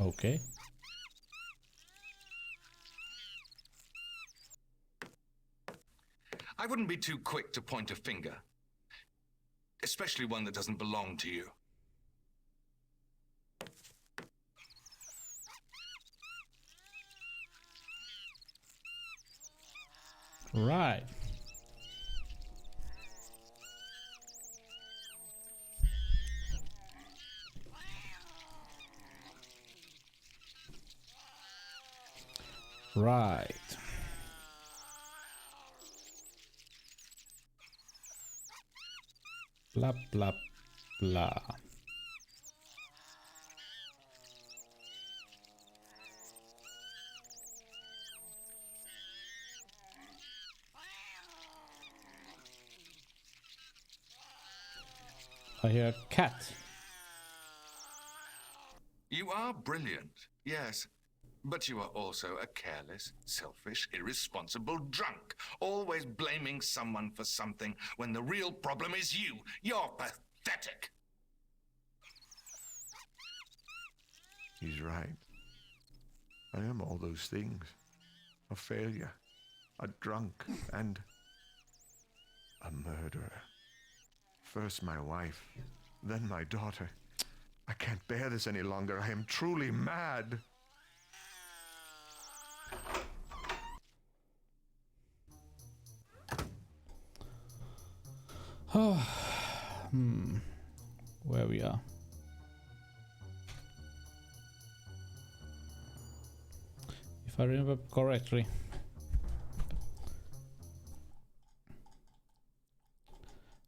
[SPEAKER 1] Okay.
[SPEAKER 6] I wouldn't be too quick to point a finger, especially one that doesn't belong to you.
[SPEAKER 1] Right. Right. Blah blah blah. I hear a cat.
[SPEAKER 6] You are brilliant, yes. But you are also a careless, selfish, irresponsible drunk, always blaming someone for something when the real problem is you. You're pathetic.
[SPEAKER 2] He's right. I am all those things. A failure, a drunk, and a murderer. First my wife, then my daughter. I can't bear this any longer. I am truly mad.
[SPEAKER 1] Where we are. If I remember correctly.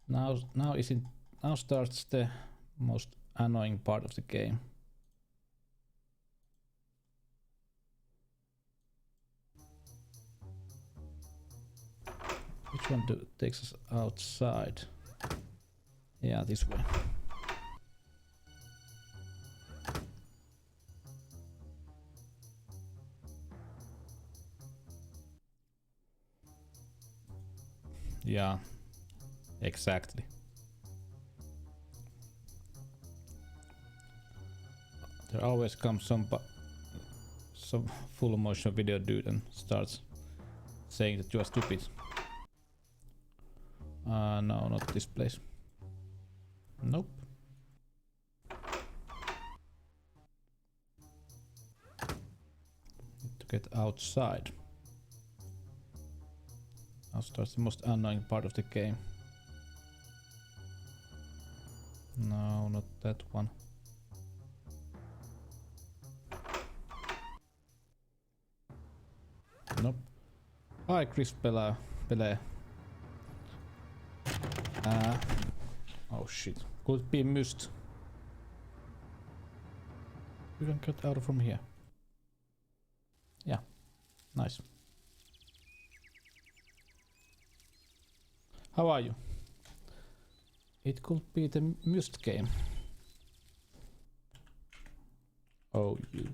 [SPEAKER 1] Now starts the most annoying part of the game. Which one takes us outside? Yeah, this way. Yeah, exactly. There always comes some full motion video dude and starts saying that you are stupid. No, not this place. Nope. Need to get outside. Now starts the most annoying part of the game. No, not that one. Nope. Hi, Chris Pele. Oh shit. Could be missed. We can get out from here. Yeah. Nice. How are you? It could be the Myst game. Oh, you.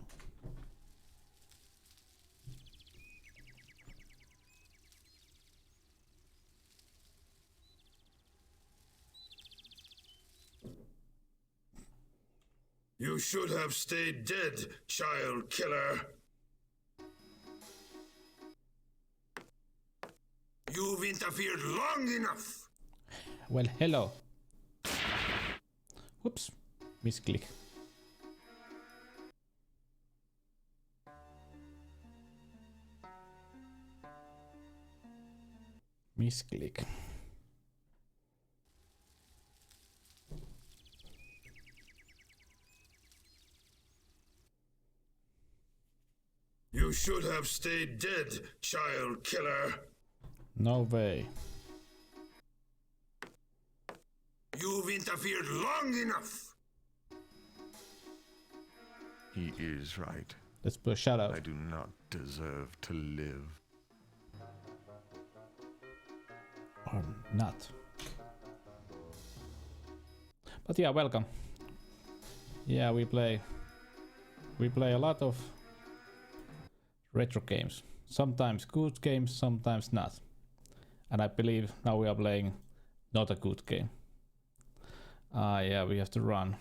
[SPEAKER 4] You should have stayed dead, child killer. You've interfered long enough.
[SPEAKER 1] Well, hello. Whoops. Misclick. Misclick.
[SPEAKER 4] You should have stayed dead, child killer.
[SPEAKER 1] No way.
[SPEAKER 4] You've interfered long enough.
[SPEAKER 2] He is right.
[SPEAKER 1] Let's put a shout out.
[SPEAKER 2] I do not deserve to live.
[SPEAKER 1] Or not. But yeah, welcome. Yeah, we play a lot of retro games. Sometimes good games, sometimes not. And I believe now we are playing not a good game. Yeah, we have to run.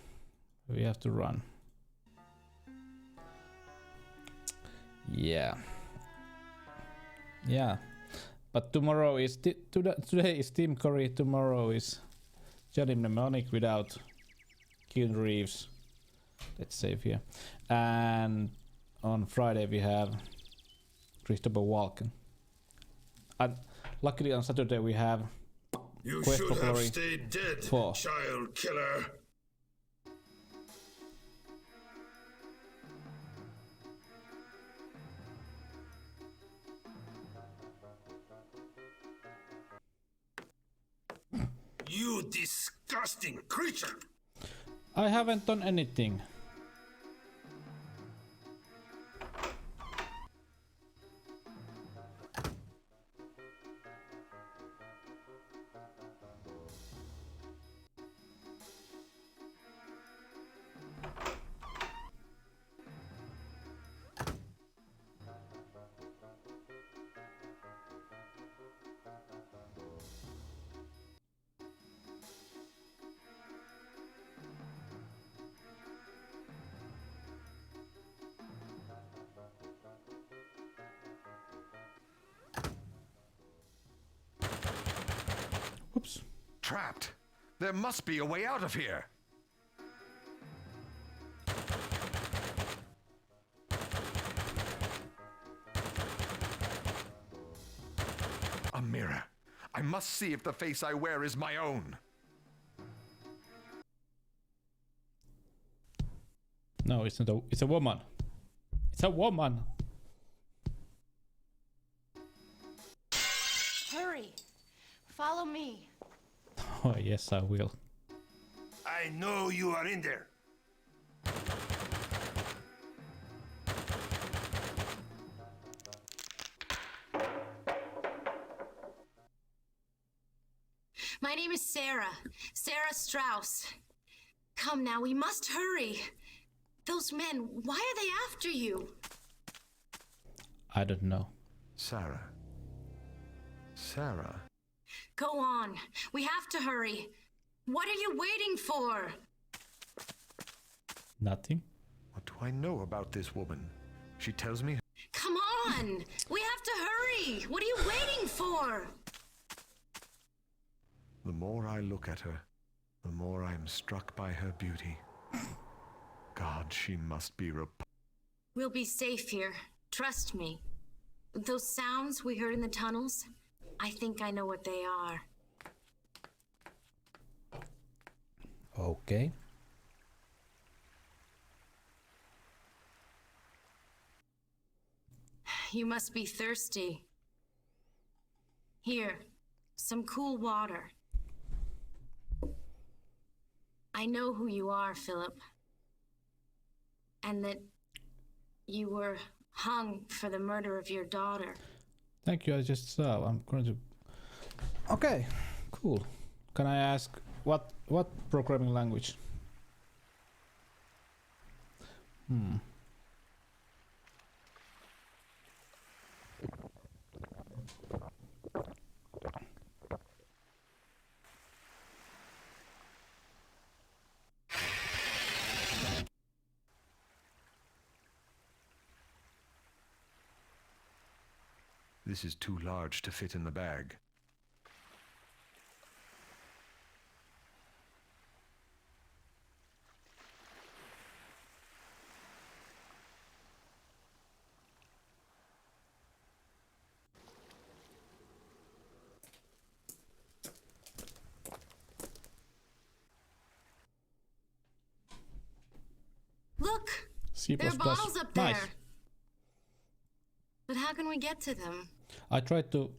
[SPEAKER 1] Yeah. But tomorrow is today is Tim Curry, tomorrow is Johnny Mnemonic without Keanu Reeves. Let's save here. And on Friday we have Christopher Walken. And luckily on Saturday we have
[SPEAKER 4] You
[SPEAKER 1] Quest
[SPEAKER 4] should
[SPEAKER 1] for
[SPEAKER 4] have
[SPEAKER 1] Glory
[SPEAKER 4] stayed dead,
[SPEAKER 1] 4.
[SPEAKER 4] child killer. You disgusting creature!
[SPEAKER 1] I haven't done anything. Oops.
[SPEAKER 3] Trapped. There must be a way out of here. A mirror. I must see if the face I wear is my own.
[SPEAKER 1] No, it's not it's a woman. It's a woman.
[SPEAKER 15] Hurry! Follow me.
[SPEAKER 1] Oh, yes, I will.
[SPEAKER 4] I know you are in there.
[SPEAKER 15] My name is Sarah. Sarah Strauss. Come now, we must hurry. Those men, why are they after you?
[SPEAKER 1] I don't know.
[SPEAKER 2] Sarah. Sarah?
[SPEAKER 15] Go on. We have to hurry. What are you waiting for?
[SPEAKER 1] Nothing.
[SPEAKER 2] What do I know about this woman? She tells me...
[SPEAKER 15] Come on! We have to hurry! What are you waiting for?
[SPEAKER 2] The more I look at her, the more I am struck by her beauty. God, she must be
[SPEAKER 15] We'll be safe here. Trust me. Those sounds we heard in the tunnels, I think I know what they are.
[SPEAKER 1] Okay.
[SPEAKER 15] You must be thirsty. Here, some cool water. I know who you are, Philip. And that you were hung for the murder of your daughter.
[SPEAKER 1] Thank you, I just saw. I'm going to... Okay, cool. Can I ask what programming language?
[SPEAKER 2] This is too large to fit in the bag.
[SPEAKER 15] Look!
[SPEAKER 1] C++.
[SPEAKER 15] There are bottles up there.
[SPEAKER 1] Nice.
[SPEAKER 15] But how can we get to them?
[SPEAKER 1] I tried to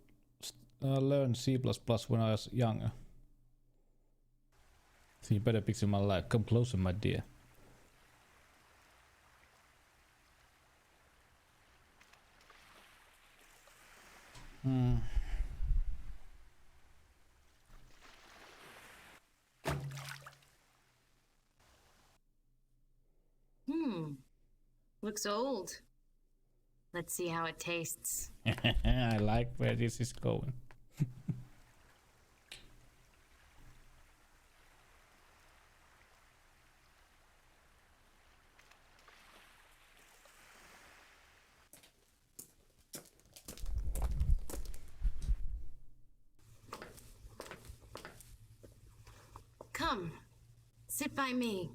[SPEAKER 1] learn C++ when I was younger. So you better picture my life. Come closer, my dear.
[SPEAKER 15] Looks old. Let's see how it tastes.
[SPEAKER 1] I like where this is going.
[SPEAKER 15] Come, sit by me.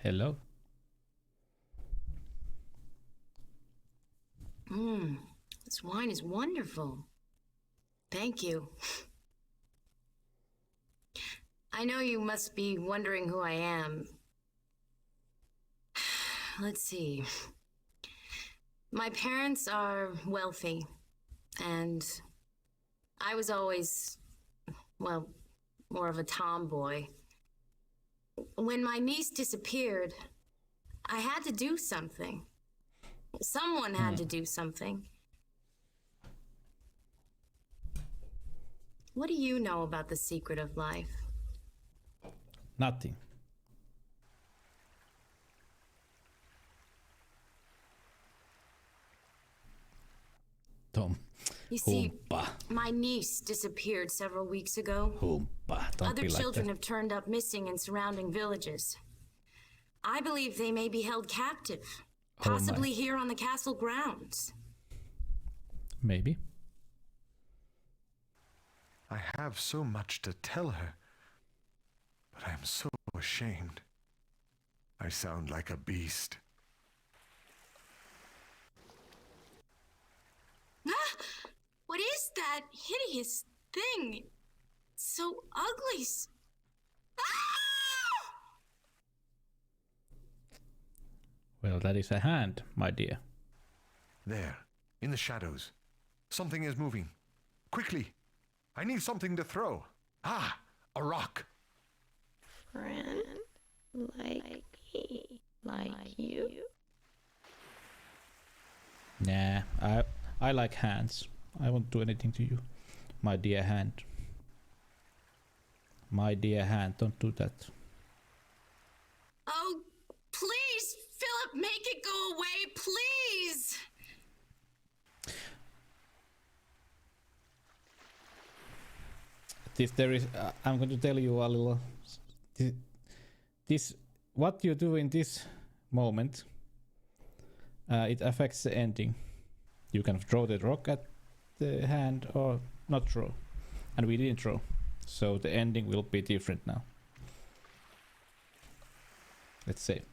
[SPEAKER 1] Hello.
[SPEAKER 15] This wine is wonderful. Thank you. I know you must be wondering who I am. Let's see. My parents are wealthy, and I was always, well, more of a tomboy. When my niece disappeared, I had to do something. Someone had to do something. What do you know about the secret of life?
[SPEAKER 1] Nothing. Tom.
[SPEAKER 15] You see, my niece disappeared several weeks ago.
[SPEAKER 1] Don't
[SPEAKER 15] Other
[SPEAKER 1] be like
[SPEAKER 15] children
[SPEAKER 1] that.
[SPEAKER 15] have turned up missing in surrounding villages. I believe they may be held captive, possibly here on the castle grounds.
[SPEAKER 1] Maybe.
[SPEAKER 2] I have so much to tell her, but I am so ashamed. I sound like a beast.
[SPEAKER 15] What is that hideous thing? So ugly.
[SPEAKER 1] Well, that is a hand, my dear.
[SPEAKER 2] There, in the shadows. Something is moving. Quickly! I need something to throw. Ah, a rock.
[SPEAKER 13] Friend, like me, like you.
[SPEAKER 1] Nah, I like hands. I won't do anything to you. My dear hand. My dear hand, don't do that.
[SPEAKER 15] Oh, please, Philip, make it go away, please!
[SPEAKER 1] I'm going to tell you a little. This what you do in this moment, it affects the ending. You can throw the rock at the hand or not throw, and we didn't throw, so the ending will be different now. Let's say.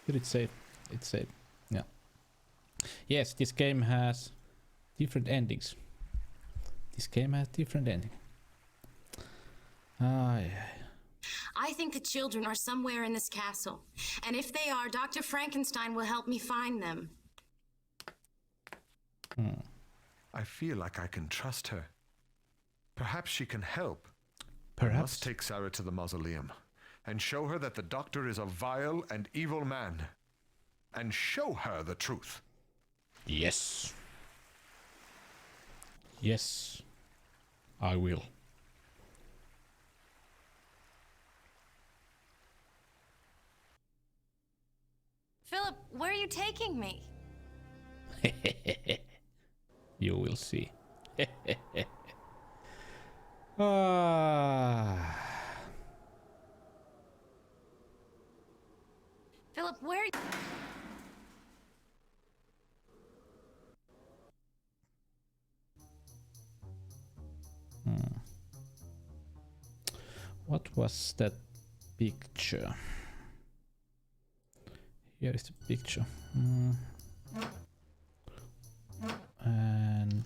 [SPEAKER 1] Did it save? It saved. Yeah. Yes, this game has different endings. This game has different ending.
[SPEAKER 15] I think the children are somewhere in this castle. And if they are, Dr. Frankenstein will help me find them.
[SPEAKER 3] I feel like I can trust her. Perhaps she can help.
[SPEAKER 1] Perhaps.
[SPEAKER 3] I must take Sarah to the mausoleum and show her that the doctor is a vile and evil man. And show her the truth.
[SPEAKER 1] Yes. Yes. I will.
[SPEAKER 15] Philip, where are you taking me?
[SPEAKER 1] You will see.
[SPEAKER 15] Philip, where?
[SPEAKER 1] What was that picture? Here is the picture. And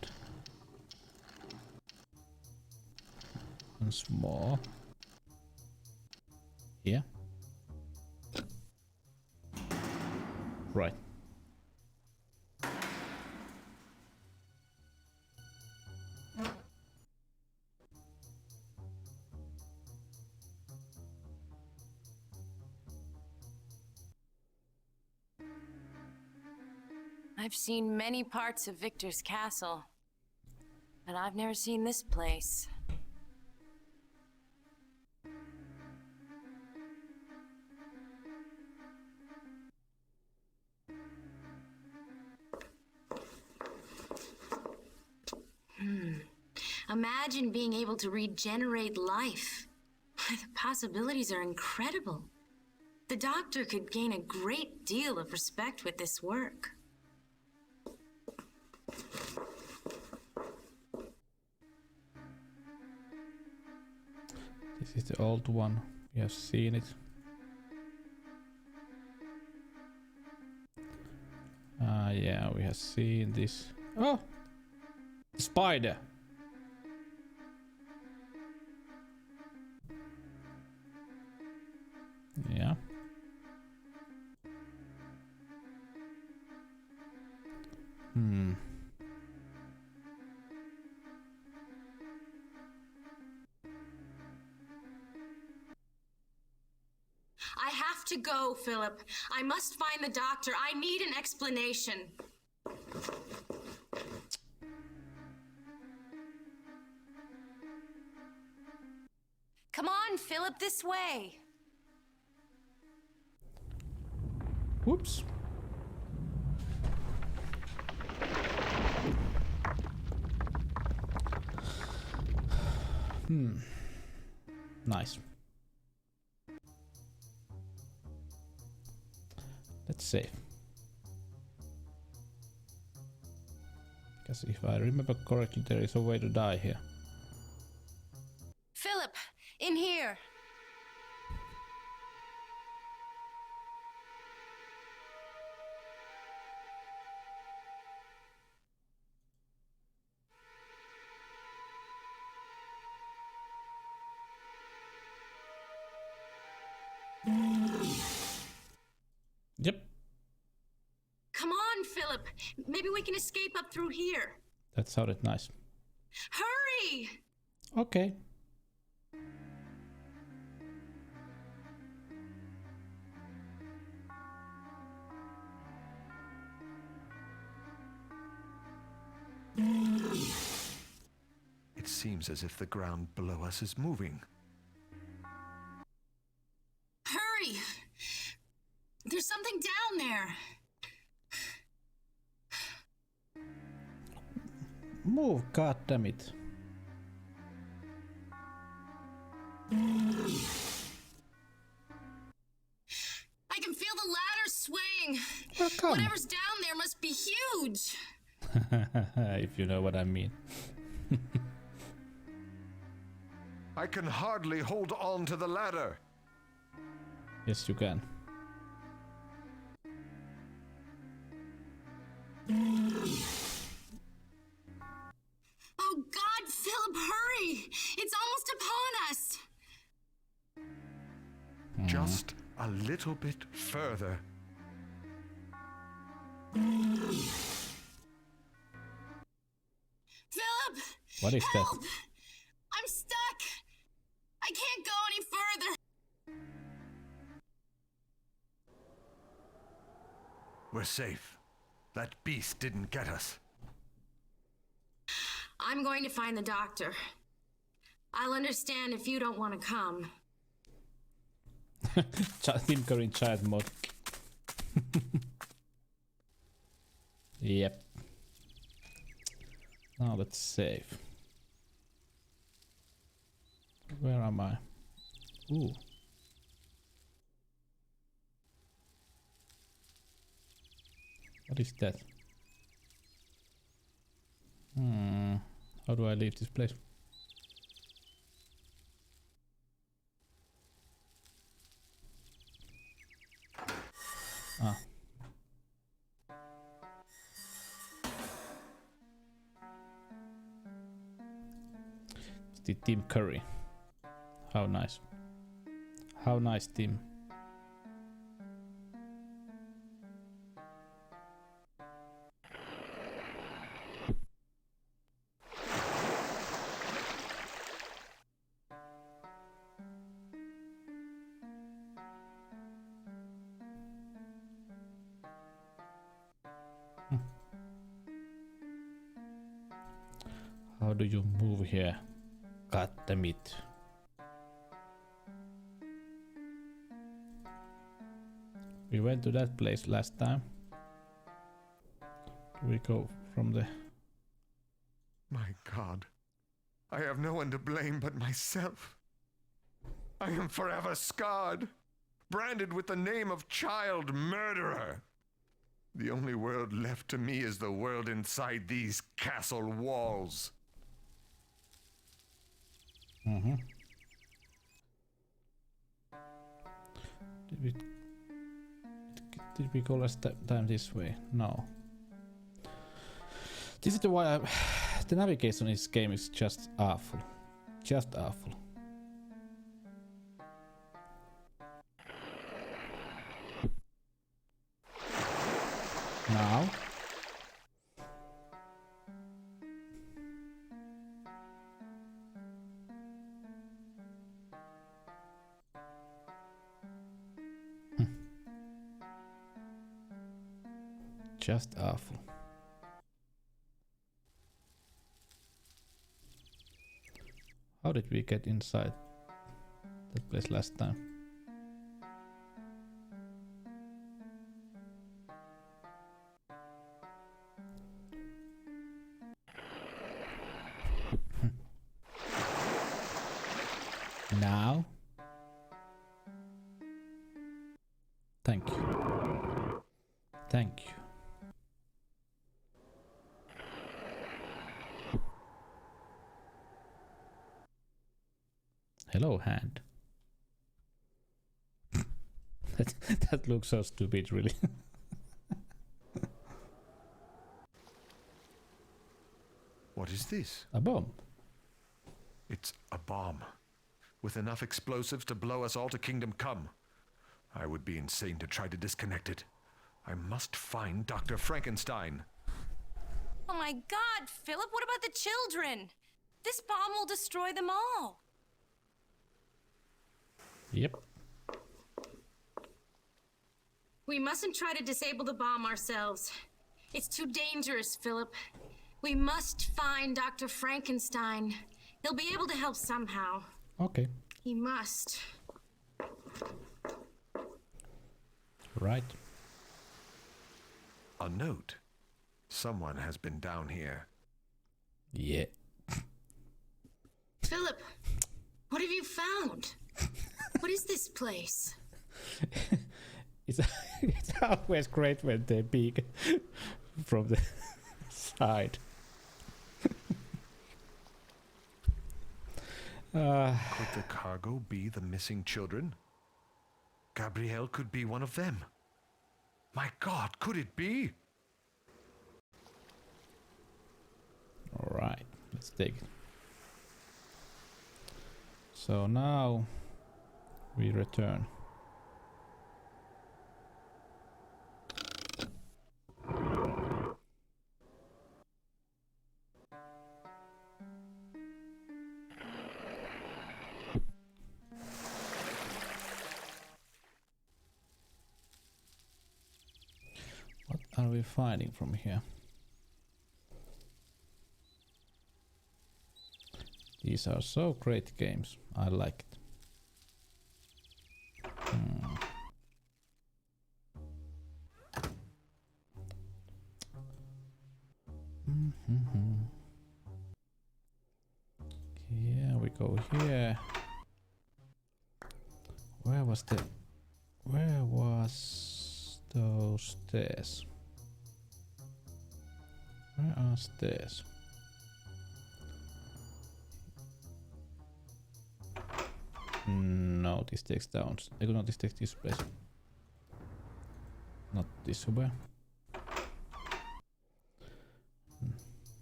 [SPEAKER 1] once more. Here. Right.
[SPEAKER 15] I've seen many parts of Victor's castle, but I've never seen this place. Imagine being able to regenerate life. The possibilities are incredible. The doctor could gain a great deal of respect with this work.
[SPEAKER 1] This is the old one. We have seen it. Yeah, we have seen this. Oh! Spider! Yeah.
[SPEAKER 15] I have to go, Philip. I must find the doctor. I need an explanation. Come on, Philip, this way.
[SPEAKER 1] Whoops. Nice. Let's save. Because if I remember correctly, there is a way to die here.
[SPEAKER 15] Philip, in here.
[SPEAKER 1] Yep.
[SPEAKER 15] Come on, Philip. Maybe we can escape up through here.
[SPEAKER 1] That sounded nice.
[SPEAKER 15] Hurry!
[SPEAKER 1] Okay.
[SPEAKER 2] seems as if the ground below us is moving.
[SPEAKER 15] Hurry! There's something down there.
[SPEAKER 1] Move, god damn it.
[SPEAKER 15] I can feel the ladder swaying.
[SPEAKER 1] Welcome.
[SPEAKER 15] Whatever's down there must be huge.
[SPEAKER 1] If you know what I mean.
[SPEAKER 2] I can hardly hold on to the ladder.
[SPEAKER 1] Yes, you can.
[SPEAKER 15] Oh God, Philip, hurry! It's almost upon us.
[SPEAKER 2] Just a little bit further.
[SPEAKER 15] Philip!
[SPEAKER 1] What is
[SPEAKER 15] help!
[SPEAKER 1] that?
[SPEAKER 15] I'm stuck. I can't go any further.
[SPEAKER 2] We're safe. That beast didn't get us.
[SPEAKER 15] I'm going to find the doctor. I'll understand if you don't want to come.
[SPEAKER 1] Tim Curry in child mode. Yep. Now let's save. Where am I? Ooh. What is that? How do I leave this place? Ah. It's the Tim Curry. How nice. How nice, Tim. How do you move here? God damn it. We went to that place last time. Do we go from the...
[SPEAKER 2] My God. I have no one to blame but myself. I am forever scarred, branded with the name of child murderer. The only world left to me is the world inside these castle walls.
[SPEAKER 1] Did we go last time this way? No. This is the why the navigation in this game is just awful. Just awful. Now. Just awful. How did we get inside that place last time? Now? Thank you. Thank you. Hello, hand. that looks so stupid, really.
[SPEAKER 2] What is this?
[SPEAKER 1] A bomb.
[SPEAKER 2] It's a bomb. With enough explosives to blow us all to Kingdom Come. I would be insane to try to disconnect it. I must find Dr. Frankenstein.
[SPEAKER 16] Oh my God, Philip, what about the children? This bomb will destroy them all.
[SPEAKER 1] Yep.
[SPEAKER 15] We mustn't try to disable the bomb ourselves. It's too dangerous, Philip. We must find Dr. Frankenstein He'll be able to help somehow.
[SPEAKER 1] Okay.
[SPEAKER 15] He must.
[SPEAKER 1] Right.
[SPEAKER 2] A note. Someone has been down here.
[SPEAKER 1] Yeah.
[SPEAKER 15] Philip, what have you found? What is this place?
[SPEAKER 1] It's always great when they peek from the side.
[SPEAKER 2] Could the cargo be the missing children? Gabrielle could be one of them. My God, could it be?
[SPEAKER 1] All right, let's take it. So now we return. What are we finding from here? These are so great games. I like it. Yeah, we go here. Where was those stairs? Where are stairs? No, this takes down. No, this takes this place. Not this way.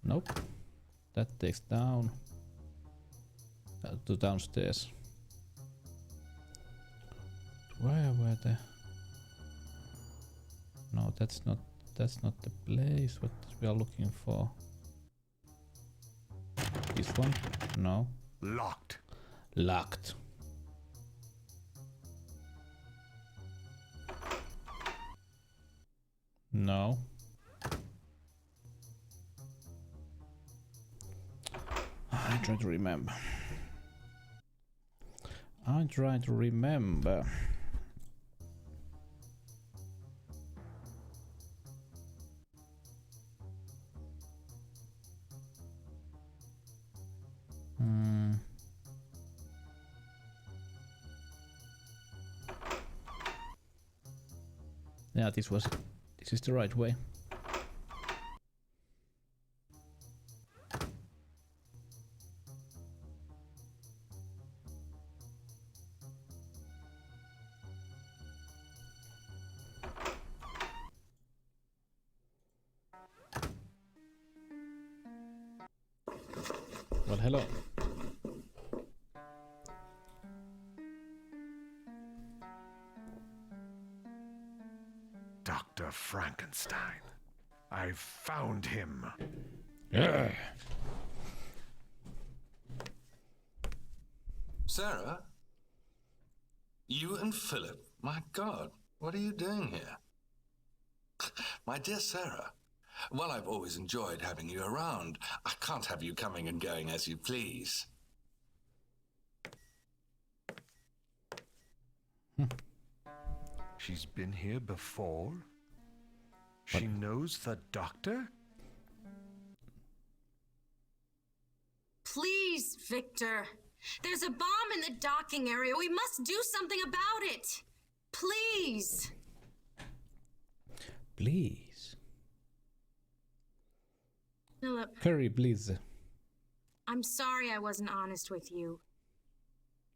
[SPEAKER 1] Nope. That takes down to downstairs. Where were the? No, that's not the place. What we are looking for? This one? No.
[SPEAKER 2] Locked.
[SPEAKER 1] Locked. No. I try to remember. Yeah, this is the right way. Well, hello.
[SPEAKER 2] Dr. Frankenstein. I've found him.
[SPEAKER 1] Yeah.
[SPEAKER 5] Sarah? You and Philip? My God, what are you doing here? My dear Sarah, while I've always enjoyed having you around, I can't have you coming and going as you please.
[SPEAKER 2] She's been here before? She knows the doctor?
[SPEAKER 15] Please, Victor. There's a bomb in the docking area. We must do something about it. Please.
[SPEAKER 1] Please.
[SPEAKER 15] Philip.
[SPEAKER 1] Curry, please.
[SPEAKER 15] I'm sorry I wasn't honest with you.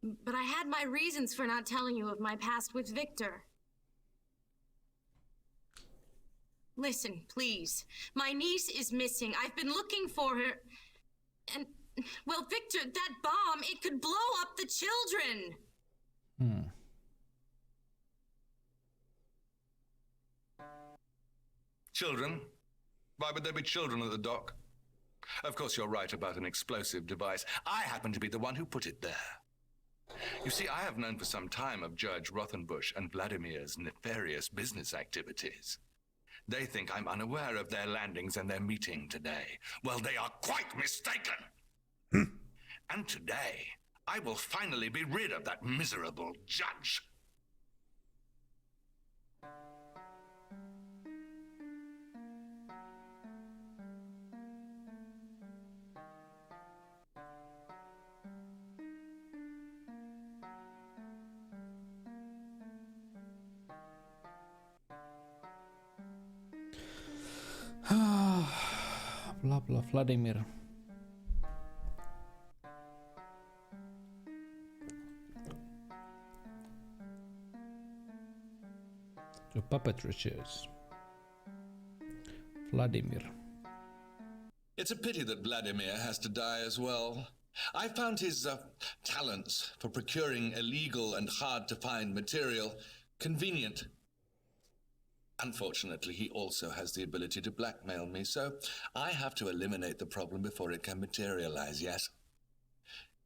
[SPEAKER 15] But I had my reasons for not telling you of my past with Victor. Listen, please. My niece is missing. I've been looking for her. And, well, Victor, that bomb, it could blow up the children.
[SPEAKER 6] Children? Why would there be children at the dock? Of course, you're right about an explosive device. I happen to be the one who put it there. You see, I have known for some time of Judge Rothenbush and Vladimir's nefarious business activities. They think I'm unaware of their landings and their meeting today. Well, they are quite mistaken.
[SPEAKER 5] And today, I will finally be rid of that miserable judge.
[SPEAKER 1] Blah blah Vladimir. The puppetry shows. Vladimir.
[SPEAKER 5] It's a pity that Vladimir has to die as well. I found his talents for procuring illegal and hard-to-find material convenient. Unfortunately, he also has the ability to blackmail me, so I have to eliminate the problem before it can materialize, yes?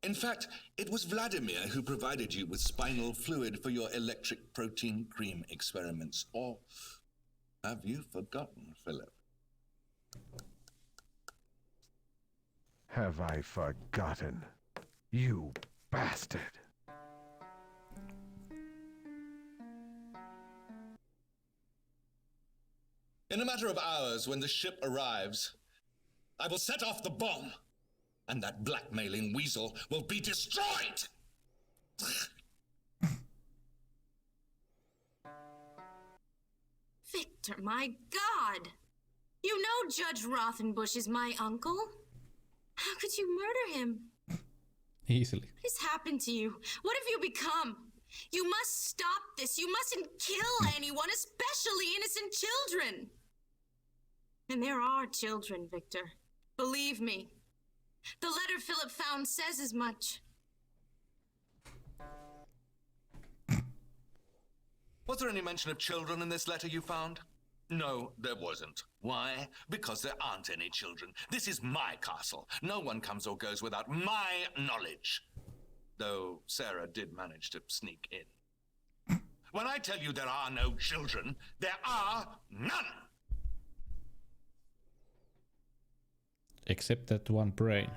[SPEAKER 5] In fact, it was Vladimir who provided you with spinal fluid for your electric protein cream experiments. Or have you forgotten, Philip?
[SPEAKER 2] Have I forgotten? You bastard!
[SPEAKER 5] In a matter of hours, when the ship arrives, I will set off the bomb, and that blackmailing weasel will be destroyed!
[SPEAKER 15] Victor, my God! You know Judge Rothenbush is my uncle. How could you murder him?
[SPEAKER 1] Easily.
[SPEAKER 15] What has happened to you? What have you become? You must stop this. You mustn't kill anyone, especially innocent children. And there are children, Victor. Believe me. The letter Philip found says as much.
[SPEAKER 5] Was there any mention of children in this letter you found? No, there wasn't. Why? Because there aren't any children. This is my castle. No one comes or goes without my knowledge. Though Sarah did manage to sneak in. When I tell you there are no children, there are none!
[SPEAKER 1] Except that one brain.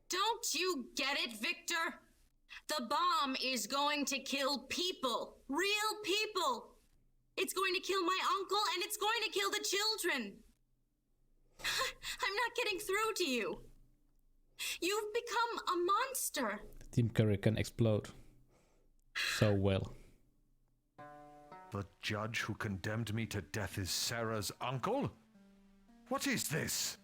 [SPEAKER 15] Don't you get it, Victor? The bomb is going to kill people. Real people. It's going to kill my uncle, and it's going to kill the children. I'm not getting through to you. You've become a monster.
[SPEAKER 1] Tim Curry can explode so well.
[SPEAKER 2] The judge who condemned me to death is Sarah's uncle? What is this?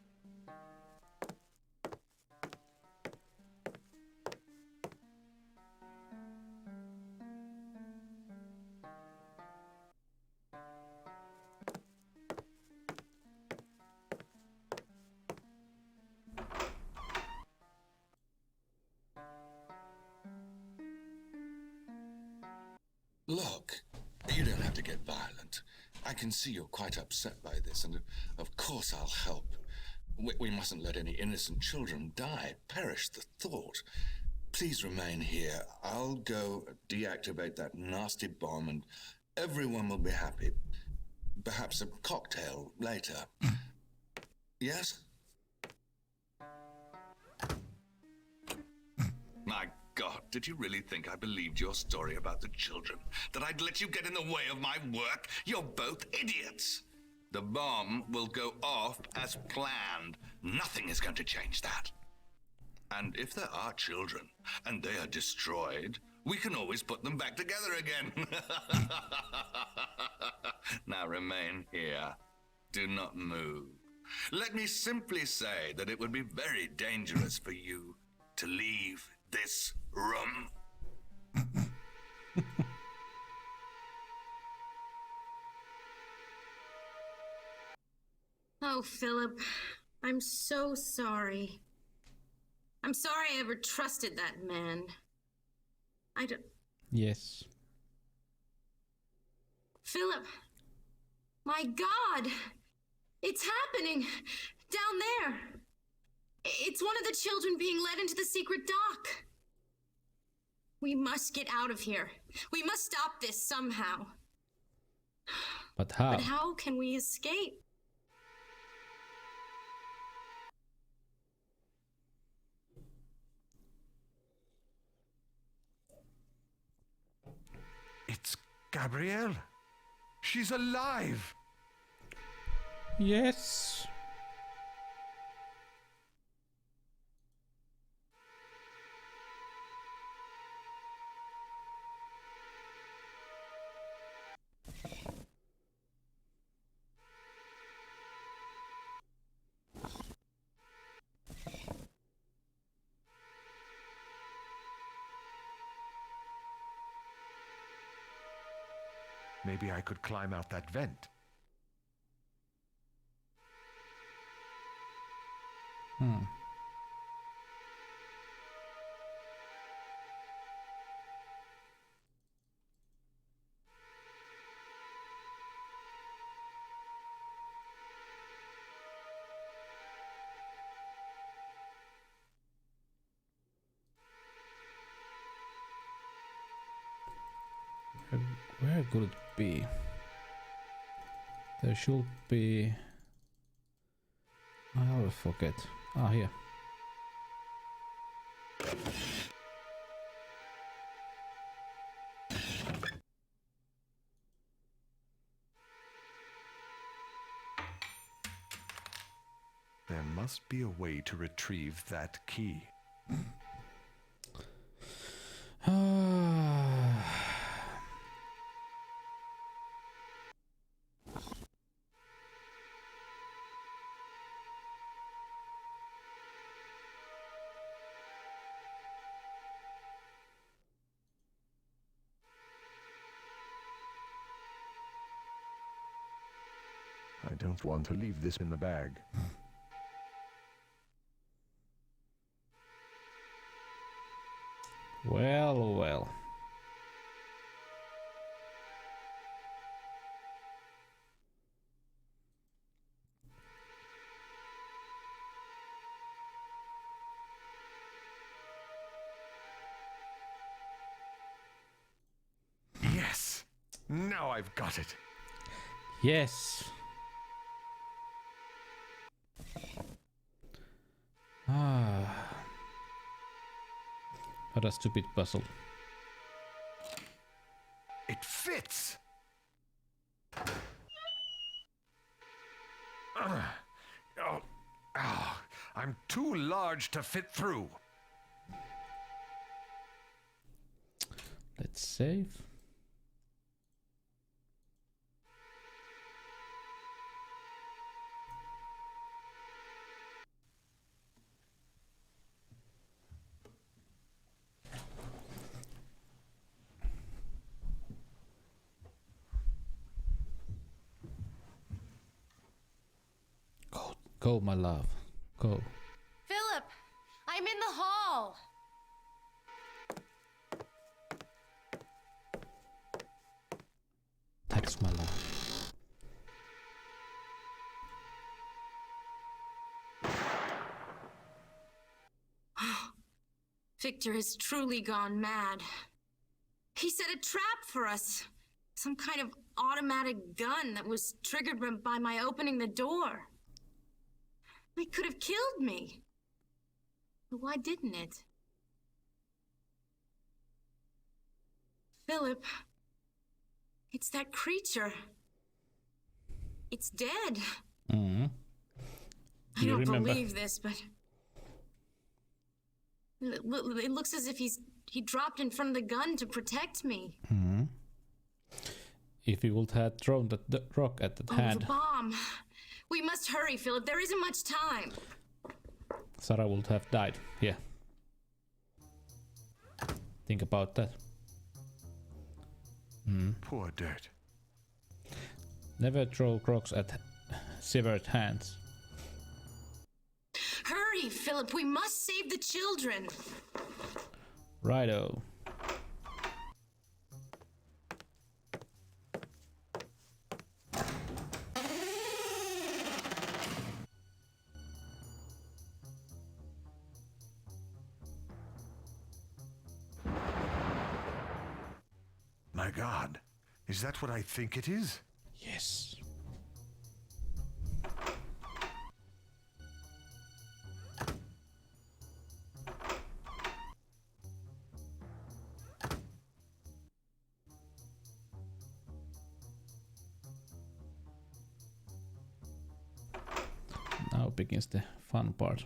[SPEAKER 5] Look, you don't have to get violent. I can see you're quite upset by this, and of course I'll help. We mustn't let any innocent children die. Perish the thought. Please remain here. I'll go deactivate that nasty bomb, and everyone will be happy. Perhaps a cocktail later. Yes? My God, did you really think I believed your story about the children? That I'd let you get in the way of my work? You're both idiots. The bomb will go off as planned. Nothing is going to change that. And if there are children, and they are destroyed, we can always put them back together again. Now remain here. Do not move. Let me simply say that it would be very dangerous for you to leave this room.
[SPEAKER 15] Oh, Philip, I'm so sorry. I'm sorry I ever trusted that man. I don't...
[SPEAKER 1] Yes.
[SPEAKER 15] Philip, my God, it's happening down there. It's one of the children being led into the secret dock. We must get out of here. We must stop this somehow.
[SPEAKER 1] But how?
[SPEAKER 15] But how can we escape?
[SPEAKER 3] Gabrielle! She's alive!
[SPEAKER 1] Yes.
[SPEAKER 3] Maybe I could climb out that vent.
[SPEAKER 1] Hmm. Where could it be? There should be... I always forget. Ah, here.
[SPEAKER 3] There must be a way to retrieve that key.
[SPEAKER 2] I don't want to leave this in the bag.
[SPEAKER 1] Well, well.
[SPEAKER 3] Yes! Now I've got it!
[SPEAKER 1] Yes. Ah. What a stupid puzzle.
[SPEAKER 3] It fits! I'm too large to fit through.
[SPEAKER 1] Let's save. Go, my love. Go.
[SPEAKER 16] Philip, I'm in the hall.
[SPEAKER 1] That's my love.
[SPEAKER 15] Victor has truly gone mad. He set a trap for us. Some kind of automatic gun that was triggered by my opening the door. It could have killed me. But why didn't it? Philip, it's that creature. It's dead.
[SPEAKER 1] Mm-hmm.
[SPEAKER 15] I don't believe this, but it looks as if he dropped in front of the gun to protect me.
[SPEAKER 1] Mm-hmm. If he would have thrown the rock at the hand,
[SPEAKER 15] the bomb. We must hurry, Philip. There isn't much time.
[SPEAKER 1] Sarah would have died. Yeah. Think about that.
[SPEAKER 3] Poor dirt.
[SPEAKER 1] Never throw rocks at severed hands.
[SPEAKER 15] Hurry, Philip. We must save the children.
[SPEAKER 1] Righto.
[SPEAKER 3] My God, is that what I think it is?
[SPEAKER 1] Yes. Now begins the fun part.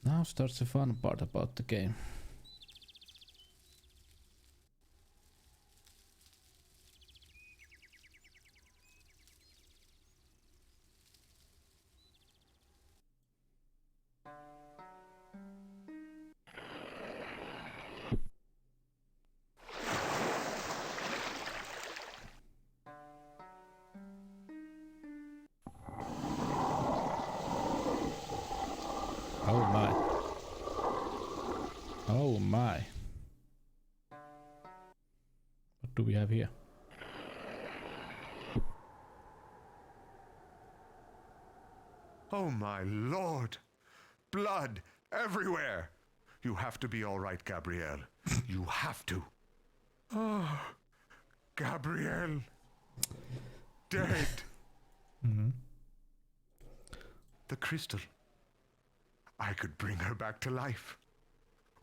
[SPEAKER 1] Now starts the fun part about the game. Oh my. Oh my. What do we have here?
[SPEAKER 3] Oh my lord! Blood everywhere! You have to be all right, Gabrielle. You have to. Oh, Gabrielle. Dead. The crystal. I could bring her back to life.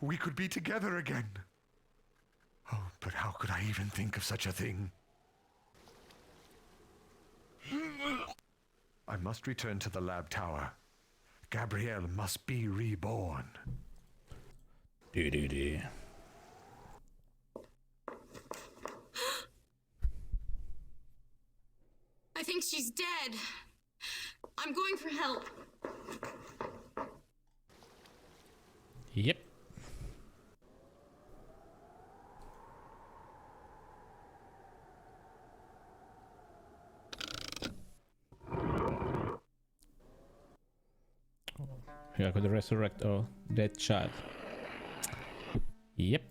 [SPEAKER 3] We could be together again. Oh, but how could I even think of such a thing? I must return to the lab tower. Gabrielle must be reborn.
[SPEAKER 1] Dee.
[SPEAKER 15] I think she's dead. I'm going for help.
[SPEAKER 1] Yep. Here I could resurrect our dead child. Yep.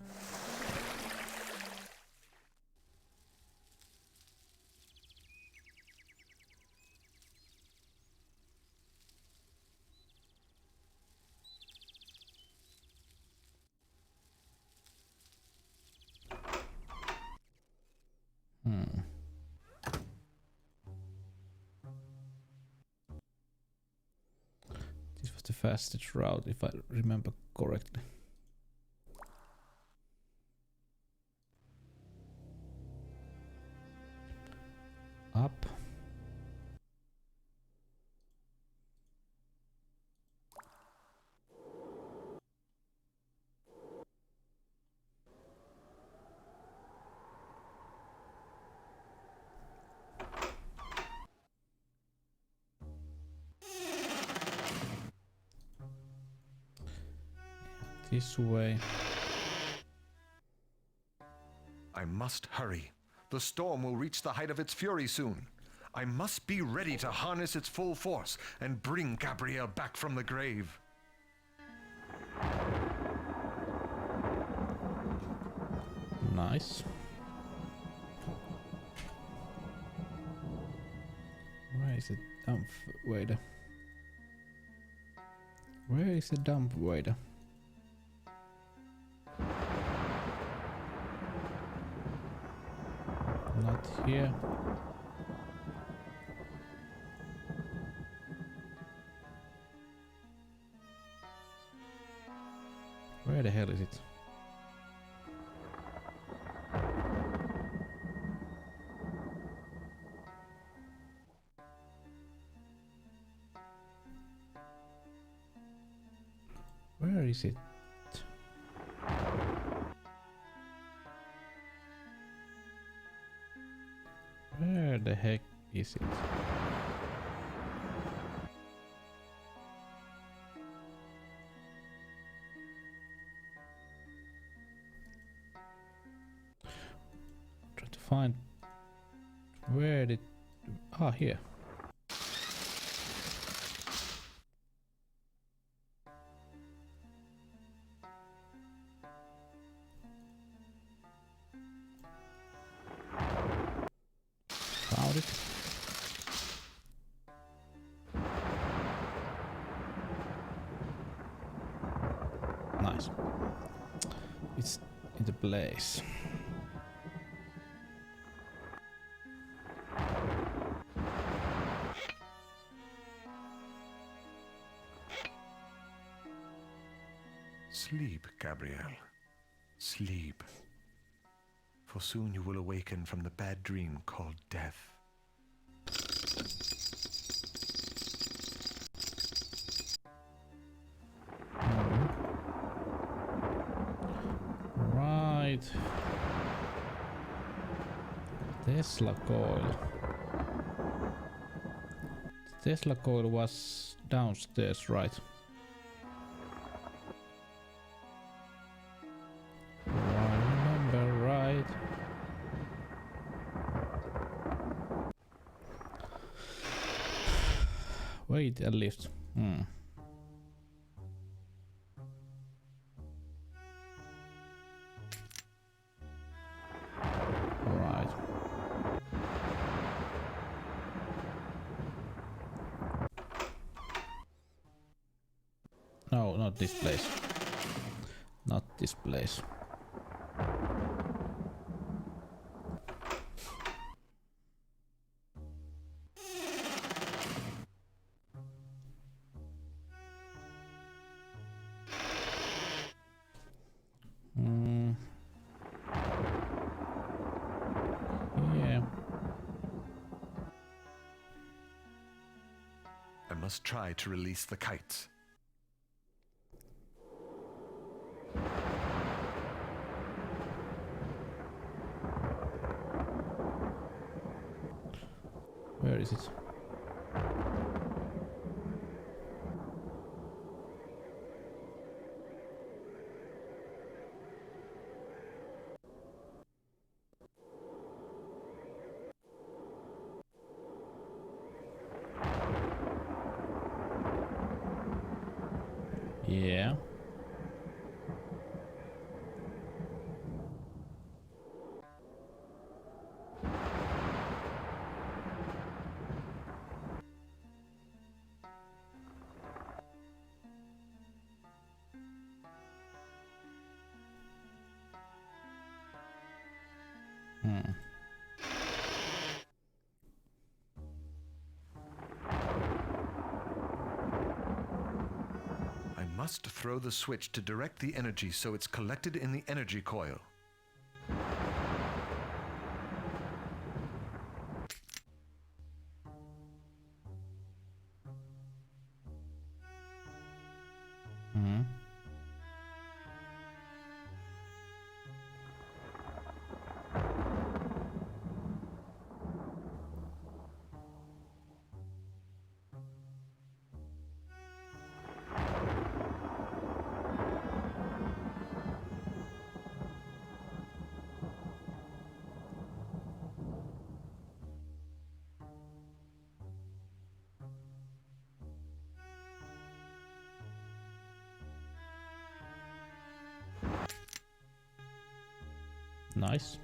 [SPEAKER 1] This was the fastest route, if I remember correctly. Up. This way.
[SPEAKER 3] I must hurry. The storm will reach the height of its fury soon. I must be ready to harness its full force and bring Gabrielle back from the grave.
[SPEAKER 1] Nice. Where is the dump waiter? Where is the dump waiter? Not here. Where the hell is it? Where is it? Where the heck is it? Try to find where did here. Found it. Nice. It's in the place.
[SPEAKER 2] Sleep, Gabrielle. Sleep. For soon you will awaken from the bad dream called death.
[SPEAKER 1] Right. Tesla coil. Tesla coil was downstairs, right? I remember right. Wait, at least. Right. No, not this place. Not this place. Yeah.
[SPEAKER 2] I must try to release the kites.
[SPEAKER 1] Where is it? Yeah.
[SPEAKER 2] I must throw the switch to direct the energy so it's collected in the energy coil. Nice.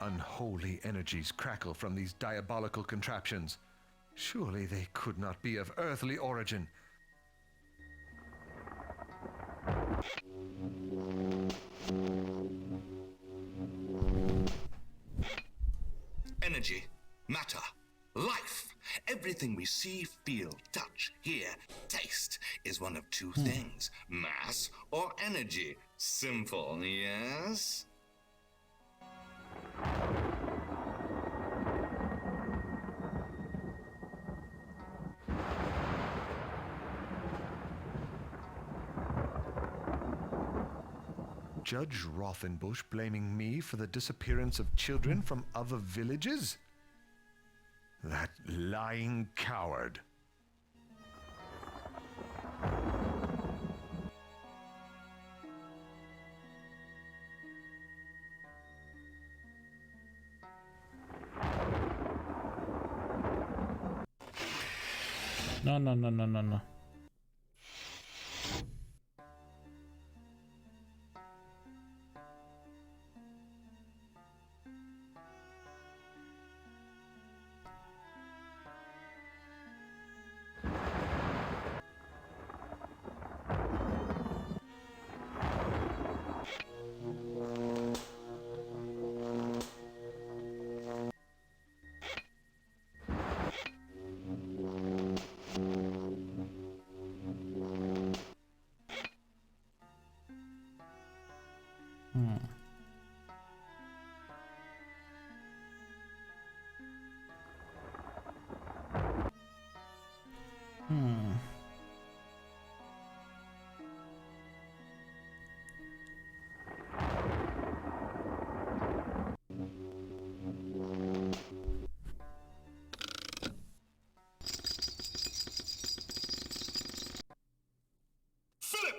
[SPEAKER 2] Unholy energies crackle from these diabolical contraptions. Surely they could not be of earthly origin.
[SPEAKER 6] Energy, matter, life. Everything we see, feel, touch, hear, taste is one of two things: mass or energy. Simple, yes?
[SPEAKER 2] Judge Rothenbush blaming me for the disappearance of children from other villages? That lying coward.
[SPEAKER 1] No.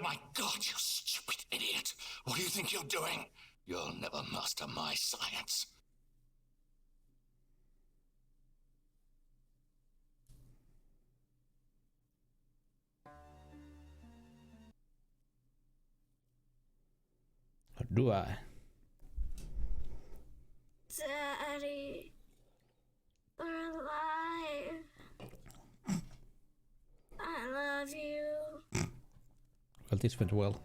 [SPEAKER 5] My God, you stupid idiot! What do you think you're doing? You'll never master my science.
[SPEAKER 1] Or do I?
[SPEAKER 13] Daddy, we're alive. I love you.
[SPEAKER 1] Well, this went well.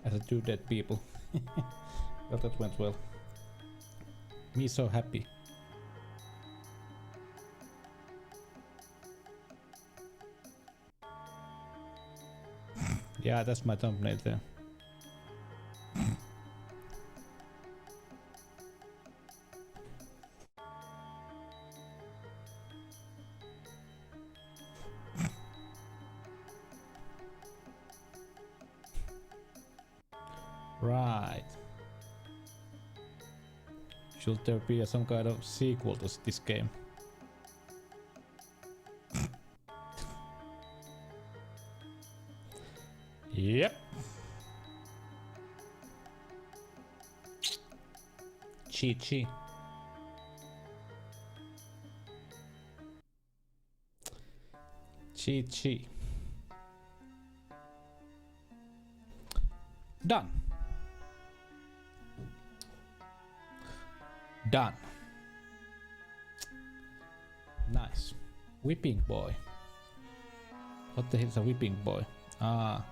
[SPEAKER 1] As a two dead people. Well, that went well. Me so happy. Yeah, that's my thumbnail there. Right. Should there be some kind of sequel to this game? Yep. Chi. Chi. Done. Done. Nice. Whipping boy. What the hell is a whipping boy? Ah.